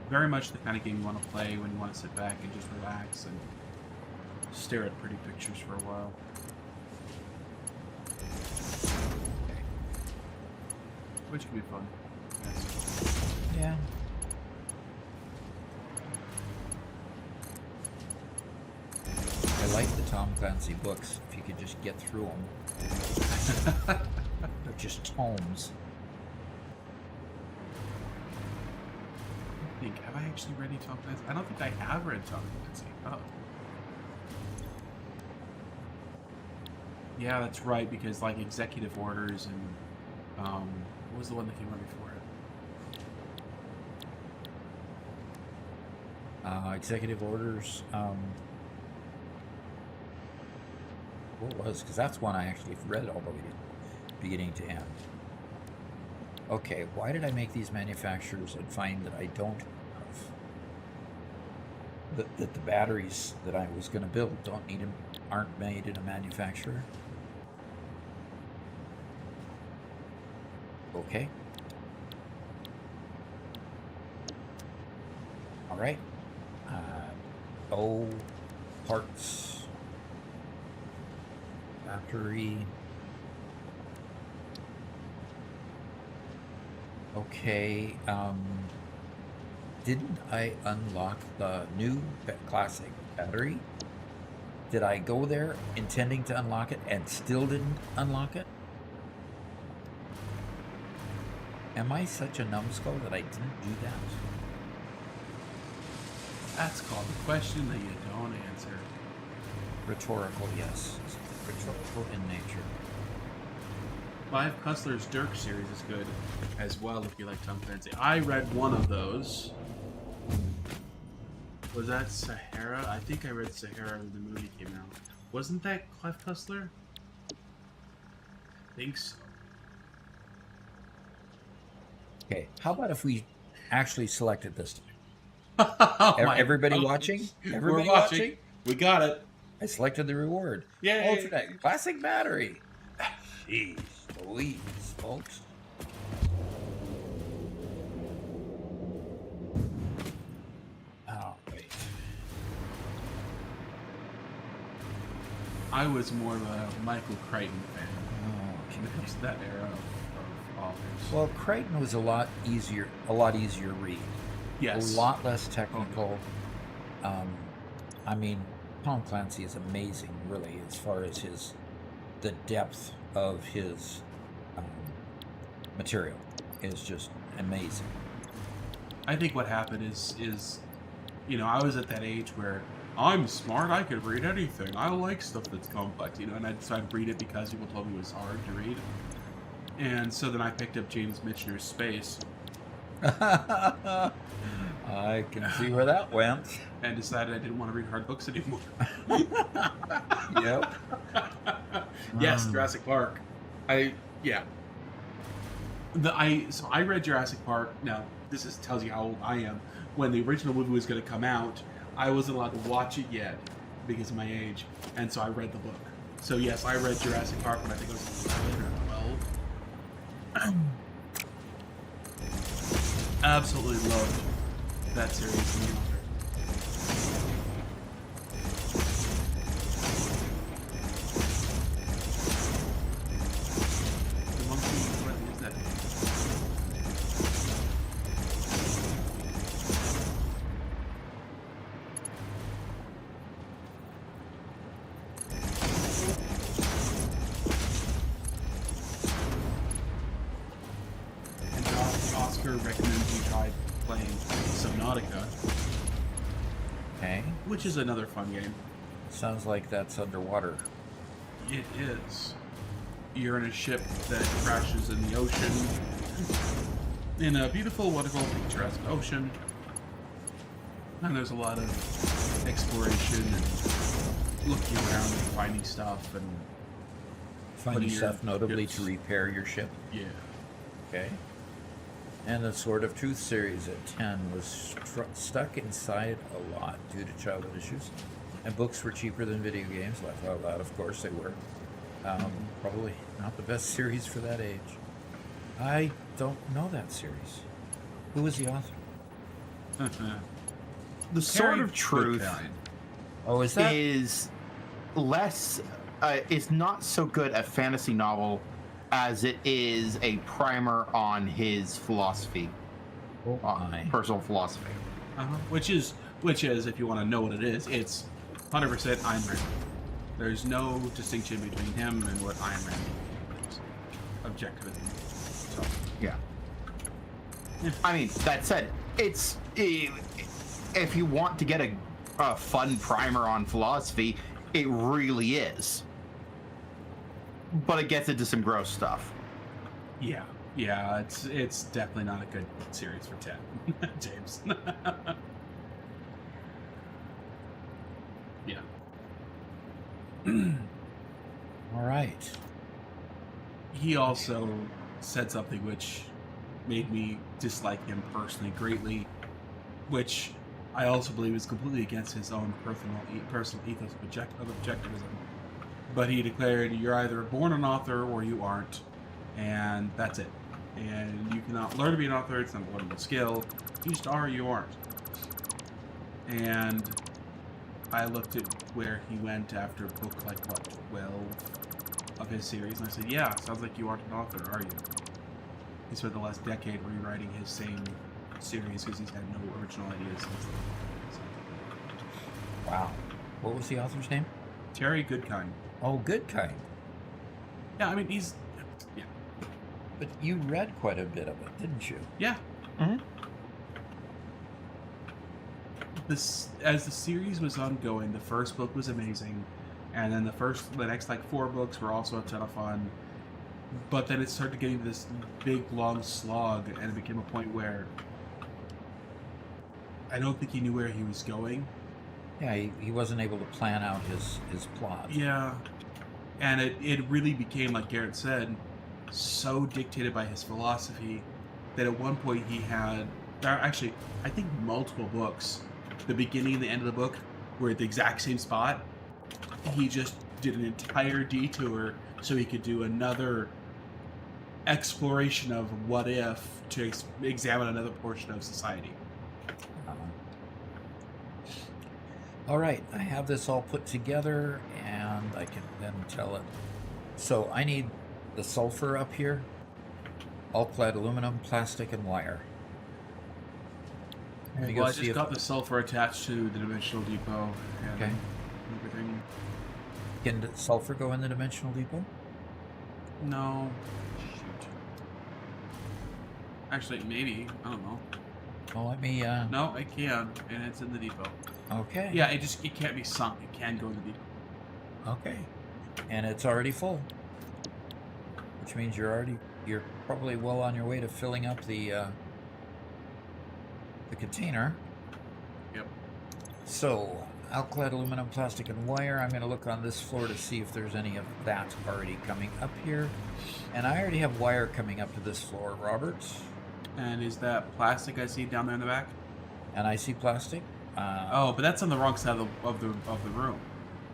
very much the kind of game you want to play when you want to sit back and just relax and stare at pretty pictures for a while. Which can be fun. Yes. Yeah. I like the Tom Clancy books. If you could just get through them. They're just tomes. I think, have I actually read any Tom Clancy? I don't think I have read Tom Clancy. Oh. Yeah, that's right, because like Executive Orders and what was the one that came right before it? Executive Orders. What was? Because that's one I actually read all the way beginning to end. Okay, why did I make these manufacturers and find that I don't have that the batteries that I was going to build aren't made in a manufacturer? Okay. All right. Parts. Factory. Okay. Didn't I unlock the new classic battery? Did I go there intending to unlock it and still didn't unlock it? Am I such a numbskull that I didn't do that? That's called the question that you don't answer. Rhetorical, yes. Rhetorical in nature. Clive Cussler's Dirk series is good as well if you like Tom Clancy. I read one of those. Was that Sahara? I think I read Sahara when the movie came out. Wasn't that Clive Cussler? I think so. Okay, how about if we actually selected this time? Oh my Everybody goodness. watching? We're Everybody watching. watching? We got it. I selected the reward. Yay. Alternate classic battery. Jeez Louise, folks. Oh, wait. I was more of a Michael Crichton fan. Oh, It's that era of authors. well, Crichton was a lot easier read. Yes. A lot less technical. I mean, Tom Clancy is amazing, really, as far as the depth of his material is just amazing. I think what happened is, you know, I was at that age where I'm smart, I could read anything. I like stuff that's complex, you know, and I decided to read it because people told me it was hard to read. And so then I picked up James Michener's Space. I can see where that went. And decided I didn't want to read hard books anymore. Yep. Yes, Jurassic Park. Yeah. So I read Jurassic Park. Now this tells you how old I am. When the original movie was going to come out, I wasn't allowed to watch it yet because of my age, and so I read the book. So yes, I read Jurassic Park when I think I was 11 or 12. Absolutely loved that series. And the author. The monkey, what is that? And Oscar recommends you try playing Subnautica, Okay. which is another fun game. Sounds like that's underwater. It is. You're in a ship that crashes in the ocean, in a beautiful, wonderful, picturesque ocean. And there's a lot of exploration and looking around and finding stuff and Finding putting your stuff notably ships- to repair your ship. Yeah. Okay. And the Sword of Truth series at 10 was stuck inside a lot due to childhood issues. And books were cheaper than video games. Laugh out loud, of course they were. Probably not the best series for that age. I don't know that series. Who was the author? The Sword Terry of Truth Goodkind. Oh, is that? is less, is not so good a fantasy novel as it is a primer on his philosophy, Oh, my. personal philosophy. Which is, if you want to know what it is, it's 100% Ayn Rand. There's no distinction between him and what Ayn Rand is. Objectively. So, Yeah. I mean, that said, it's if you want to get a fun primer on philosophy, it really is. But it gets into some gross stuff. yeah, it's definitely not a good series for 10, James. Yeah. All right. He also said something which made me dislike him personally greatly, which I also believe is completely against his own personal ethos of objectivism. But he declared, "You're either born an author or you aren't, and that's it. And you cannot learn to be an author. It's not a learnable skill. You just are or you aren't." And I looked at where he went after book like what 12 of his series, and I said, "Yeah, sounds like you aren't an author, are you?" He spent the last decade rewriting his same series because he's had no original ideas since then. So, Wow. What was the author's name? Terry Goodkind. Oh, Goodkind. Yeah, I mean he's But you read quite a bit of it, didn't you? yeah. Mm-hmm. As the series was ongoing, the first book was amazing, and then the next like 4 books were also a ton of fun. But then it started getting this big long slog, and it became a point where I don't think he knew where he was going. Yeah, he wasn't able to plan out his plot. Yeah, and it really became, like Garrett said, so dictated by his philosophy that at one point he had, actually, I think multiple books, the beginning and the end of the book were at the exact same spot. He just did an entire detour so he could do another exploration of what if to examine another portion of society. All right, I have this all put together, and I can then tell it. So I need the sulfur up here, all-clad aluminum, plastic, and wire. Let me go Well, I see just if- got the sulfur attached to the dimensional depot and Okay. everything. Can the sulfur go in the dimensional depot? No. Shoot. Actually, maybe. I don't know. Well, let me. No, it can, and it's in the depot. Okay. Yeah, it can't be sunk. It can go in the depot. Okay. And it's already full, which means you're probably well on your way to filling up the container. Yep. So, alclad aluminum, plastic, and wire. I'm going to look on this floor to see if there's any of that already coming up here. And I already have wire coming up to this floor, Robert. And is that plastic I see down there in the back? And I see plastic. Oh, but that's on the wrong side of the room.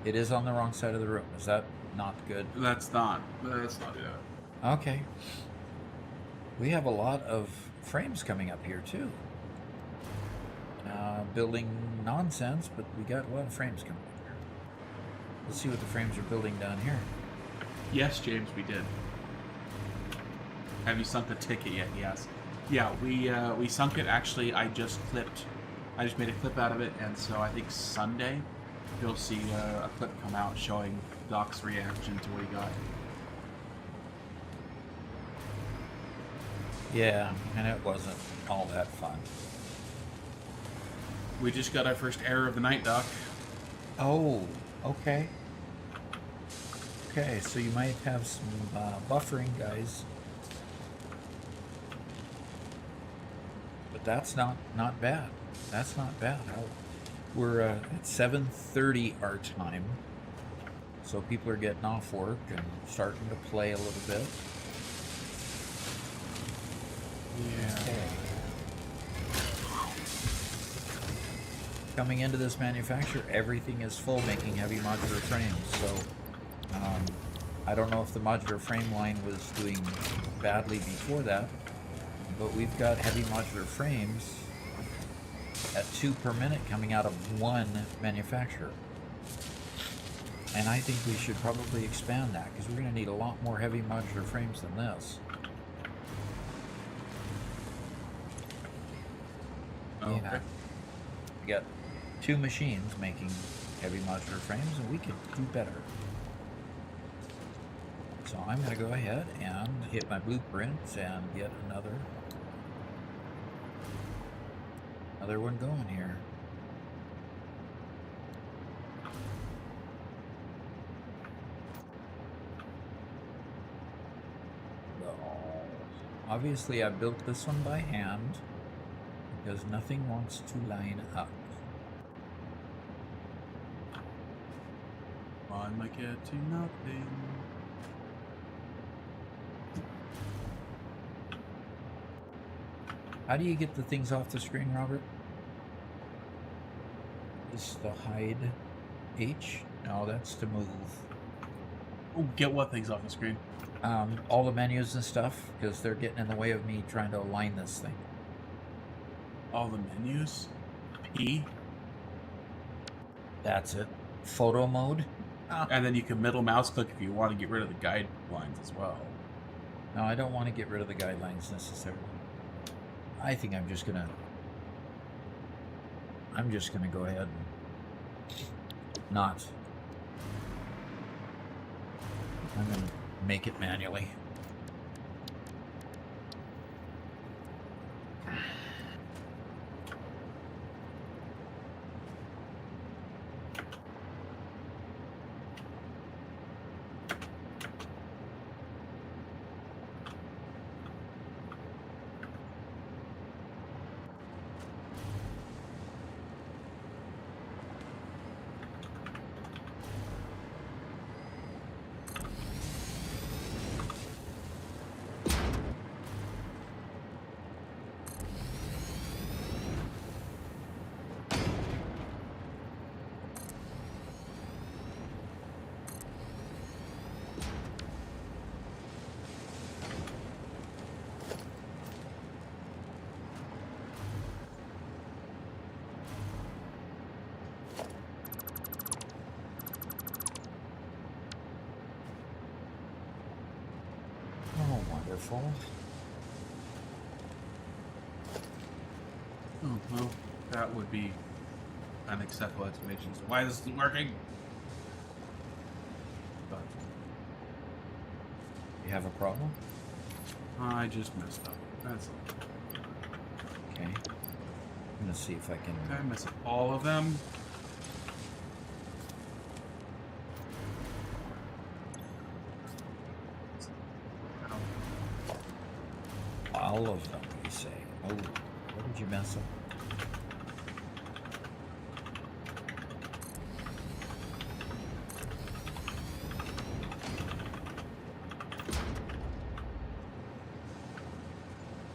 It is on the wrong side of the room. Is that not good? That's not it. Okay. We have a lot of frames coming up here, too. Building nonsense, but we got a lot of frames coming up here. Let's see what the frames are building down here. Yes, James, we did. Have you sunk the ticket yet? Yes. Yeah, we sunk it. Actually, I just made a clip out of it, and so I think Sunday you'll see a clip come out showing Doc's reaction to what he got. Yeah, and it wasn't all that fun. We just got our first error of the night, Doc. Oh, okay. Okay, so you might have some buffering, guys. But that's not bad. That's not bad. We're at 7:30 our time, so people are getting off work and starting to play a little bit. Yeah. Okay. Coming into this manufacturer, everything is full, making heavy modular frames. So I don't know if the modular frame line was doing badly before that, but we've got heavy modular frames at 2 per minute coming out of one manufacturer. And I think we should probably expand that, because we're going to need a lot more heavy modular frames than this. Okay. Yeah. We got 2 machines making heavy modular frames, and we could do better. So I'm going to go ahead and hit my blueprints and get another one going here. So, obviously I built this one by hand because nothing wants to line up. On my get to nothing. How do you get the things off the screen, Robert? Is the hide H? No, that's to move. Oh, get what things off the screen? All the menus and stuff, because they're getting in the way of me trying to align this thing. All the menus? P? That's it. Photo mode? And then you can middle mouse click if you want to get rid of the guidelines as well. No, I don't want to get rid of the guidelines necessarily. I think I'm just gonna go ahead and not. I'm gonna make it manually. Oh, wonderful. Oh, well, that would be an acceptable explanation as to why this isn't working. But You have a problem? I just messed up. That's all. Okay. I'm gonna see if I can. Did I mess up all of them? All of them, you say. Oh, what did you mess up?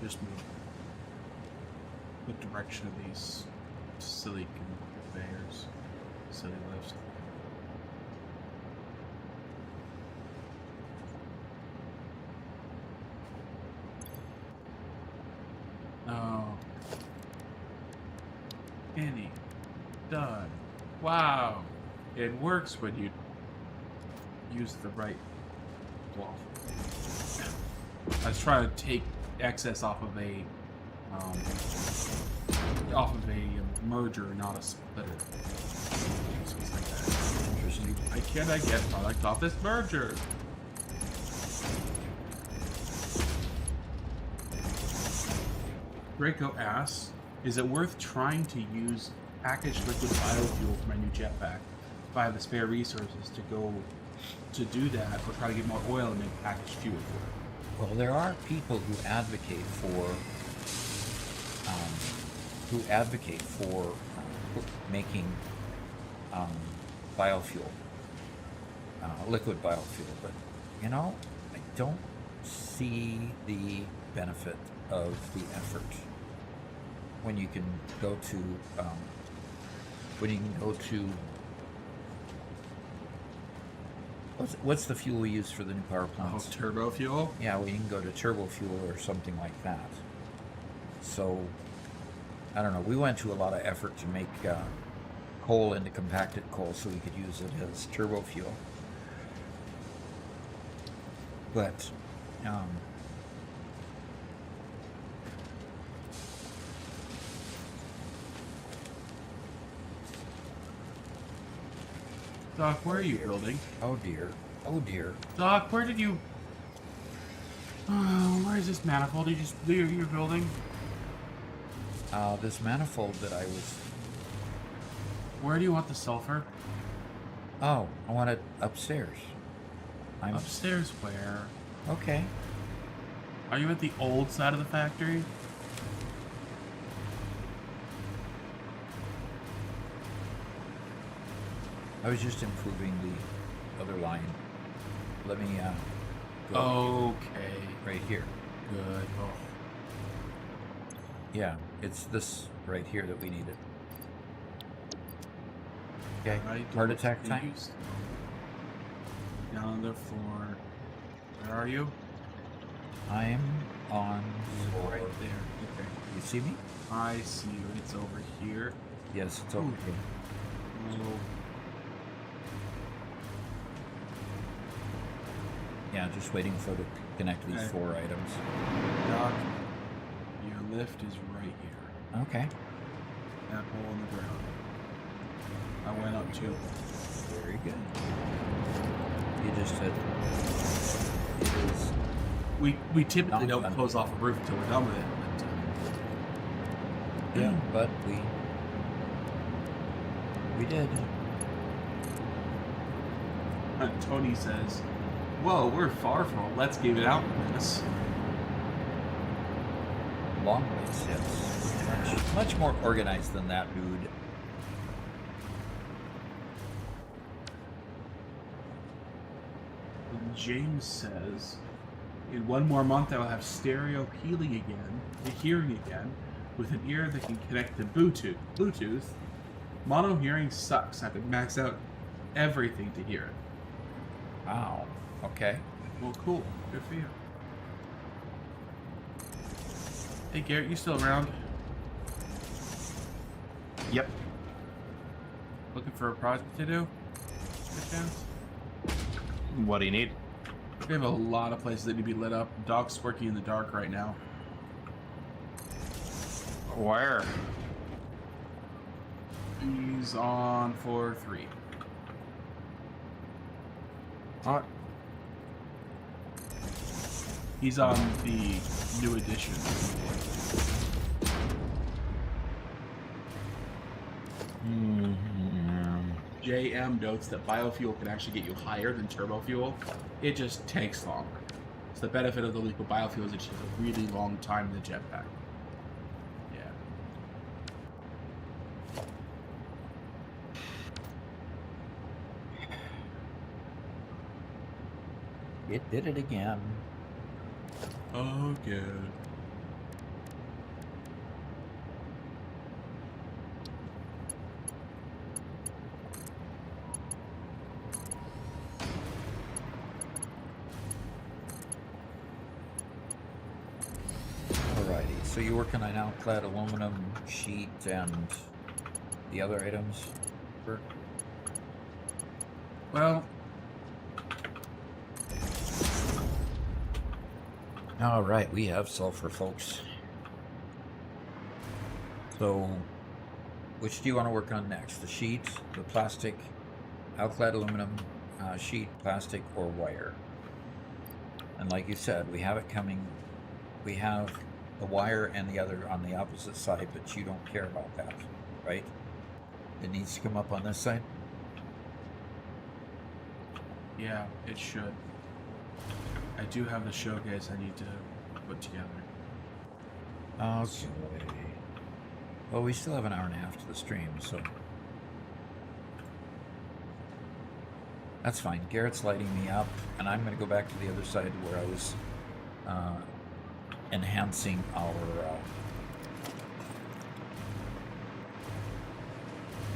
Just move the direction of these silly conveyors. Silly lifts. Oh. Any. Done. Wow. It works when you use the right block. I was trying to take excess off of a merger, not a splitter. So it's like that. Interesting. Why can't I get product off this merger? Draco asks, is it worth trying to use packaged liquid biofuel for my new jetpack. If I have the spare resources to go to do that, or try to get more oil and make packaged fuel for it. Well, there are people who advocate for making biofuel, liquid biofuel, but you know, I don't see the benefit of the effort when you can go to what's the fuel we use for the new power plants? Oh, turbo fuel? Yeah, we can go to turbo fuel or something like that. So, I don't know. We went to a lot of effort to make coal into compacted coal so we could use it as turbo fuel. But, Doc, where are you building? oh dear. Oh dear. Doc, where did you... where is this manifold you're building? This manifold that I was... Where do you want the sulfur? Oh, I want it upstairs. Upstairs where? Okay. Are you at the old side of the factory? I was just improving the other line. Let me go Okay. right here. Good. Oh. Yeah, it's this right here that we needed. Okay, Right, heart attack time. confused. Down on the floor. Where are you? I'm on Right floor. there. Okay. You see me? I see you. It's over here. Yes, it's over Ooh. here. Oh, Yeah, just waiting for it to connect these Okay. 4 items. Doc, your lift is right here. Okay, That hole in the ground. I went up to. very good. You just said it is. We typically Not don't done. close off a roof until we're done with it. But, Yeah, but we did. Tony says, "Whoa, we're far from a let's give it out mess." Long ways, yes. Much more organized than that, dude. And James says, "In one more month, I will have stereo hearing again, with an ear that can connect to Bluetooth. Mono hearing sucks. I have to max out everything to hear it." Wow. Okay. Well, cool. Good for you. Hey, Garrett, you still around? Yep. Looking for a project to do? Good chance? What do you need? We have a lot of places that need to be lit up. Doc's working in the dark right now. Where? He's on floor 3. What? He's on the new edition. JM notes that biofuel can actually get you higher than turbo fuel. It just takes longer. So the benefit of the liquid biofuel is it takes a really long time in the jetpack. Yeah. It did it again. Oh, good. Alrighty, so you're working on outclad aluminum sheet and the other items? Bert? Well, Alright, we have sulfur, folks. So, which do you want to work on next? The sheet, the plastic, outclad aluminum, sheet, plastic, or wire? And like you said, we have it coming. We have the wire and the other on the opposite side, but you don't care about that, right? It needs to come up on this side. Yeah, it should. I do have the showcase I need to put together. Okay. Well, we still have an hour and a half to the stream, so that's fine. Garrett's lighting me up, and I'm going to go back to the other side where I was enhancing our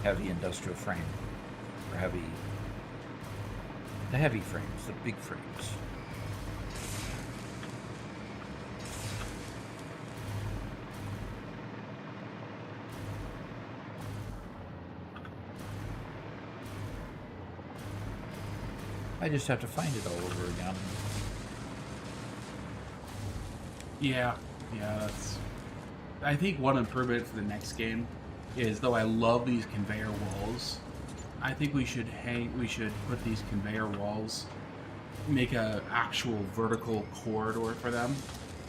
heavy industrial frame, or the heavy frames, the big frames. I just have to find it all over again. Yeah, that's... I think one improvement for the next game is, though I love these conveyor walls, I think we should put these conveyor walls, make a actual vertical corridor for them,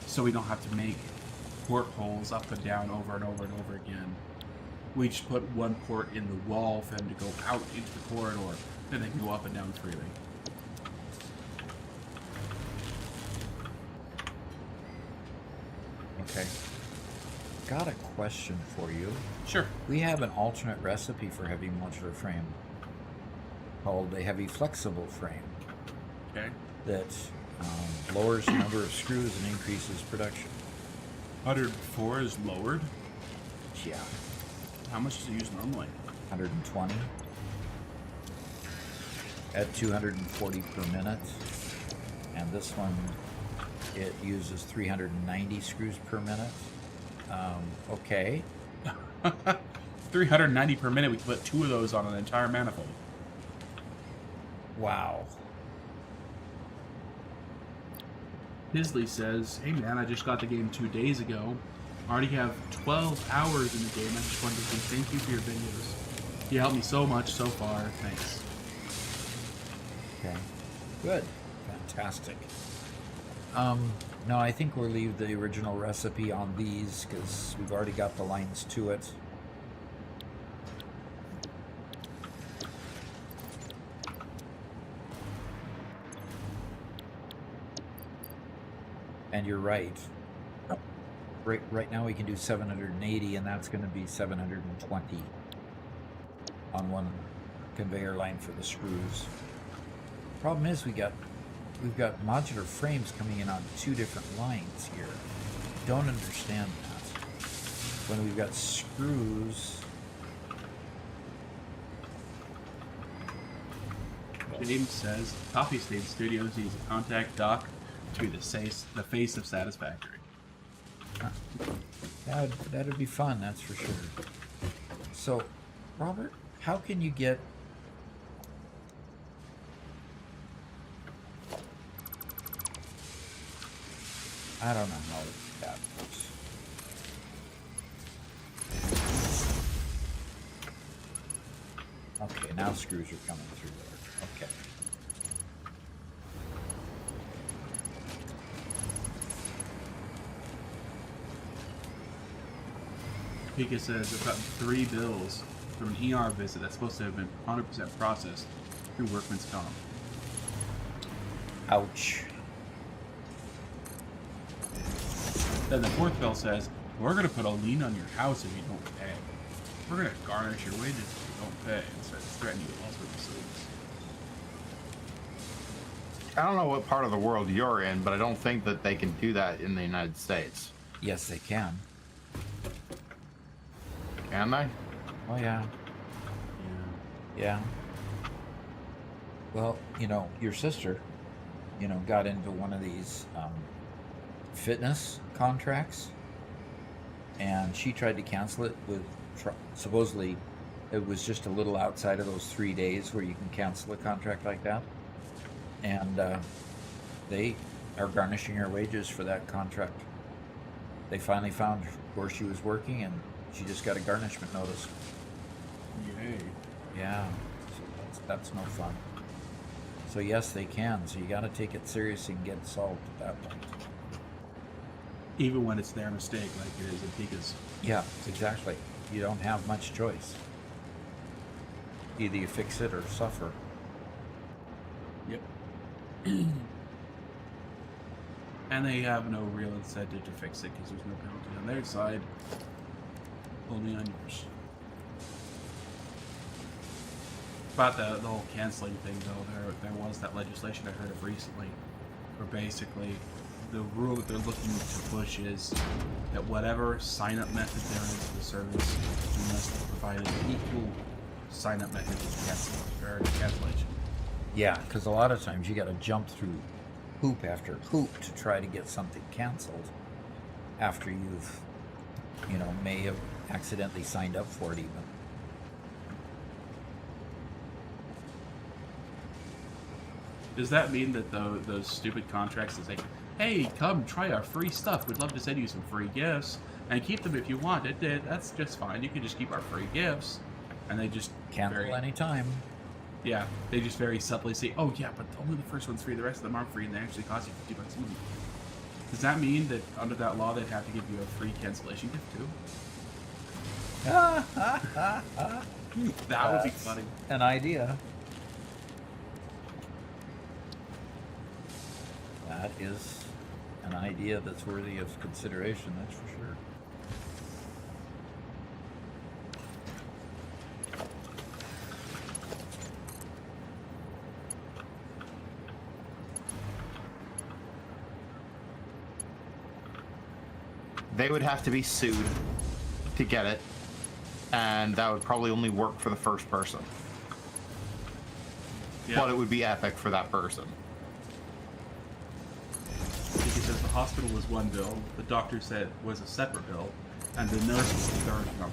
so we don't have to make portholes up and down over and over and over again. We just put one port in the wall for them to go out into the corridor, then they can go up and down freely. Okay. Got a question for you. Sure. We have an alternate recipe for heavy modular frame called a heavy flexible frame Okay. that lowers the number of screws and increases production. 104 is lowered. Yeah. How much does it use normally? 120 at 240 per minute, and this one it uses 390 screws per minute. Okay. 390 per minute. We can put 2 of those on an entire manifold. Wow. Pisley says, "Hey man, I just got the game 2 days ago. I already have 12 hours in the game. I just wanted to say thank you for your videos. You helped me so much so far. Thanks." Okay. Good. Fantastic. No, I think we'll leave the original recipe on these because we've already got the lines to it. And you're right. Right now we can do 780, and that's going to be 720 on one conveyor line for the screws. Problem is we've got modular frames coming in on 2 different lines here. Don't understand that. When we've got screws. James says, Coffee State Studios needs a contact Doc to be the face of Satisfactory. That'd be fun, that's for sure. So, Robert, how can you get... I don't know how that works. Okay, now screws are coming through there. Okay. Pika says, "I've gotten 3 bills from an ER visit that's supposed to have been 100% processed through Workman's Comp." Ouch. Then the 4th bill says, "We're going to put a lien on your house if you don't pay. We're going to garnish your wages if you don't pay," and start threatening you with all sorts of suits. I don't know what part of the world you're in, but I don't think that they can do that in the United States. Yes, they can. Can they? Oh, yeah. Yeah. Well, your sister, got into one of these fitness contracts, and she tried to cancel it with, supposedly, it was just a little outside of those 3 days where you can cancel a contract like that. And they are garnishing her wages for that contract. They finally found where she was working, and she just got a garnishment notice. Yay. Yeah, so that's no fun. So yes, they can. So you got to take it seriously and get it solved at that point. Even when it's their mistake, like it is in Pika's. Yeah, exactly. You don't have much choice. Either you fix it or suffer. Yep. And they have no real incentive to fix it because there's no penalty on their side, only on yours. About the whole canceling thing, though, there was that legislation I heard of recently, where basically the rule that they're looking to push is that whatever sign-up method there is for the service, you must provide an equal sign-up method to cancellation. Yeah, because a lot of times you got to jump through hoop after hoop to try to get something canceled after you've, may have accidentally signed up for it even. Does that mean that those stupid contracts that say, hey, come try our free stuff, we'd love to send you some free gifts, and keep them if you want it, that's just fine, you can just keep our free gifts, and they just Cancel anytime. Yeah, they just very subtly say, oh yeah, but only the first one's free, the rest of them aren't free, and they actually cost you $50 a month. Does that mean that under that law they'd have to give you a free cancellation gift too? That would be funny. An idea. That is an idea that's worthy of consideration, that's for sure. They would have to be sued to get it, and that would probably only work for the first person. Yeah. But it would be epic for that person. Because the hospital was one bill, the doctor said was a separate bill, and the nurse was the third bill.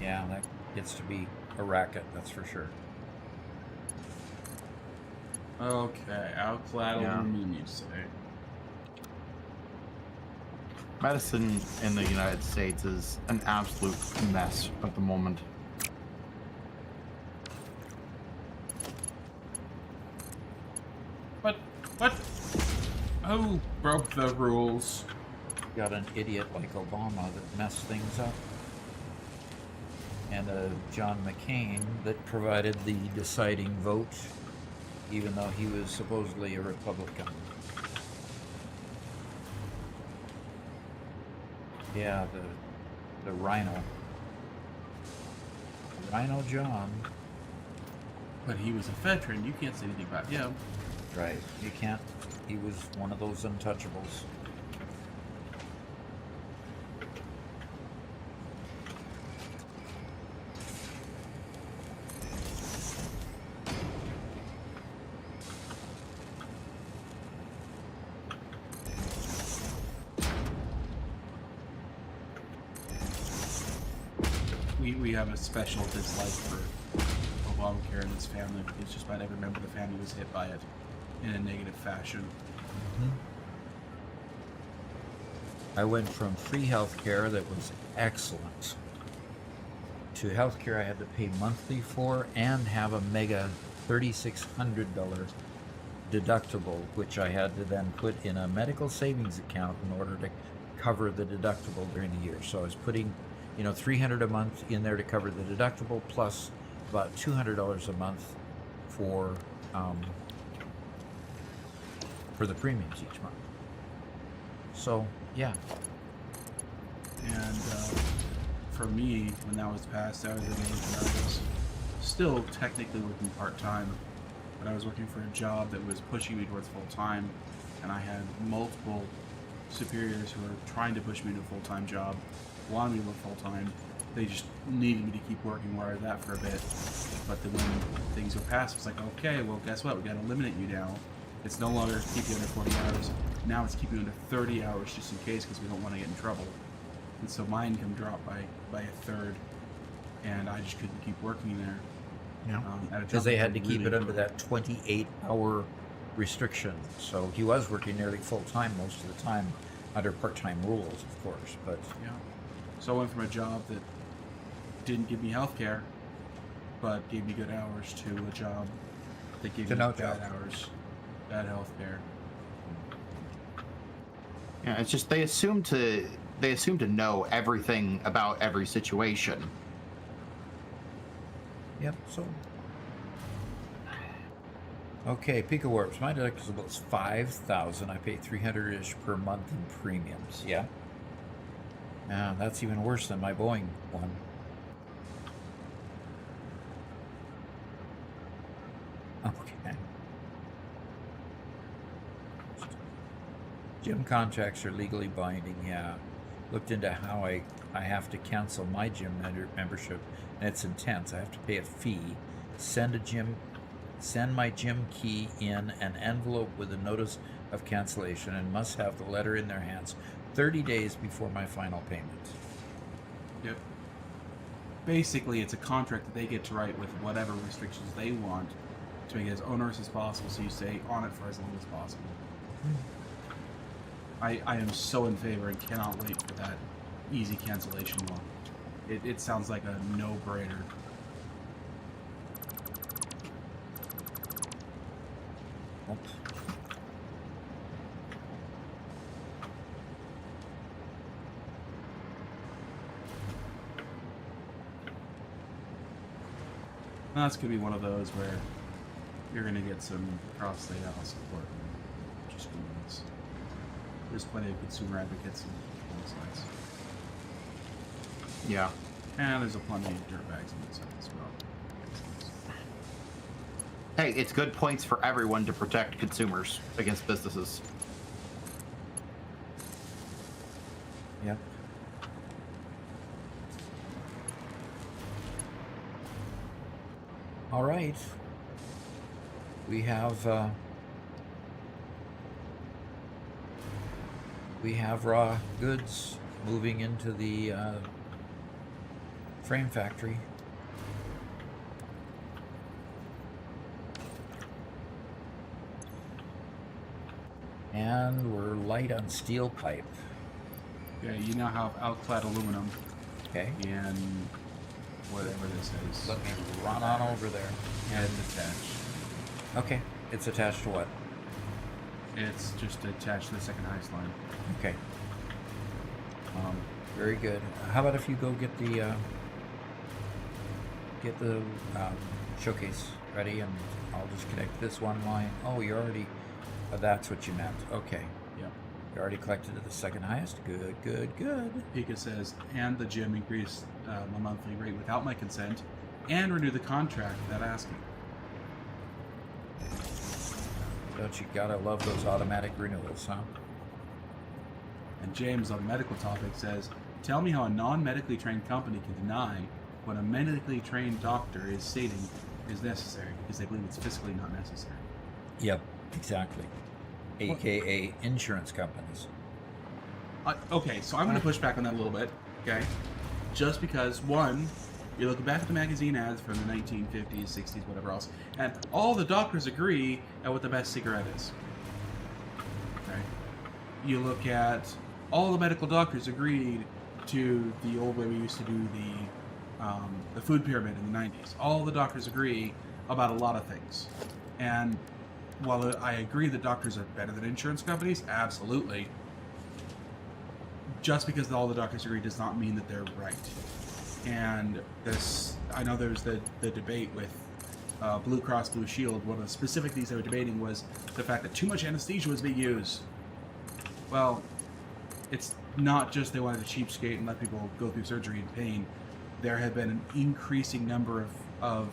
Yeah, that gets to be a racket, that's for sure. Okay, outcladdle Yeah. room, you say. Medicine in the United States is an absolute mess at the moment. What? Who broke the rules? Got an idiot like Obama that messed things up. And John McCain that provided the deciding vote, even though he was supposedly a Republican. Yeah, the Rhino. Rhino John. But he was a veteran, you can't say anything about him. Right. You can't. He was one of those untouchables. We have a special dislike for Obamacare and his family because just about every member of the family was hit by it in a negative fashion. I went from free health care that was excellent to health care I had to pay monthly for and have a mega $3,600 deductible, which I had to then put in a medical savings account in order to cover the deductible during the year. So I was putting, $300 a month in there to cover the deductible, plus about $200 a month for the premiums each month. So yeah. And for me, when that was passed, I was at an age where I was still technically working part-time, but I was working for a job that was pushing me towards full-time, and I had multiple superiors who were trying to push me to a full-time job, wanted me to work full-time. They just needed me to keep working where I was at for a bit. But then when things were passed, it's like, okay, well, guess what? We got to eliminate you now. It's no longer keep you under 40 hours. Now it's keep you under 30 hours just in case, because we don't want to get in trouble. And so my income dropped by a third, and I just couldn't keep working there. Yeah. Because they had to keep it under that 28-hour restriction. So he was working nearly full-time most of the time under part-time rules, of course. But yeah. So I went from a job that didn't give me health care, but gave me good hours, to a job that gave me bad hours, bad health care. Yeah, it's just they assume to know everything about every situation. Yep, so. Okay, Pico Warps. My deductible is $5,000. I pay $300-ish per month in premiums. Yeah. That's even worse than my Boeing one. Okay. Gym contracts are legally binding. Yeah. Looked into how I have to cancel my gym membership, and it's intense. I have to pay a fee, send my gym key in an envelope with a notice of cancellation, and must have the letter in their hands 30 days before my final payment. Yep. Basically, it's a contract that they get to write with whatever restrictions they want to make it as onerous as possible, so you stay on it for as long as possible. I am so in favor and cannot wait for that easy cancellation law. It sounds like a no-brainer. Oops. That's going to be one of those where you're going to get some cross-state aisle support. Just goodness. There's plenty of consumer advocates on both sides. Yeah. And there's a plenty of dirtbags on the side as well. Hey, it's good points for everyone to protect consumers against businesses. Yep. All right. We have raw goods moving into the frame factory. And we're light on steel pipe. Yeah, you now have outclad aluminum Okay. and whatever this is. Let me run on over there. And it's attached. Okay. It's attached to what? It's just attached to the second highest line. Okay. Very good. How about if you go get the showcase ready, and I'll just connect this one line. Oh, you already. That's what you meant. Okay. Yep. You already collected to the second highest. Good, good, good. Pika says, and the gym increased my monthly rate without my consent, and renew the contract without asking. Don't you gotta love those automatic renewals, huh? And James on medical topic says, tell me how a non-medically trained company can deny what a medically trained doctor is stating is necessary because they believe it's physically not necessary. Yep, exactly. AKA insurance companies. Okay, so I'm going to push back on that a little bit, okay? Just because, one, you're looking back at the magazine ads from the 1950s, 60s, whatever else, and all the doctors agree at what the best cigarette is. Okay? You look at all the medical doctors agreed to the old way we used to do the food pyramid in the 90s. All the doctors agree about a lot of things. And while I agree that doctors are better than insurance companies, absolutely, just because all the doctors agree does not mean that they're right. And this, I know there's the debate with Blue Cross Blue Shield. One of the specific things they were debating was the fact that too much anesthesia was being used. Well, it's not just they wanted to cheapskate and let people go through surgery in pain. There have been an increasing number of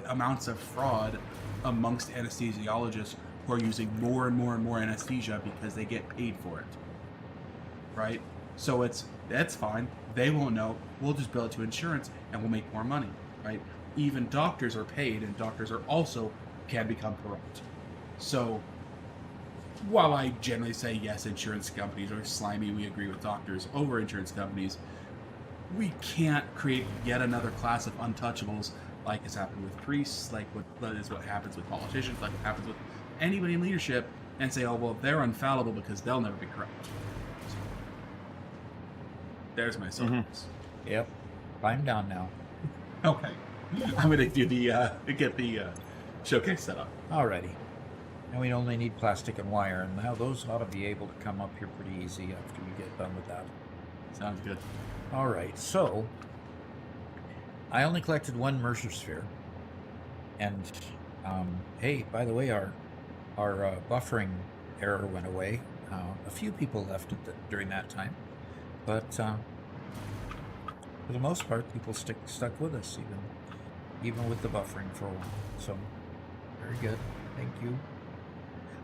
amounts of fraud amongst anesthesiologists who are using more and more and more anesthesia because they get paid for it. Right? So that's fine. They won't know. We'll just bill it to insurance and we'll make more money. Right? Even doctors are paid, and doctors are also can become corrupt. So while I generally say yes, insurance companies are slimy, we agree with doctors over insurance companies, we can't create yet another class of untouchables like has happened with priests, like what happens with politicians, like what happens with anybody in leadership, and say, oh, well, they're infallible because they'll never be corrupt. So, there's my soapbox. Yep. I'm down now. Okay. I'm going to do get the showcase set up. Alrighty. And we only need plastic and wire, and now those ought to be able to come up here pretty easy after we get done with that. Sounds good. All right, so I only collected one Mercer sphere, and hey, by the way, our buffering error went away. A few people left it during that time, but for the most part, people stuck with us even with the buffering for a while. So very good, thank you.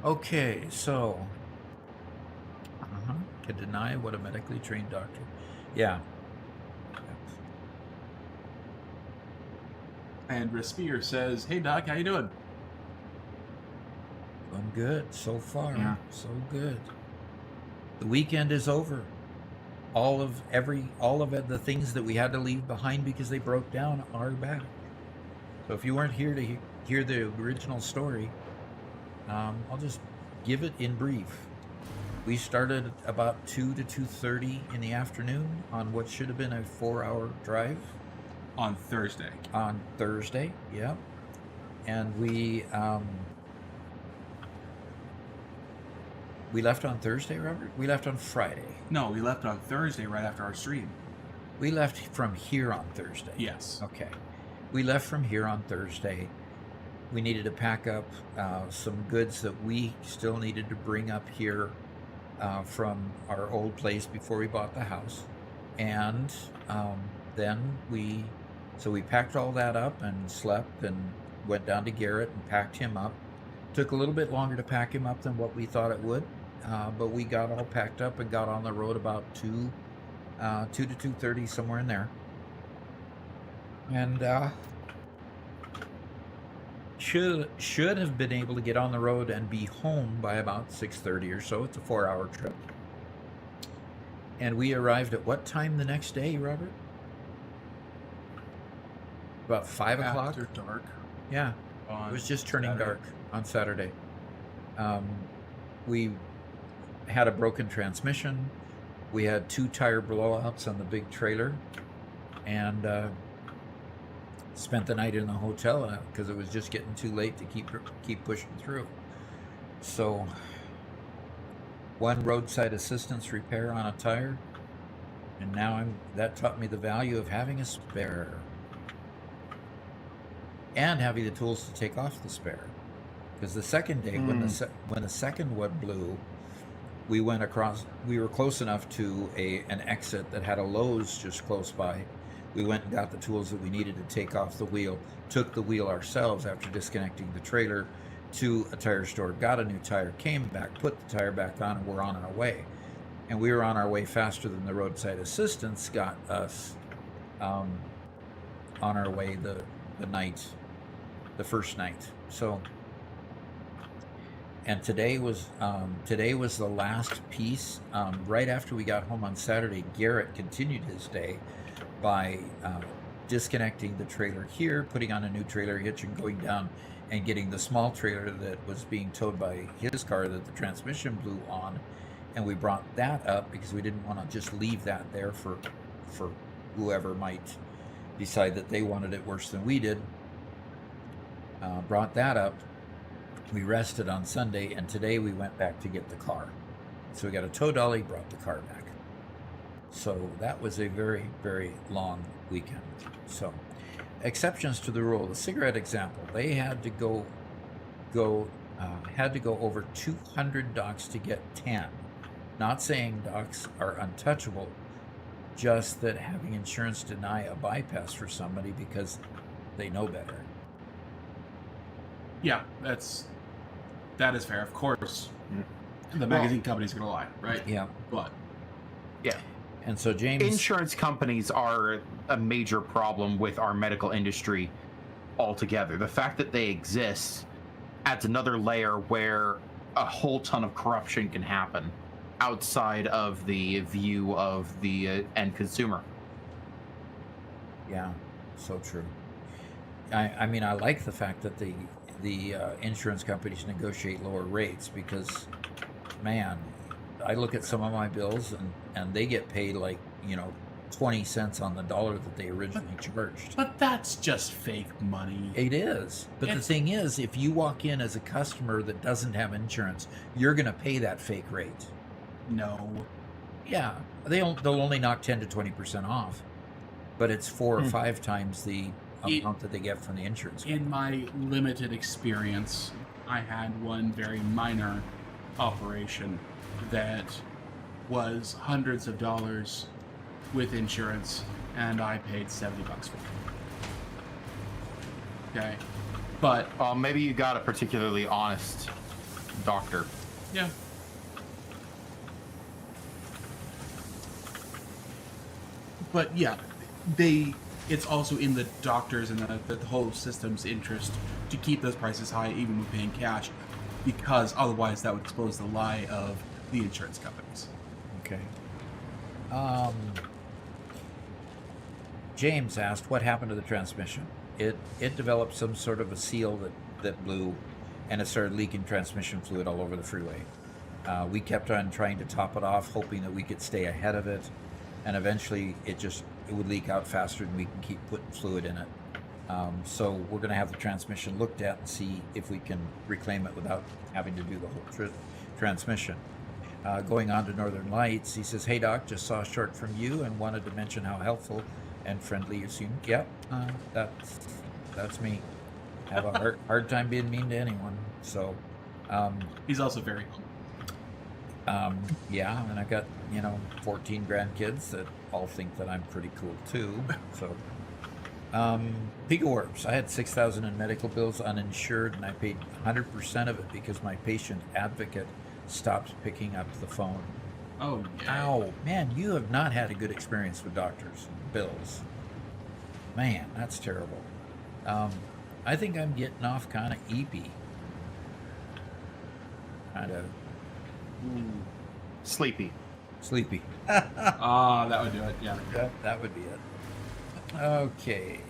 Okay, so can deny what a medically trained doctor. Yeah. And Respier says, "Hey Doc, how you doing?" I'm good so far. Yeah. So good. The weekend is over. All of the things that we had to leave behind because they broke down are back. So if you weren't here to hear the original story, I'll just give it in brief. We started about 2 to 2:30 in the afternoon on what should have been a 4-hour drive. On Thursday. On Thursday, yeah. And we left on Thursday, Robert? We left on Friday. No, we left on Thursday right after our stream. We left from here on Thursday. Yes. Okay. We left from here on Thursday. We needed to pack up some goods that we still needed to bring up here from our old place before we bought the house. And then we packed all that up and slept and went down to Garrett and packed him up. Took a little bit longer to pack him up than what we thought it would, but we got all packed up and got on the road about 2 to 2:30, somewhere in there. And should have been able to get on the road and be home by about 6:30 or so. It's a 4-hour trip. And we arrived at what time the next day, Robert? About 5 o'clock? After dark. Yeah. On It was just turning Saturday. dark on Saturday. We had a broken transmission. We had 2 tire blowouts on the big trailer, and spent the night in the hotel because it was just getting too late to keep pushing through. So, one roadside assistance repair on a tire, and now that taught me the value of having a spare. And having the tools to take off the spare, because the second day when the second one blew, we went across. We were close enough to an exit that had a Lowe's just close by. We went and got the tools that we needed to take off the wheel. Took the wheel ourselves after disconnecting the trailer to a tire store. Got a new tire. Came back, put the tire back on, and we're on our way. And we were on our way faster than the roadside assistance got us on our way the first night. So, and today was the last piece. Right after we got home on Saturday, Garrett continued his day by disconnecting the trailer here, putting on a new trailer hitch, and going down and getting the small trailer that was being towed by his car that the transmission blew on. And we brought that up because we didn't want to just leave that there for whoever might decide that they wanted it worse than we did. Brought that up. We rested on Sunday, and today we went back to get the car. So we got a tow dolly, brought the car back. So that was a very, very long weekend. So, exceptions to the rule. The cigarette example, they had to go over 200 docks to get 10. Not saying docks are untouchable, just that having insurance deny a bypass for somebody because they know better. Yeah, that is fair. Of course, the magazine company's gonna lie, right? Yeah. But Yeah. And so James, Insurance companies are a major problem with our medical industry altogether. The fact that they exist adds another layer where a whole ton of corruption can happen outside of the view of the end consumer. yeah, so true. I mean, I like the fact that the insurance companies negotiate lower rates because, man, I look at some of my bills and they get paid like, 20 cents on the dollar that they originally charged. But that's just fake money. It is. But the thing is, if you walk in as a customer that doesn't have insurance, you're going to pay that fake rate. No. Yeah, they'll only knock 10 to 20% off, but it's 4 or 5 times the amount that they get from the insurance. In my limited experience, I had one very minor operation that was hundreds of dollars with insurance, and I paid $70 for it. Okay, but maybe you got a particularly honest doctor. yeah. But yeah, it's also in the doctors and the whole system's interest to keep those prices high, even with paying cash, because otherwise that would expose the lie of the insurance companies. Okay. James asked, what happened to the transmission? It developed some sort of a seal that blew, and it started leaking transmission fluid all over the freeway. We kept on trying to top it off, hoping that we could stay ahead of it, and eventually it would leak out faster than we can keep putting fluid in it. So we're going to have the transmission looked at and see if we can reclaim it without having to do the whole transmission. Going on to Northern Lights, he says, hey Doc, just saw a short from you and wanted to mention how helpful and friendly you seem. Yep, that's me. Have a hard time being mean to anyone. So He's also very humble. yeah, and I got 14 grandkids that all think that I'm pretty cool too. So Pig Orbs, I had 6,000 in medical bills uninsured, and I paid 100% of it because my patient advocate stopped picking up the phone. Oh, yeah. Ow, man, you have not had a good experience with doctors' bills. Man, that's terrible. I think I'm getting off kind of eepy. Kind of Sleepy. sleepy. That would do it, yeah. That would be it. Okay.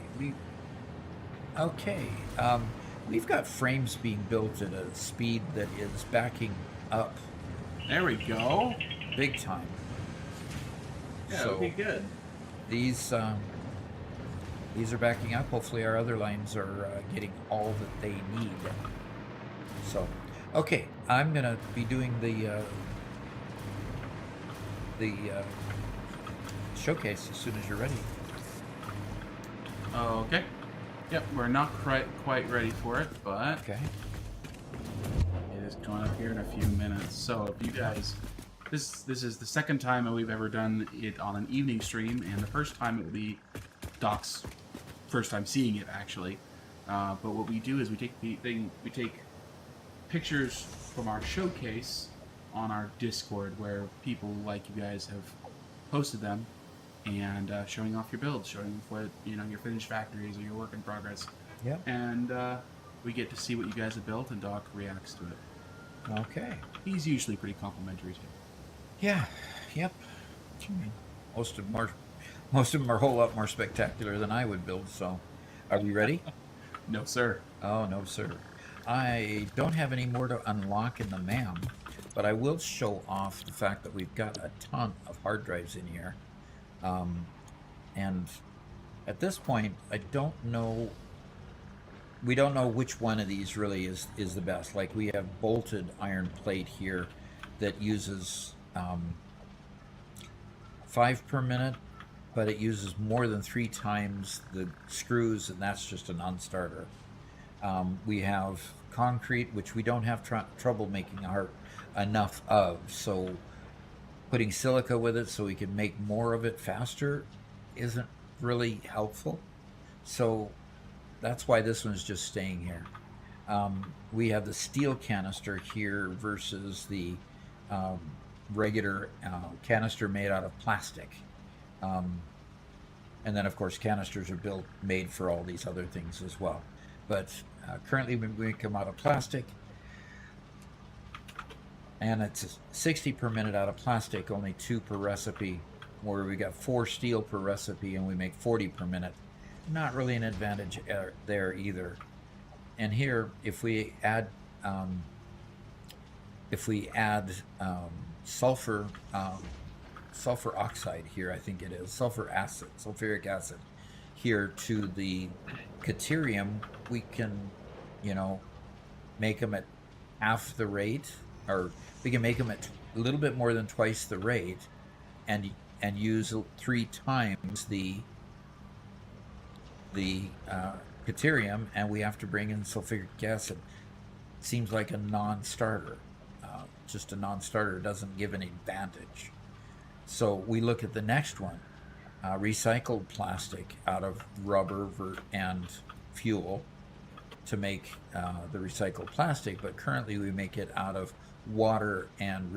We've got frames being built at a speed that is backing up There we go. big time. Yeah, So that'd be good. these are backing up. Hopefully our other lines are getting all that they need. So, okay, I'm gonna be doing the showcase as soon as you're ready. Okay. Yep, we're not quite ready for it, but Okay. it is going up here in a few minutes. So if you guys, this is the second time that we've ever done it on an evening stream, and the first time it will be Doc's first time seeing it actually. But what we do is we take pictures from our showcase on our Discord, where people like you guys have posted them, and showing off your builds, showing off what your finished factories or your work in progress. Yep. And we get to see what you guys have built, and Doc reacts to it. Okay. He's usually pretty complimentary too. Yeah. Yep. Most of them are a whole lot more spectacular than I would build. So, are we ready? No, sir. Oh no, sir. I don't have any more to unlock in the MAM, but I will show off the fact that we've got a ton of hard drives in here. And at this point, we don't know which one of these really is the best. Like, we have bolted iron plate here that uses 5 per minute, but it uses more than 3 times the screws, and that's just a non-starter. We have concrete, which we don't have trouble making enough of, so putting silica with it so we can make more of it faster isn't really helpful. So that's why this one's just staying here. We have the steel canister here versus the regular canister made out of plastic. And then, of course, canisters are made for all these other things as well. But currently we come out of plastic, and it's 60 per minute out of plastic, only 2 per recipe, where we got 4 steel per recipe and we make 40 per minute. Not really an advantage there either. And here, if we add sulfur oxide here, I think it is, sulfuric acid here to the Caterium, we can, make them at half the rate, or we can make them at a little bit more than twice the rate, and use 3 times the Caterium, and we have to bring in sulfuric acid. Seems like a non-starter. Just a non-starter, doesn't give an advantage. So we look at the next one, recycled plastic out of rubber and fuel to make the recycled plastic, but currently we make it out of water and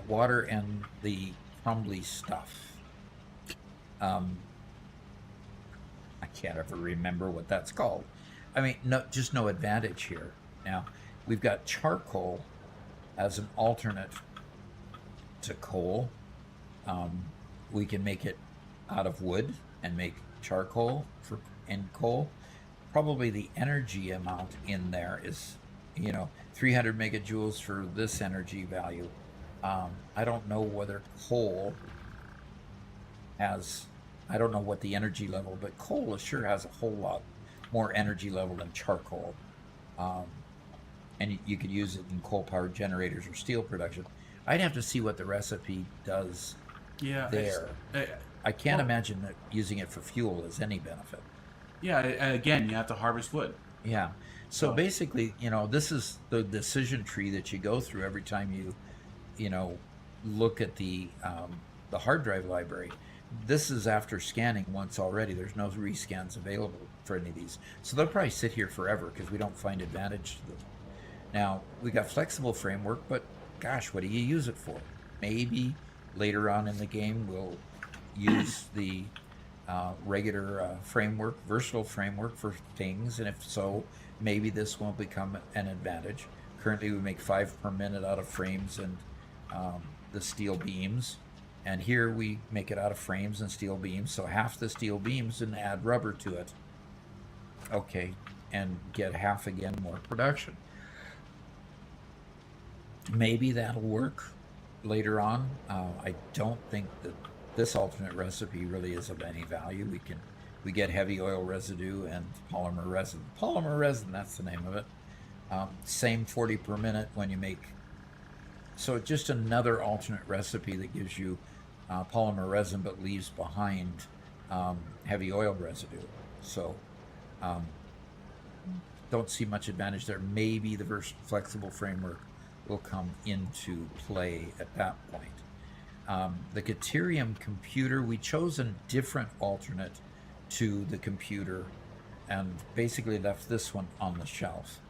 water and the crumbly stuff. I can't ever remember what that's called. Just no advantage here. Now, we've got charcoal as an alternate to coal. We can make it out of wood and make charcoal and coal. Probably the energy amount in there is, 300 megajoules for this energy value. I don't know whether coal has, I don't know what the energy level, but coal sure has a whole lot more energy level than charcoal. And you could use it in coal-powered generators or steel production. I'd have to see what the recipe does there. I can't imagine that using it for fuel is any benefit. Yeah, again, you have to harvest wood. Yeah. So basically, this is the decision tree that you go through every time you look at the hard drive library. This is after scanning once already. There's no rescans available for any of these. So they'll probably sit here forever because we don't find advantage to them. Now, we got flexible framework, but gosh, what do you use it for? Maybe later on in the game we'll use the regular framework, versatile framework for things, and if so, maybe this won't become an advantage. Currently we make 5 per minute out of frames and the steel beams, and here we make it out of frames and steel beams, so half the steel beams and add rubber to it. Okay, and get half again more production. Maybe that'll work later on. I don't think that this alternate recipe really is of any value. We get heavy oil residue and polymer resin. Polymer resin, that's the name of it. Same 40 per minute when you make. So just another alternate recipe that gives you polymer resin but leaves behind heavy oil residue. So don't see much advantage there. Maybe the flexible framework will come into play at that point. The Caterium computer, we chose a different alternate to the computer and basically left this one on the shelf.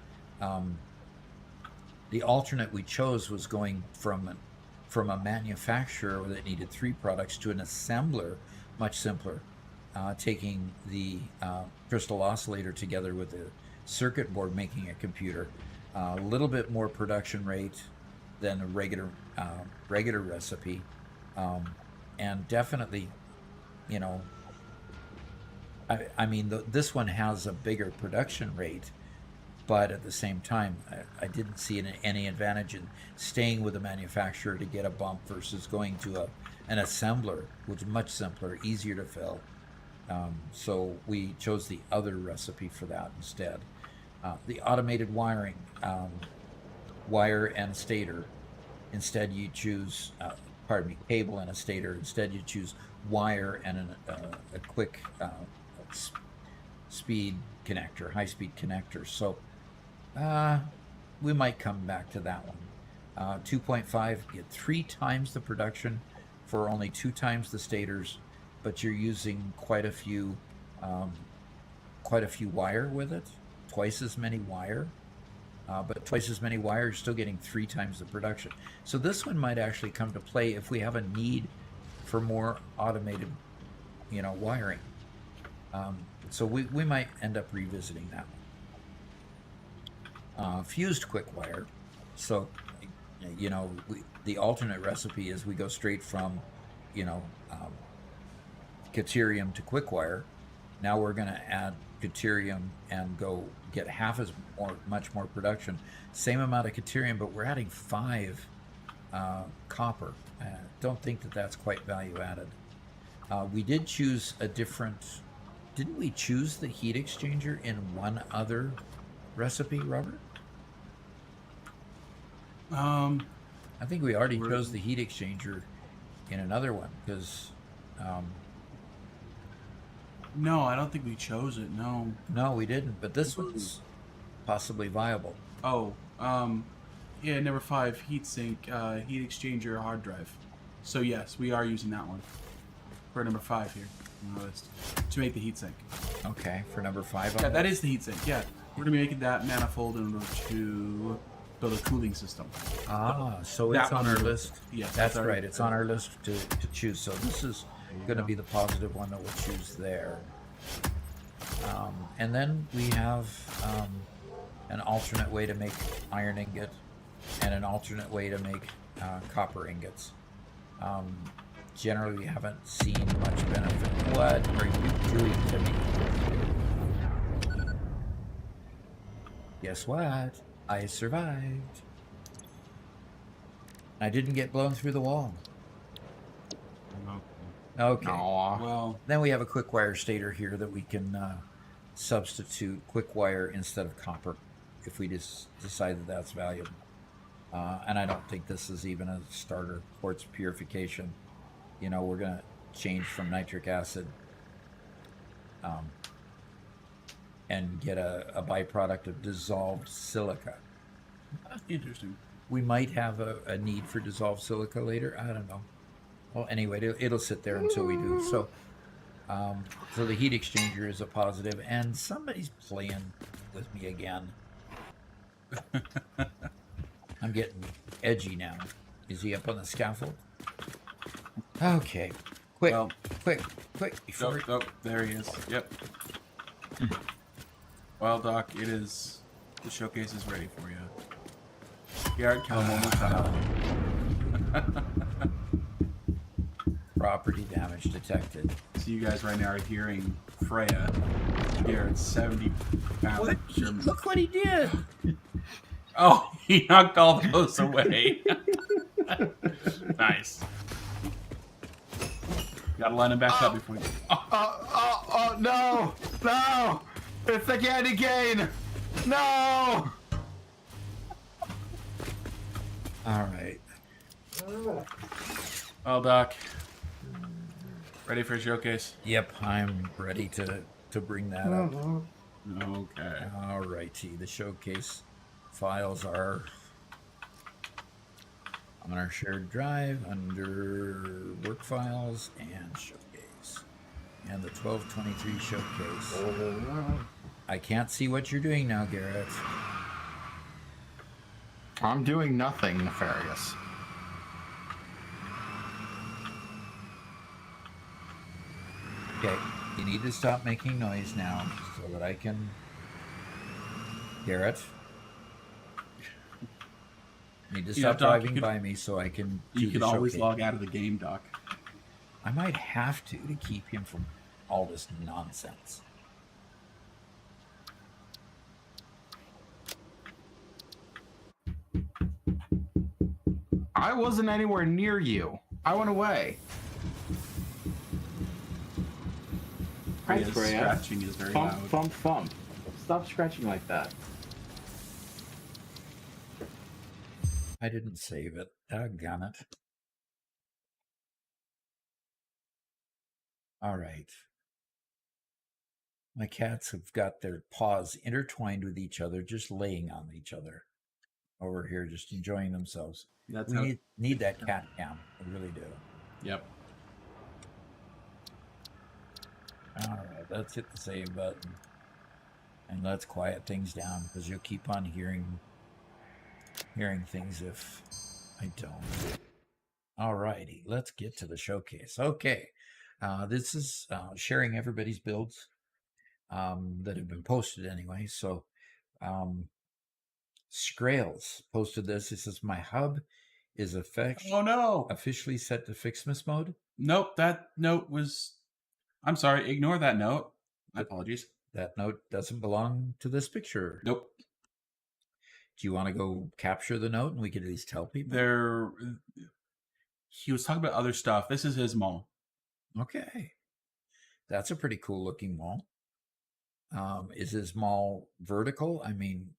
The alternate we chose was going from a manufacturer that needed 3 products to an assembler, much simpler, taking the crystal oscillator together with the circuit board, making a computer. A little bit more production rate than a regular recipe, and definitely, this one has a bigger production rate, but at the same time, I didn't see any advantage in staying with a manufacturer to get a bump versus going to an assembler, which is much simpler, easier to fill. So we chose the other recipe for that instead. The automated wiring, wire and stator. Instead you choose, cable and a stator. Instead you choose wire and a quick speed connector, high-speed connector. So we might come back to that one. 2.5, get 3 times the production for only 2 times the stators, but you're using quite a few wire with it. Twice as many wire, but twice as many wire, you're still getting 3 times the production. So this one might actually come to play if we have a need for more automated, wiring. So we might end up revisiting that one. Fused quick wire. So, the alternate recipe is we go straight from, Caterium to quick wire. Now we're going to add Caterium and go get much more production. Same amount of Caterium, but we're adding 5 copper. Don't think that that's quite value added. We did choose a different. Didn't we choose the heat exchanger in one other recipe, Robert? I think we already chose the heat exchanger in another one because. No, I don't think we chose it. No. No, we didn't. But this one's possibly viable. Oh, yeah, number 5, heatsink, heat exchanger, hard drive. So yes, we are using that one for number 5 here on the list to make the heatsink. Okay, for number 5. Yeah, that is the heatsink. Yeah, we're gonna be making that manifold in order to build a cooling system. So that it's on one our is- list. yes, That's that's right. It's on our list to choose. So this is going to go. be the positive one that we'll choose there. And then we have an alternate way to make iron ingot and an alternate way to make copper ingots. Generally, we haven't seen much benefit. What are you doing to me? Guess what? I survived. I didn't get blown through the wall. Okay. Aw. Well, Then we have a quick wire stator here that we can substitute quick wire instead of copper if we just decide that that's valuable. And I don't think this is even a starter quartz purification. You know, we're going to change from nitric acid and get a byproduct of dissolved silica. interesting. We might have a need for dissolved silica later. I don't know. Well, anyway, it'll sit there until we do. So, so the heat exchanger is a positive, and somebody's playing with me again. I'm getting edgy now. Is he up on the scaffold? Okay, quick, Well, quick, before. Oh, there he is. Yep. Well, Doc, it is. The showcase is ready for you. Garrett, kill him one more time. Property damage detected. So you guys right now are hearing Freya, Garrett's 70-pound German. Look what he did! Oh, he knocked all those away. Nice. Gotta line him back up before you. Oh, no! No! It's the candy cane! No! All right. Well, Doc, ready for a showcase? Yep, I'm ready to bring that up. Okay. All righty, the showcase files are on our shared drive under work files and showcase. And the 1223 showcase. I can't see what you're doing now, Garrett. I'm doing nothing nefarious. Okay, you need to stop making noise now so that I can... Garrett? You need to stop Doc, driving by me so I can do You the can always showcase. log out of the game, Doc. I might have to keep him from all this nonsense. I wasn't anywhere near you. I went away. Hi, Freya's Freya. scratching is very Thump, loud. thump, thump. Stop scratching like that. I didn't save it. Doggone it. All right. My cats have got their paws intertwined with each other, just laying on each other over here, just enjoying themselves. That's We how. need that cat cam. We really do. Yep. All right, let's hit the save button. And let's quiet things down because you'll keep on hearing things if I don't. All righty, let's get to the showcase. Okay, this is sharing everybody's builds that have been posted anyway. So Scrails posted this. It says, my hub is Oh no! officially set to Fixmas mode. Nope, that note was. I'm sorry, ignore that note. My apologies. That note doesn't belong to this picture. Nope. Do you want to go capture the note and we could at least tell people? He was talking about other stuff. This is his mall. Okay. That's a pretty cool looking mall. Is his mall vertical? I mean,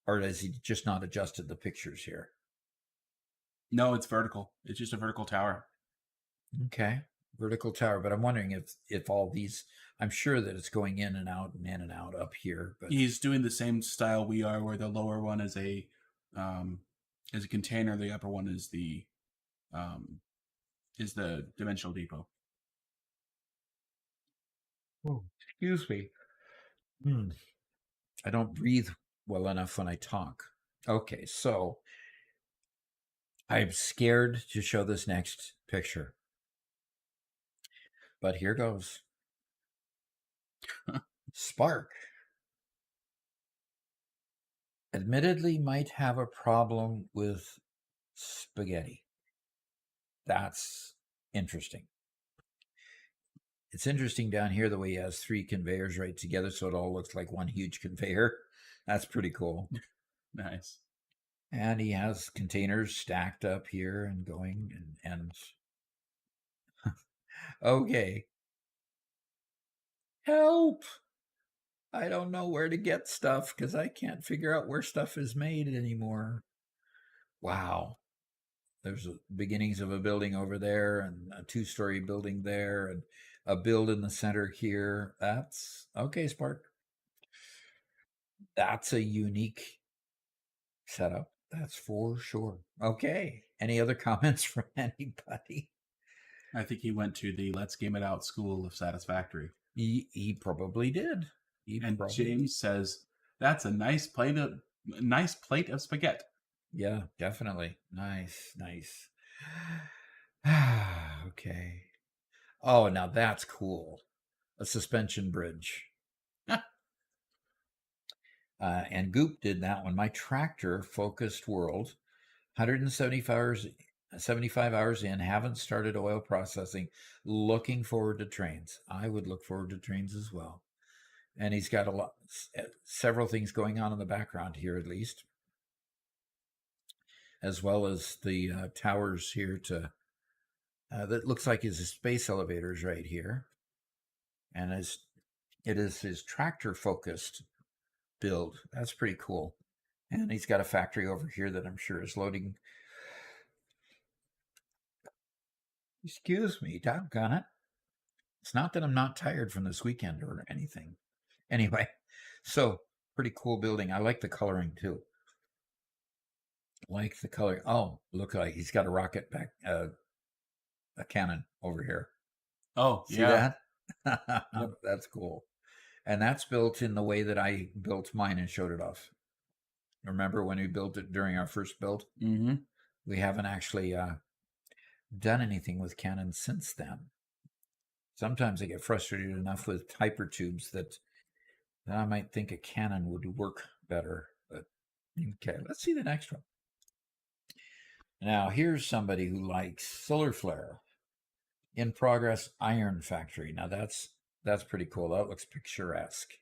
or has he just not adjusted the pictures here? No, it's vertical. It's just a vertical tower. Okay. Vertical tower. But I'm wondering if all these, I'm sure that it's going in and out up here. But He's doing the same style we are, where the lower one is a container, the upper one is the dimensional depot. oh, excuse me. I don't breathe well enough when I talk. Okay, so I'm scared to show this next picture. But here goes. Spark. Admittedly might have a problem with spaghetti. That's interesting. It's interesting down here the way he has 3 conveyors right together so it all looks like one huge conveyor. That's pretty cool. Nice. And he has containers stacked up here and going and okay. Help! I don't know where to get stuff because I can't figure out where stuff is made anymore. Wow. There's beginnings of a building over there and a 2-story building there and a build in the center here. That's okay, Spark. That's a unique setup. That's for sure. Okay. Any other comments from anybody? I think he went to the Let's Game It Out school of Satisfactory. He probably did. James says that's a nice plate of spaghetti. Yeah, definitely. Nice. Okay. Oh, now that's cool. A suspension bridge. And Goop did that one. My tractor focused world, 175 hours in, haven't started oil processing, looking forward to trains. I would look forward to trains as well. And he's got several things going on in the background here, at least, as well as the towers here that looks like his space elevators right here. And it is his tractor focused build. That's pretty cool. And he's got a factory over here that I'm sure is loading. Excuse me, doggone it. It's not that I'm not tired from this weekend or anything. Anyway, so pretty cool building. I like the coloring too. Like the color. Oh, look like he's got a rocket back, a cannon over here. Oh, See yeah. that? Yep. That's cool. And that's built in the way that I built mine and showed it off. Remember when we built it during our first build? Mm-hmm. We haven't actually done anything with cannons since then. Sometimes I get frustrated enough with hypertubes that I might think a cannon would work better. But okay, let's see the next one. Now here's somebody who likes solar flare. In progress iron factory. Now that's pretty cool. That looks picturesque.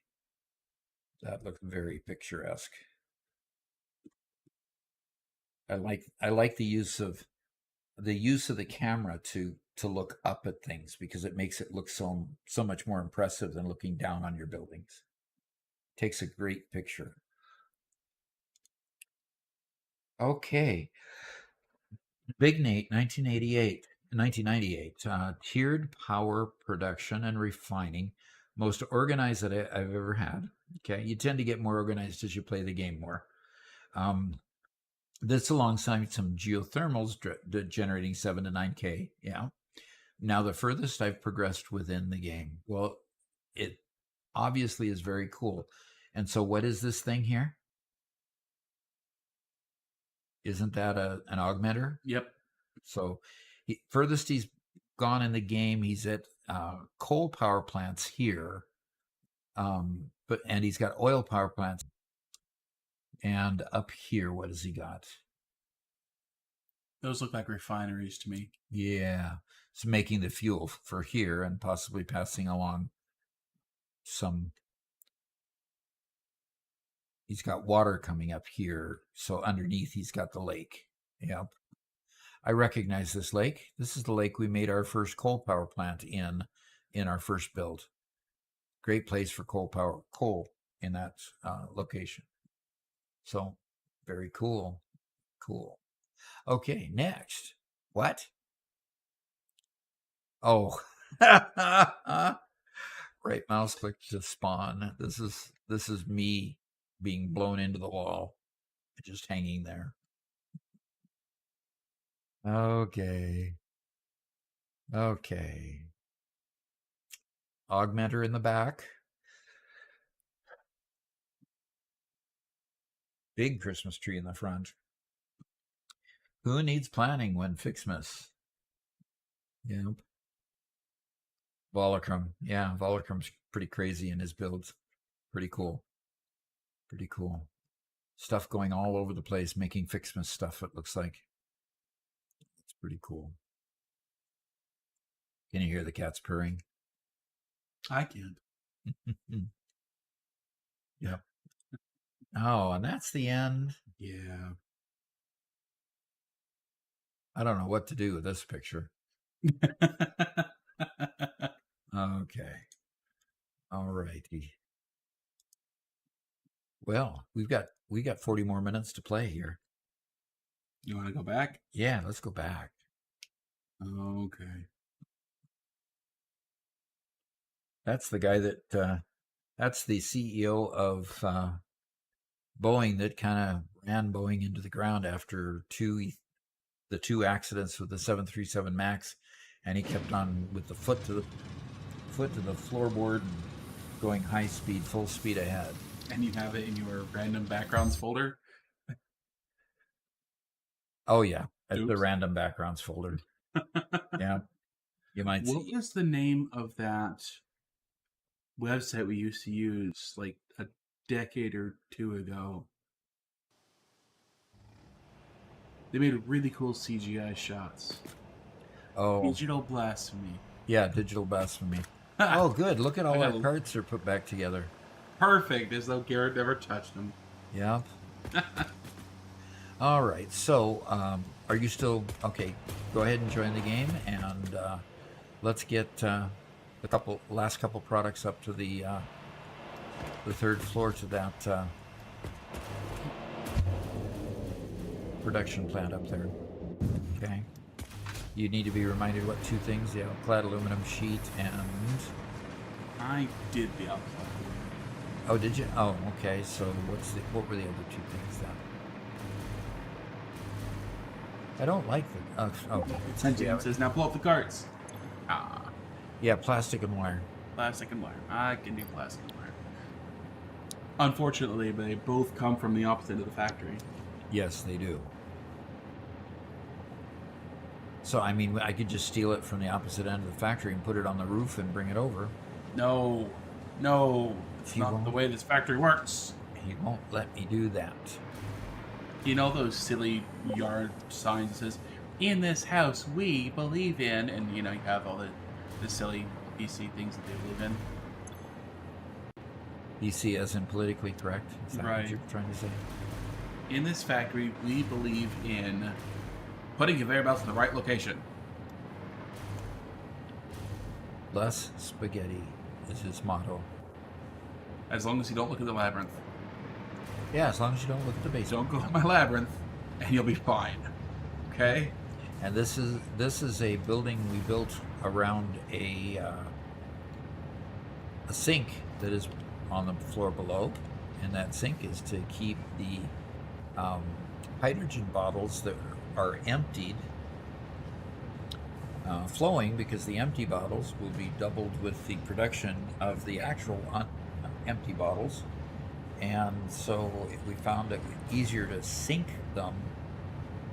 That looks very picturesque. I like the use of the camera to look up at things because it makes it look so much more impressive than looking down on your buildings. Takes a great picture. Okay. Big Nate, 1998, tiered power production and refining, most organized that I've ever had. Okay, you tend to get more organized as you play the game more. This alongside some geothermals generating 7 to 9K. Yeah. Now the furthest I've progressed within the game. Well, it obviously is very cool. And so what is this thing here? Isn't that an augmenter? Yep. So furthest he's gone in the game, he's at coal power plants here. And he's got oil power plants. And up here, what has he got? Those look like refineries to me. Yeah. It's making the fuel for here and possibly passing along some. He's got water coming up here, so underneath he's got the lake. Yep. I recognize this lake. This is the lake we made our first coal power plant in our first build. Great place for coal in that location. So, very cool. Cool. Okay, next. What? Oh. Right mouse click to spawn. This is me being blown into the wall. Just hanging there. Okay. Okay. Augmenter in the back. Big Christmas tree in the front. Who needs planning when Fixmas? Yep. Volocrum. Yeah, Volocrum's pretty crazy in his builds. Pretty cool. Pretty cool. Stuff going all over the place, making Fixmas stuff, it looks like. It's pretty cool. Can you hear the cats purring? I can't. Yep. Oh, and that's the end. Yeah. I don't know what to do with this picture. Okay. All righty. Well, we got 40 more minutes to play here. You want to go back? Yeah, let's go back. Okay. That's the guy that that's the CEO of Boeing that kind of ran Boeing into the ground after the two accidents with the 737 Max, and he kept on with the foot to the floorboard and going high speed, full speed ahead. And you have it in your random backgrounds folder? Oh yeah, at the Oops. random backgrounds folder. Yeah, you might see. What was the name of that website we used to use like a decade or two ago? They made really cool CGI shots. Oh, Digital Blasphemy. yeah, Digital Blasphemy. Oh, good. Look at all I our got- cards are put back together. Perfect, as though Garrett never touched them. Yep. All right. So, are you still okay? Go ahead and join the game, and let's get the last couple products up to the third floor to that production plant up there. Okay. You need to be reminded what two things: the clad aluminum sheet and. I did the opposite. Oh, did you? Oh, okay. So what were the other two things then? I don't like the. Oh, It says now pull up the cards. Ah, yeah, plastic and wire. plastic and wire. I can do plastic and wire. Unfortunately, they both come from the opposite of the factory. Yes, they do. So I mean, I could just steal it from the opposite end of the factory and put it on the roof and bring it over. No, it's He not won't. the way this factory works. He won't let me do that. You know those silly yard signs that says, "In this house we believe in," and you know you have all the silly PC things that they believe in. PC as in politically correct. Is that what Right. you're trying to say? In this factory, we believe in putting conveyor belts in the right location. Less spaghetti is his motto. As long as you don't look at the labyrinth. Yeah, as long as you don't look at the basement. Don't go in my labyrinth, and you'll be fine. Okay? And this is a building we built around a sink that is on the floor below, and that sink is to keep the hydrogen bottles that are emptied flowing, because the empty bottles will be doubled with the production of the actual empty bottles. And so we found it easier to sink them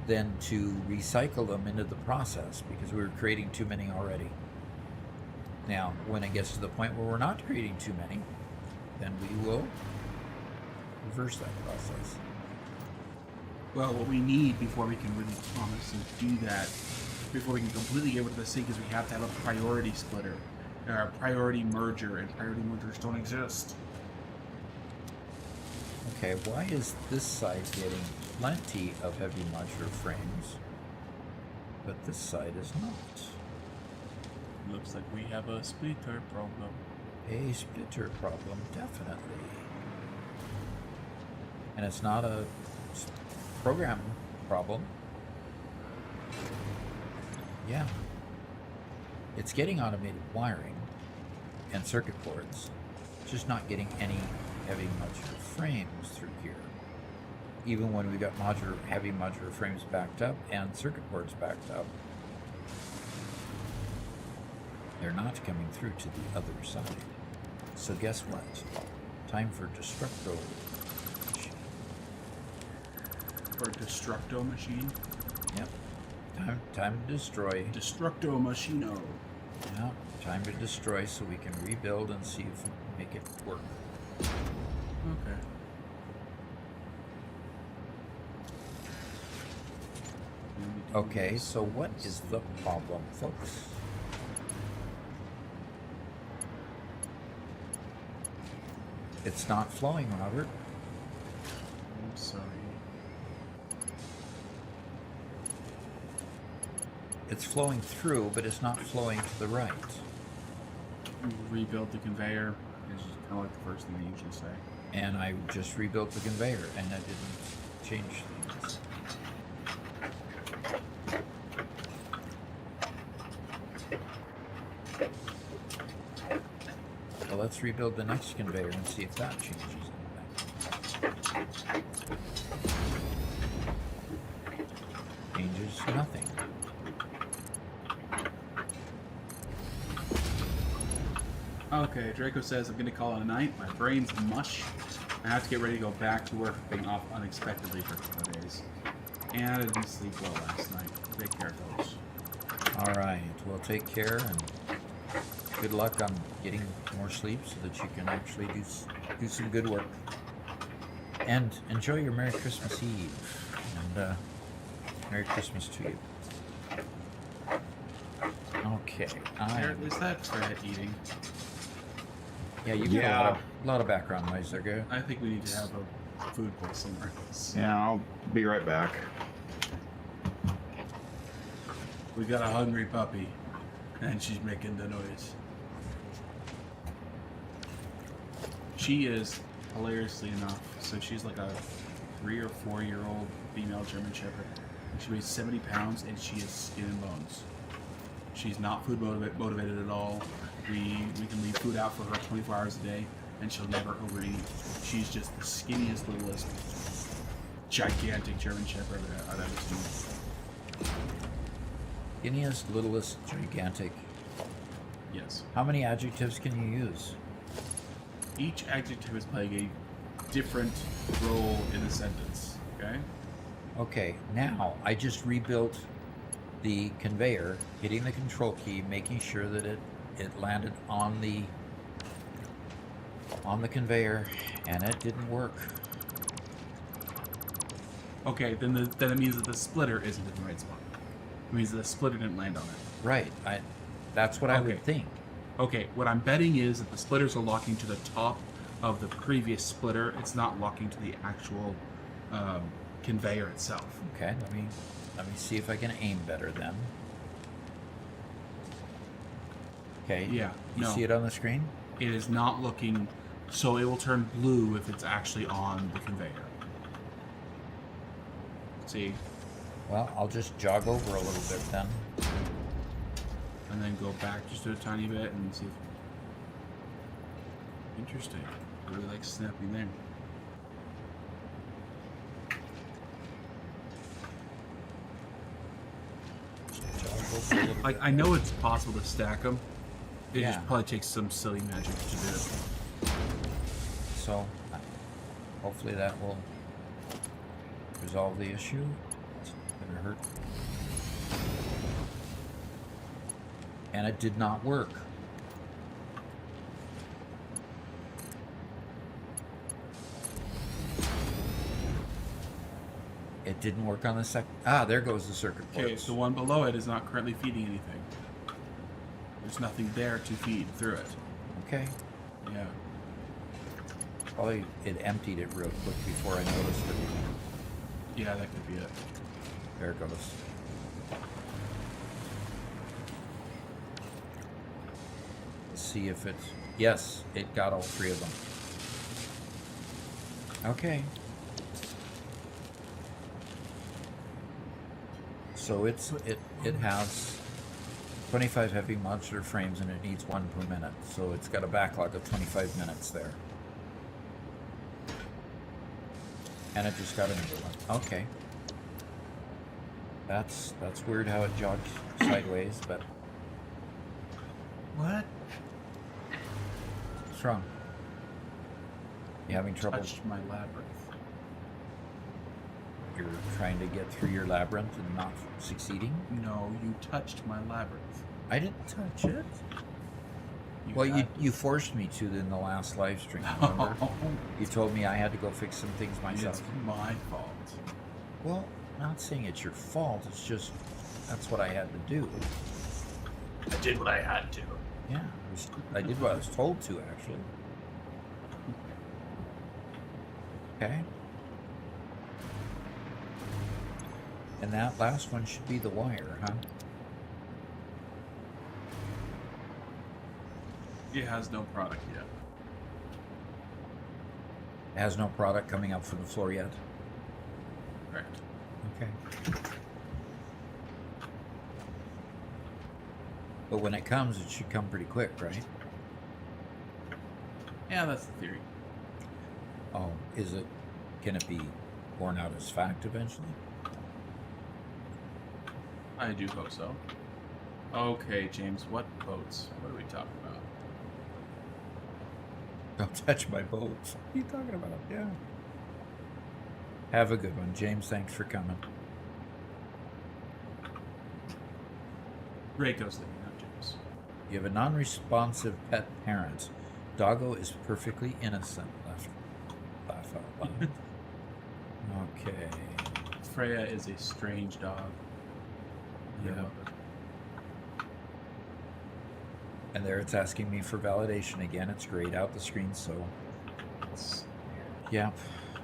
than to recycle them into the process, because we were creating too many already. Now, when it gets to the point where we're not creating too many, then we will reverse that process. Well, what we need before we can really promise and do that, before we can completely get rid of the sink, is we have to have a priority splitter, or a priority merger, and priority mergers don't exist. Okay, why is this side getting plenty of heavy modular frames, but this side is not? Looks like we have a splitter problem. A splitter problem, definitely. And it's not a program problem. Yeah. It's getting automated wiring and circuit boards, just not getting any heavy modular frames through here. Even when we got heavy modular frames backed up and circuit boards backed up, they're not coming through to the other side. So guess what? Time for Destructo. Or Destructo machine. Yep. Time to destroy. Destructo machino. Yeah. Time to destroy so we can rebuild and see if we can make it work. Okay. Okay, so what is the problem, folks? It's not flowing, Robert. I'm sorry. It's flowing through, but it's not flowing to the right. Rebuild the conveyor. Is kind of like the first thing they usually say. And I just rebuilt the conveyor, and that didn't change things. Well, let's rebuild the next conveyor and see if that changes anything. Changes nothing. Okay, Draco says I'm gonna call it a night. My brain's mush. I have to get ready to go back to work, being off unexpectedly for a couple of days. And I didn't sleep well last night. Take care, folks. All right, well, take care and good luck on getting more sleep so that you can actually do some good work. And enjoy your Merry Christmas Eve. And Merry Christmas to you. Okay, Is that Fred eating? yeah, you get a lot of background noise there, good. I think we need to have a food bowl somewhere else. Yeah, I'll be right back. We got a hungry puppy, and she's making the noise. She is, hilariously enough, so she's like a 3 or 4 year old female German Shepherd. She weighs 70 pounds, and she is skin and bones. She's not food motivated at all. We can leave food out for her 24 hours a day, and she'll never overeat. She's just the skinniest, littlest, gigantic German Shepherd I've ever seen. Skinniest, littlest, gigantic. Yes. How many adjectives can you use? Each adjective is playing a different role in the sentence. Okay? Okay, now I just rebuilt the conveyor, hitting the control key, making sure that it landed on the conveyor, and it didn't work. Okay, then it means that the splitter isn't in the right spot. It means that the splitter didn't land on it. Right, that's what I Okay. would think. Okay, what I'm betting is that the splitters are locking to the top of the previous splitter. It's not locking to the actual conveyor itself. Okay, let me see if I can aim better then. Okay. Yeah, You no. see it on the screen? It is not looking, so it will turn blue if it's actually on the conveyor. See? Well, I'll just jog over a little bit then. And then go back just a tiny bit and see if... Interesting. Really like snapping there. Jog over a little Like, bit. I know it's possible to stack them. It Yeah. just probably takes some silly magic to do it. So, hopefully that will resolve the issue. It's not gonna hurt. And it did not work. It didn't work on the second. Ah, there goes the circuit Okay, boards. the one below it is not currently feeding anything. There's nothing there to feed through it. Okay. Yeah. Probably it emptied it real quick before I noticed it. Yeah, that could be it. There it goes. Let's see if it's... Yes, it got all 3 of them. Okay. So it has 25 heavy modular frames and it needs 1 per minute. So it's got a backlog of 25 minutes there. And it just got another one. Okay. That's weird how it jogs sideways, but What? what's wrong? You having trouble? Touched my labyrinth. You're trying to get through your labyrinth and not succeeding? No, you touched my labyrinth. I didn't touch it. You Well, had- you forced me to in the last live stream, remember? You told me I had to go fix some things myself. It's my fault. Well, not saying it's your fault, it's just that's what I had to do. I did what I had to. Yeah, I did what I was told to, actually. Okay. And that last one should be the wire, huh? It has no product yet. It has no product coming up from the floor yet. Correct. Okay. But when it comes, it should come pretty quick, right? Yeah, that's the theory. Oh, is it? Can it be borne out as fact eventually? I do hope so. Okay, James, what boats? What are we talking about? Don't touch my boats. What are you talking about? Yeah. Have a good one, James. Thanks for coming. Draco's thinking of James. You have a non-responsive pet parent. Doggo is perfectly innocent. Laugh out loud. Okay. Freya is a strange dog. Yeah. Yeah. And there it's asking me for validation again. It's grayed out the screen, so It's- yeah,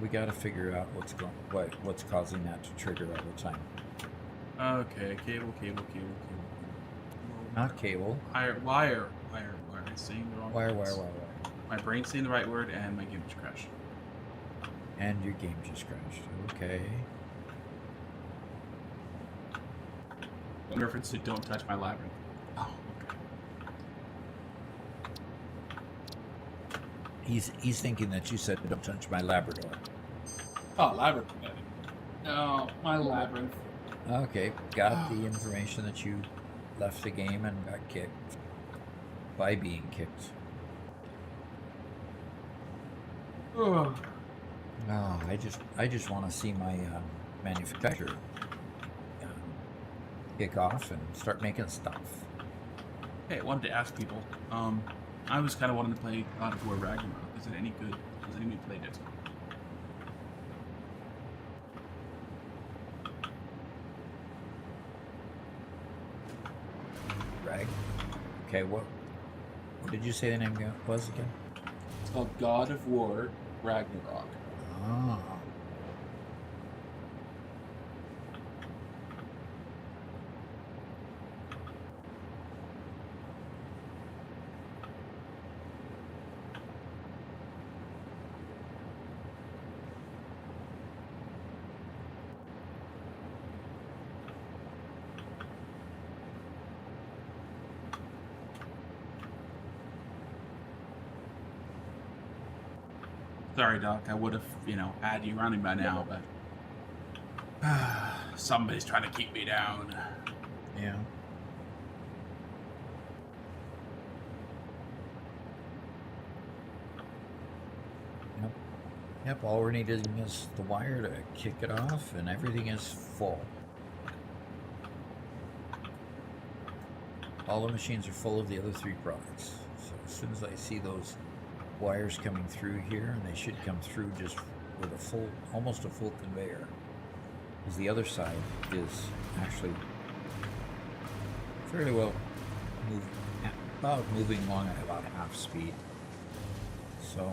we got to figure out what's causing that to trigger all the time. Okay, cable. Not cable. Wire. I'm saying the wrong Wire. words. My brain's saying the right word, and my game just crashed. And your game just crashed. Okay. In reference to "Don't touch my labyrinth." Oh, okay. He's thinking that you said don't touch my Labrador. Oh, labyrinth. No, my labyrinth. Okay, got the information that you left the game and got kicked by being kicked. Ugh. Oh, I just want to see my manufacturer kick off and start making stuff. Hey, I wanted to ask people. I was kind of wanting to play God of War Ragnarok. Is it any good? Has anyone played it? Right? Okay, what did you say the name was again? It's called God of War Ragnarok. Ah. Sorry, Doc. I would have, had you running by now, but somebody's trying to keep me down. Yeah. Yep, all we're needing is the wire to kick it off and everything is full. All the machines are full of the other 3 products. So as soon as I see those wires coming through here, and they should come through just with almost a full conveyor, because the other side is actually fairly well moving along at about half speed. So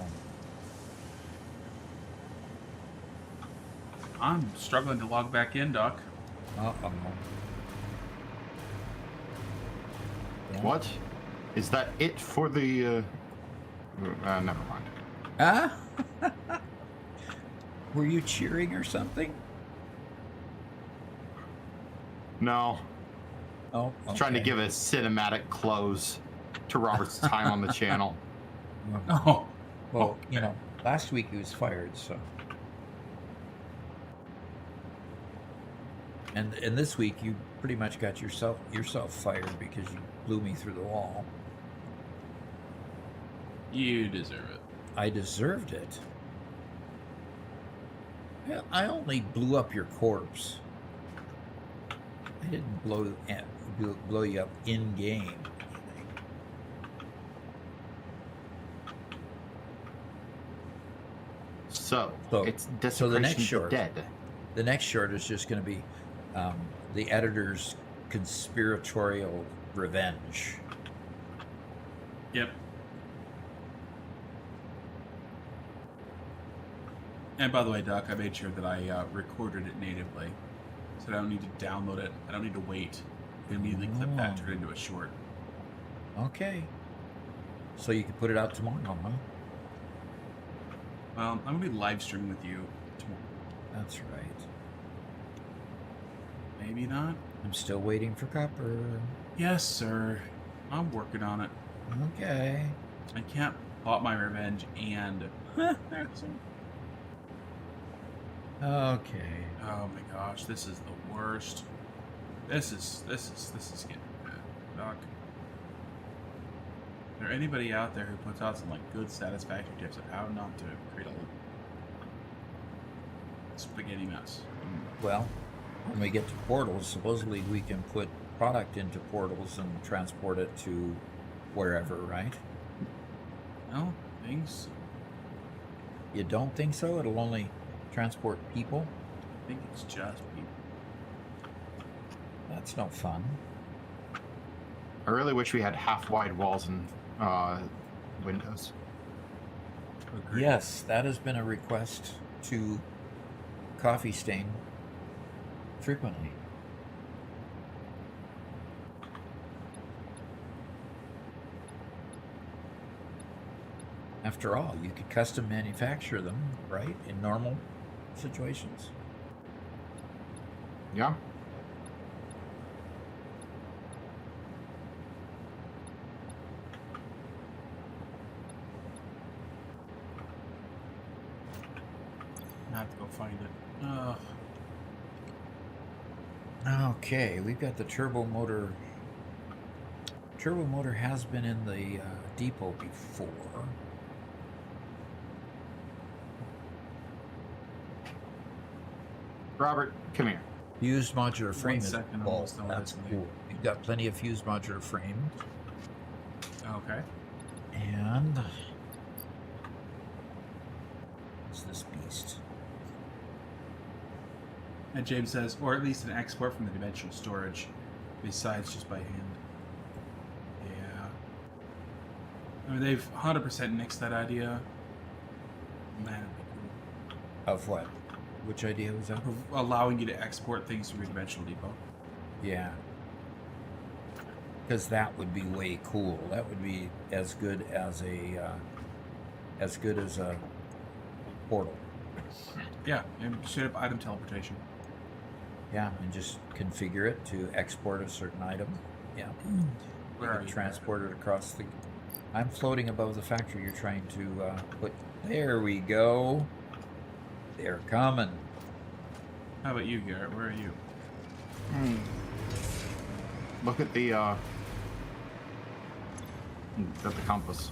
I'm struggling to log back in, Doc. Uh-oh. What? Is that it for the, never mind. Ah? Were you cheering or something? No. Oh, Trying to okay. give a cinematic close to Robert's time on the channel. Oh, Well, you know, last week he was fired, so. And this week you pretty much got yourself fired because you blew me through the wall. you deserve it. I deserved it. I only blew up your corpse. I didn't blow you up in game. So, So- it's so the desecration next of short- the dead. The next short is just going to be the editor's conspiratorial revenge. Yep. And by the way, Doc, I made sure that I recorded it natively, so I don't need to download it. I don't need to wait. I can immediately clip that and turn it into a short. Okay. So you can put it out tomorrow, huh? Well, I'm gonna be live streaming with you tomorrow. That's right. Maybe not. I'm still waiting for copper. Yes, sir. I'm working on it. Okay. I can't plot my revenge and. Okay. Oh my gosh, this is the worst. This is getting bad, Doc. Is there anybody out there who puts out some like good satisfactory tips of how not to create a spaghetti mess? Well, when we get to portals, supposedly we can put product into portals and transport it to wherever, right? No, things. You don't think so? It'll only transport people? I think it's just people. That's no fun. I really wish we had half-wide walls and windows. Agreed. Yes, that has been a request to Coffee Stain frequently. After all, you could custom manufacture them, right? In normal situations. Yeah. I have to go find it. Ugh. Okay, we've got the turbo motor. Turbo motor has been in the depot before. Robert, come here. Fused modular frame is second, I'm well, almost done with that's this cool. You've got plenty of fused modular frame. Okay. And what's this beast? And James says, or at least an export from the dimensional storage, besides just by hand. Yeah. I mean, they've 100% nixed that idea. Man, it'd be cool. Of what? Which idea was that? Of allowing you to export things from your dimensional depot. Yeah. Because that would be way cool. That would be as good as a portal. Yeah, and straight up item teleportation. Yeah, and just configure it to export a certain item. Yeah. Where You are can you? transport it across the. I'm floating above the factory. You're trying to put. There we go. They're coming. How about you, Garrett? Where are you? Look at the compass.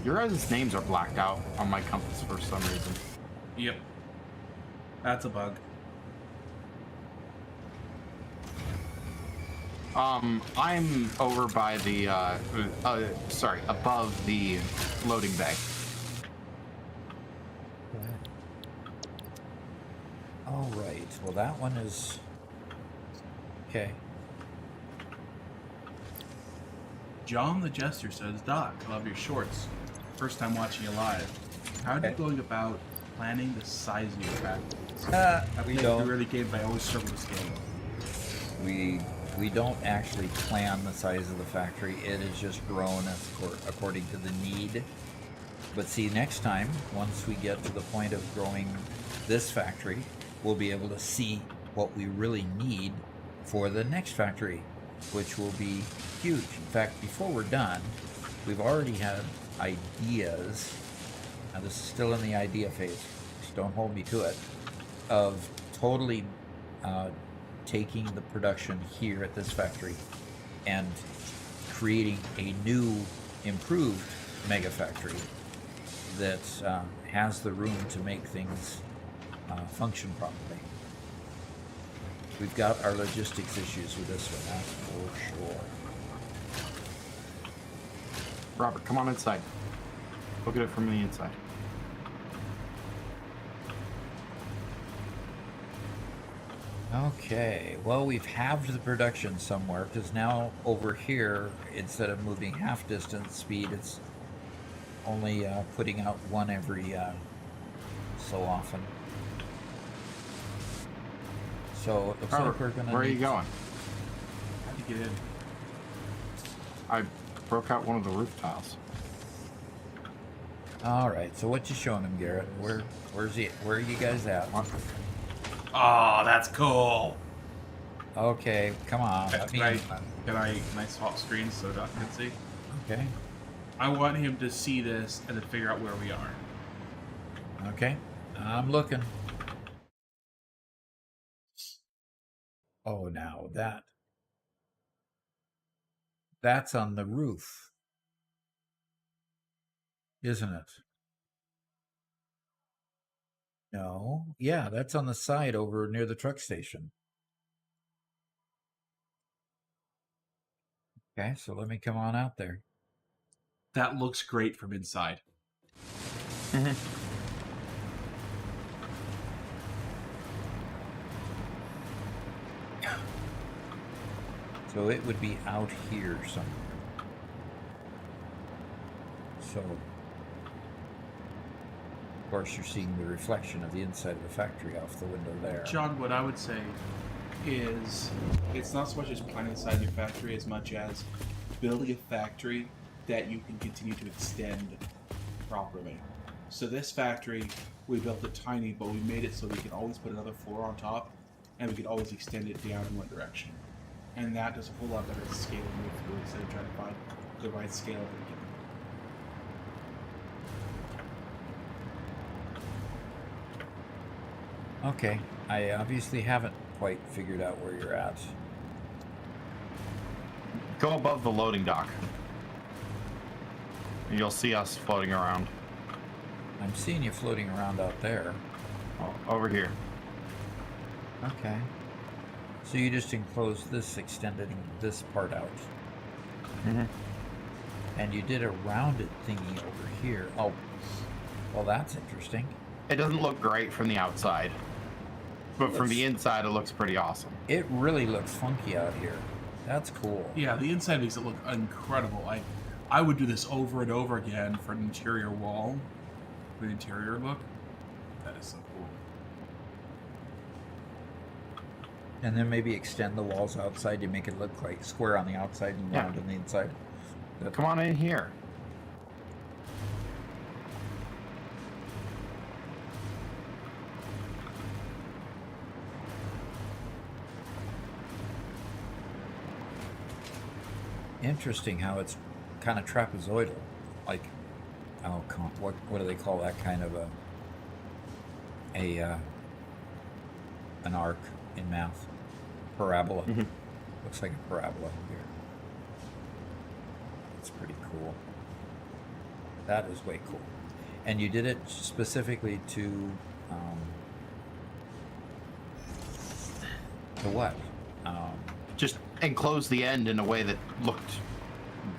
Your guys' names are blacked out on my compass for some reason. Yep. That's a bug. I'm over by the, above the loading bay. All right. Well, that one is okay. John the Jester says, Doc, I love your shorts. First time watching you live. How are you Okay. going about planning the size of your factories? We They don't. really game, but I always struggle to scale them. We don't actually plan the size of the factory. It is just grown according to the need. But see, next time, once we get to the point of growing this factory, we'll be able to see what we really need for the next factory, which will be huge. In fact, before we're done, we've already had ideas. Now, this is still in the idea phase, so don't hold me to it, of totally taking the production here at this factory and creating a new, improved mega factory that has the room to make things function properly. We've got our logistics issues with this one, that's for sure. Robert, come on inside. Look at it from the inside. Okay, well, we've halved the production somewhere, because now over here, instead of moving half distance speed, it's only putting out one every so often. So it looks Robert, like we're gonna where are you need- going? How do you get in? I broke out one of the roof tiles. All right, so what you showing him, Garrett? Where's he? Where are you guys at? What? Oh, that's cool. Okay, come on. let me in. Can I swap screens so Doc can see? Okay, I want him to see this and then figure out where we are. okay, I'm looking. Oh, now that's on the roof, isn't it? No, yeah, that's on the side over near the truck station. Okay, so let me come on out there. That looks great from inside. So it would be out here somewhere. So, of course, you're seeing the reflection of the inside of the factory off the window there. John, what I would say is it's not so much as planning inside your factory as much as building a factory that you can continue to extend properly. So this factory, we built it tiny, but we made it so we can always put another floor on top, and we could always extend it down in one direction. And that does a whole lot better at scaling with food instead of trying to find the right scale of it. Okay, I obviously haven't quite figured out where you're at. Go above the loading dock. And you'll see us floating around. I'm seeing you floating around out there. Oh, over here. Okay. So you just enclosed this, extending this part out. Mm-hmm. And you did a rounded thingy over here. Oh, well, that's interesting. It doesn't look great from the outside. But from the inside, it looks pretty awesome. It really looks funky out here. That's cool. Yeah, the inside makes it look incredible. I would do this over and over again for an interior wall, for the interior look. That is so cool. And then maybe extend the walls outside to make it look like square on the outside and round on the inside. Come on in here. Interesting how it's kind of trapezoidal. Like, oh, what do they call that kind of an arc in math? Parabola. Mm-hmm. Looks like a parabola here. It's pretty cool. That is way cool. And you did it specifically to what? Just enclose the end in a way that looked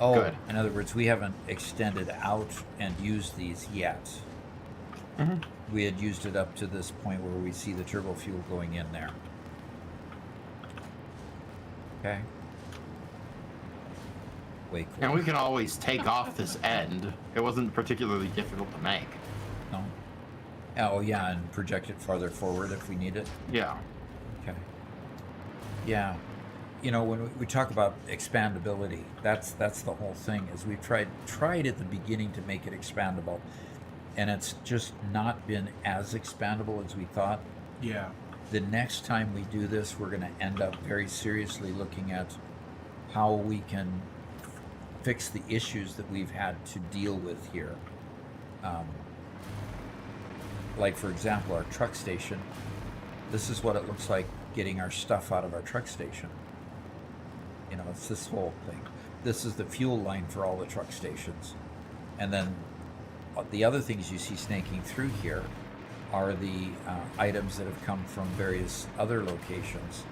good. In other words, we haven't extended out and used these yet. Mm-hmm. We had used it up to this point where we see the turbo fuel going in there. Okay. Way cool. And we can always take off this end. It wasn't particularly difficult to make. No. Oh, yeah, and project it farther forward if we need it. Yeah. Okay. Yeah. You know, when we talk about expandability, that's the whole thing. Is we tried at the beginning to make it expandable, and it's just not been as expandable as we thought. Yeah. The next time we do this, we're going to end up very seriously looking at how we can fix the issues that we've had to deal with here. Like, for example, our truck station. This is what it looks like getting our stuff out of our truck station. You know, it's this whole thing. This is the fuel line for all the truck stations. And then the other things you see snaking through here are the items that have come from various other locations,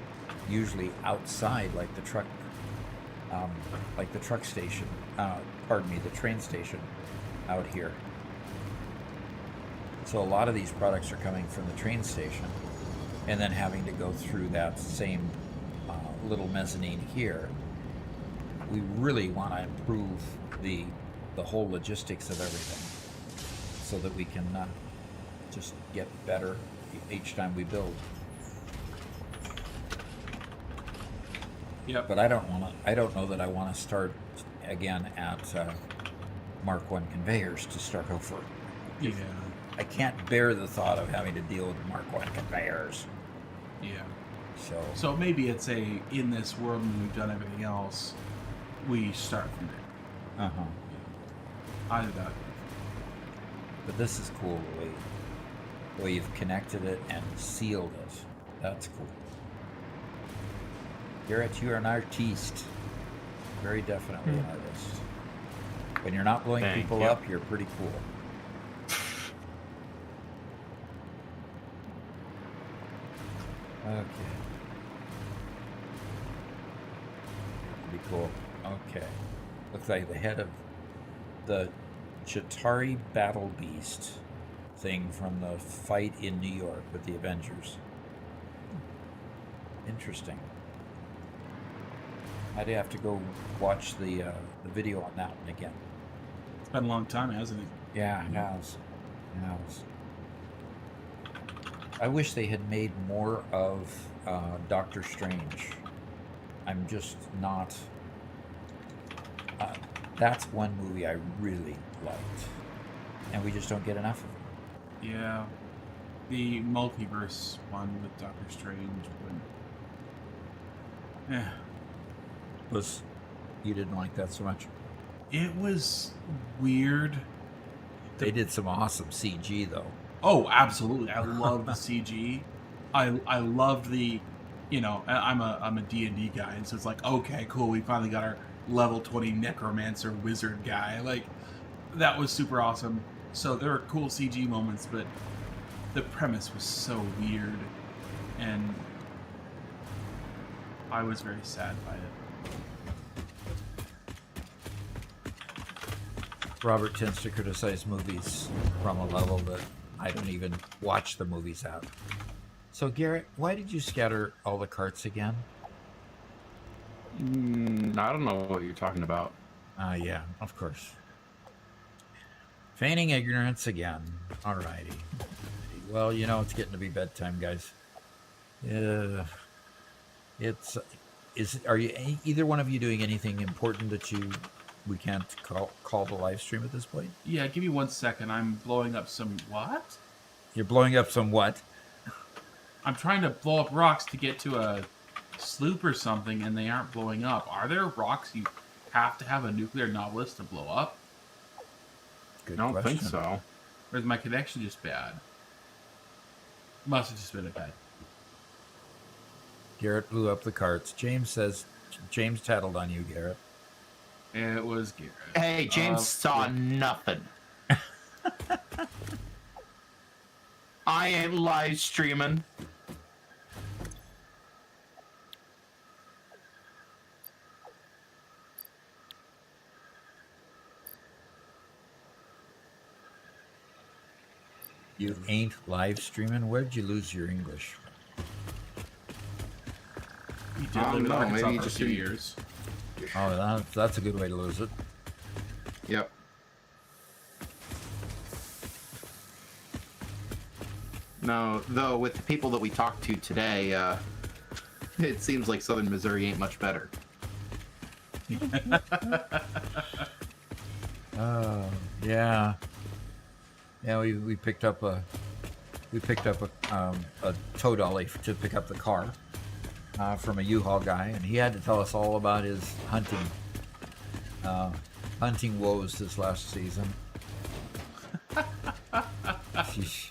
usually outside, like the truck station. The train station out here. So a lot of these products are coming from the train station, and then having to go through that same little mezzanine here. We really want to improve the whole logistics of everything, so that we can just get better each time we build. Yep. But I don't know that I want to start again at Mark 1 conveyors to start over. Yeah. I can't bear the thought of having to deal with Mark 1 conveyors. Yeah. So maybe it's in this world when we've done everything else, we start from there. Either that. But this is cool, the way you've connected it and sealed it. That's cool. Garrett, you're an artiste. Very definitely an artist. When you're not blowing Thank people you. up, you're pretty cool. Okay. Pretty cool. Okay. Looks like the head of the Chitauri Battle Beast thing from the fight in New York with the Avengers. Interesting. I'd have to go watch the video on that one again. It's been a long time, hasn't it? Yeah, it has. It has. I wish they had made more of Doctor Strange. I'm just not... that's one movie I really liked. And we just don't get enough of it. Yeah. The multiverse one with Doctor Strange. Yeah. You didn't like that so much? It was weird. They did some awesome CG, though. Oh, absolutely. I love the CG. I loved the, I'm a D&D guy, and so it's like, okay, cool, we finally got our level 20 necromancer wizard guy. Like, that was super awesome. So there were cool CG moments, but the premise was so weird, and I was very sad by it. Robert tends to criticize movies from a level that I don't even watch the movies at. So, Garrett, why did you scatter all the carts again? I don't know what you're talking about. Yeah, of course. Feigning ignorance again. Alrighty. Well, it's getting to be bedtime, guys. Are you either one of you doing anything important that we can't call the live stream at this point? Yeah, give me 1 second. I'm blowing up some... What? You're blowing up some what? I'm trying to blow up rocks to get to a sloop or something, and they aren't blowing up. Are there rocks you have to have a nuclear novelist to blow up? Good I don't question. think so. Or is my connection just bad? Must have just been a bad. Garrett blew up the carts. James tattled on you, Garrett. It was Garrett. Hey, James saw nothing. I ain't live streaming. You ain't live streaming? Where'd you lose your English? He did live in no, Arkansas maybe for a just few be- years. Oh, that's a good way to lose it. Yep. No, though with the people that we talked to today, it seems like Southern Missouri ain't much better. Oh, yeah. Yeah, we picked up a tow dolly to pick up the car from a U-Haul guy, and he had to tell us all about his hunting woes this last season. Sheesh.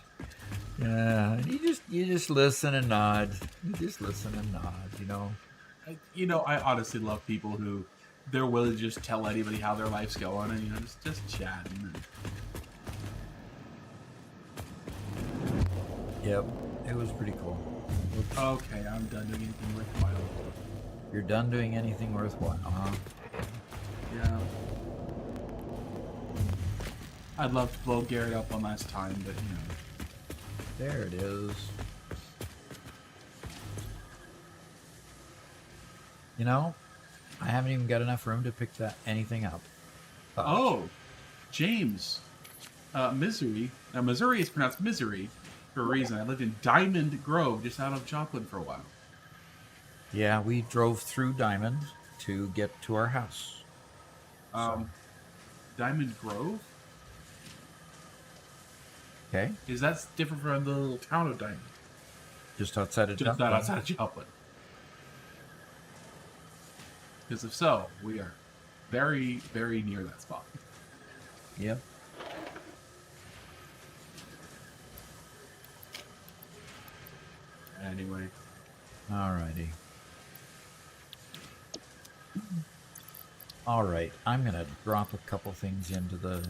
Yeah, and you just listen and nod. You just listen and nod. I honestly love people who they're willing to just tell anybody how their life's going, and just chatting. Yep, it was pretty cool. Okay, I'm done doing anything worthwhile. You're done doing anything worthwhile, huh? Yeah. I'd love to blow Garrett up one last time, but There it is. I haven't even got enough room to pick anything up. Oh, James. Missouri. Now, Missouri is pronounced misery for a reason. I lived in Diamond Grove, just out of Joplin for a while. Yeah, we drove through Diamond to get to our house. Diamond Grove? Okay, Is that different from the little town of Diamond? just outside of Just Joplin. not outside of Joplin. Because if so, we are very, very near that spot. Yep. Anyway. Alrighty. All right, I'm gonna drop a couple things into there.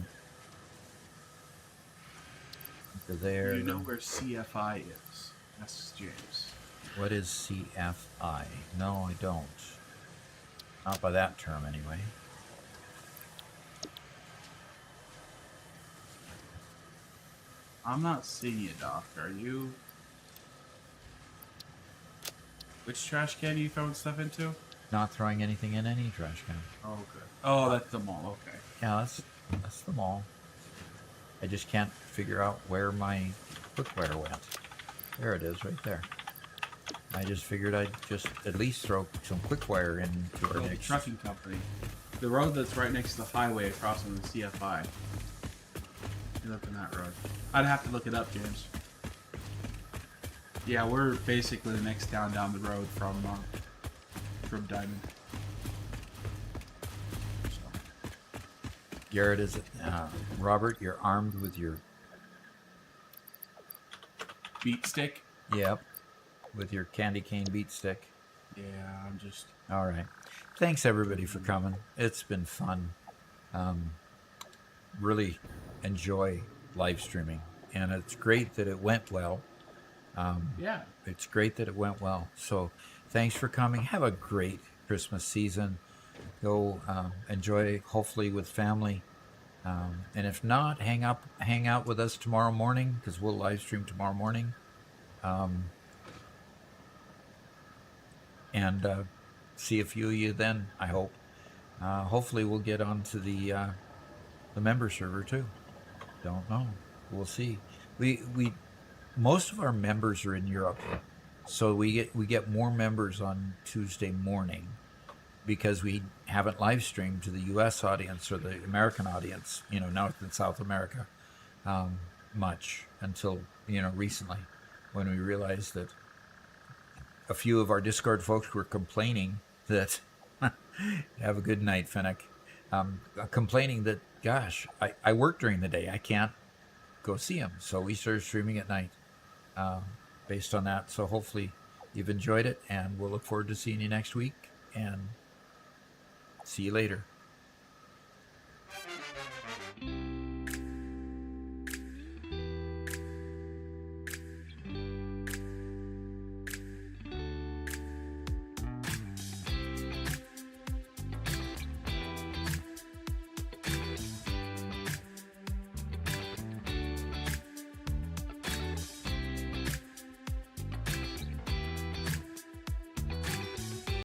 You know where CFI is? That's James. What is CFI? No, I don't. Not by that term, anyway. I'm not seeing you, Doc. Are you? Which trash can are you throwing stuff into? Not throwing anything in any trash can. Oh, good. Oh, that's the mall. Okay. Yeah, that's the mall. I just can't figure out where my cookware went. There it is, right there. I just figured I'd just at least throw some cookware into our The next. trucking company. The road that's right next to the highway across from the CFI. You look on that road. I'd have to look it up, James. Yeah, we're basically the next town down the road from Diamond. So. Garrett, is it? Robert, you're armed with your. Beat stick. Yep. With your candy cane beat stick. Yeah, I'm just. All right. Thanks everybody for coming. It's been fun. Really enjoy live streaming, and it's great that it went well. Yeah. It's great that it went well. So thanks for coming. Have a great Christmas season. Go enjoy, hopefully with family. And if not, hang out with us tomorrow morning, because we'll live stream tomorrow morning. And see a few of you then, I hope. Hopefully we'll get onto the member server too. Don't know. We'll see. We most of our members are in Europe, so we get more members on Tuesday morning, because we haven't live streamed to the U.S. audience or the American audience, North and South America, much until recently, when we realized that a few of our Discord folks were complaining that have a good night, Finnick. Complaining that, gosh, I work during the day, I can't go see them, so we started streaming at night based on that. So hopefully you've enjoyed it, and we'll look forward to seeing you next week, and see you later.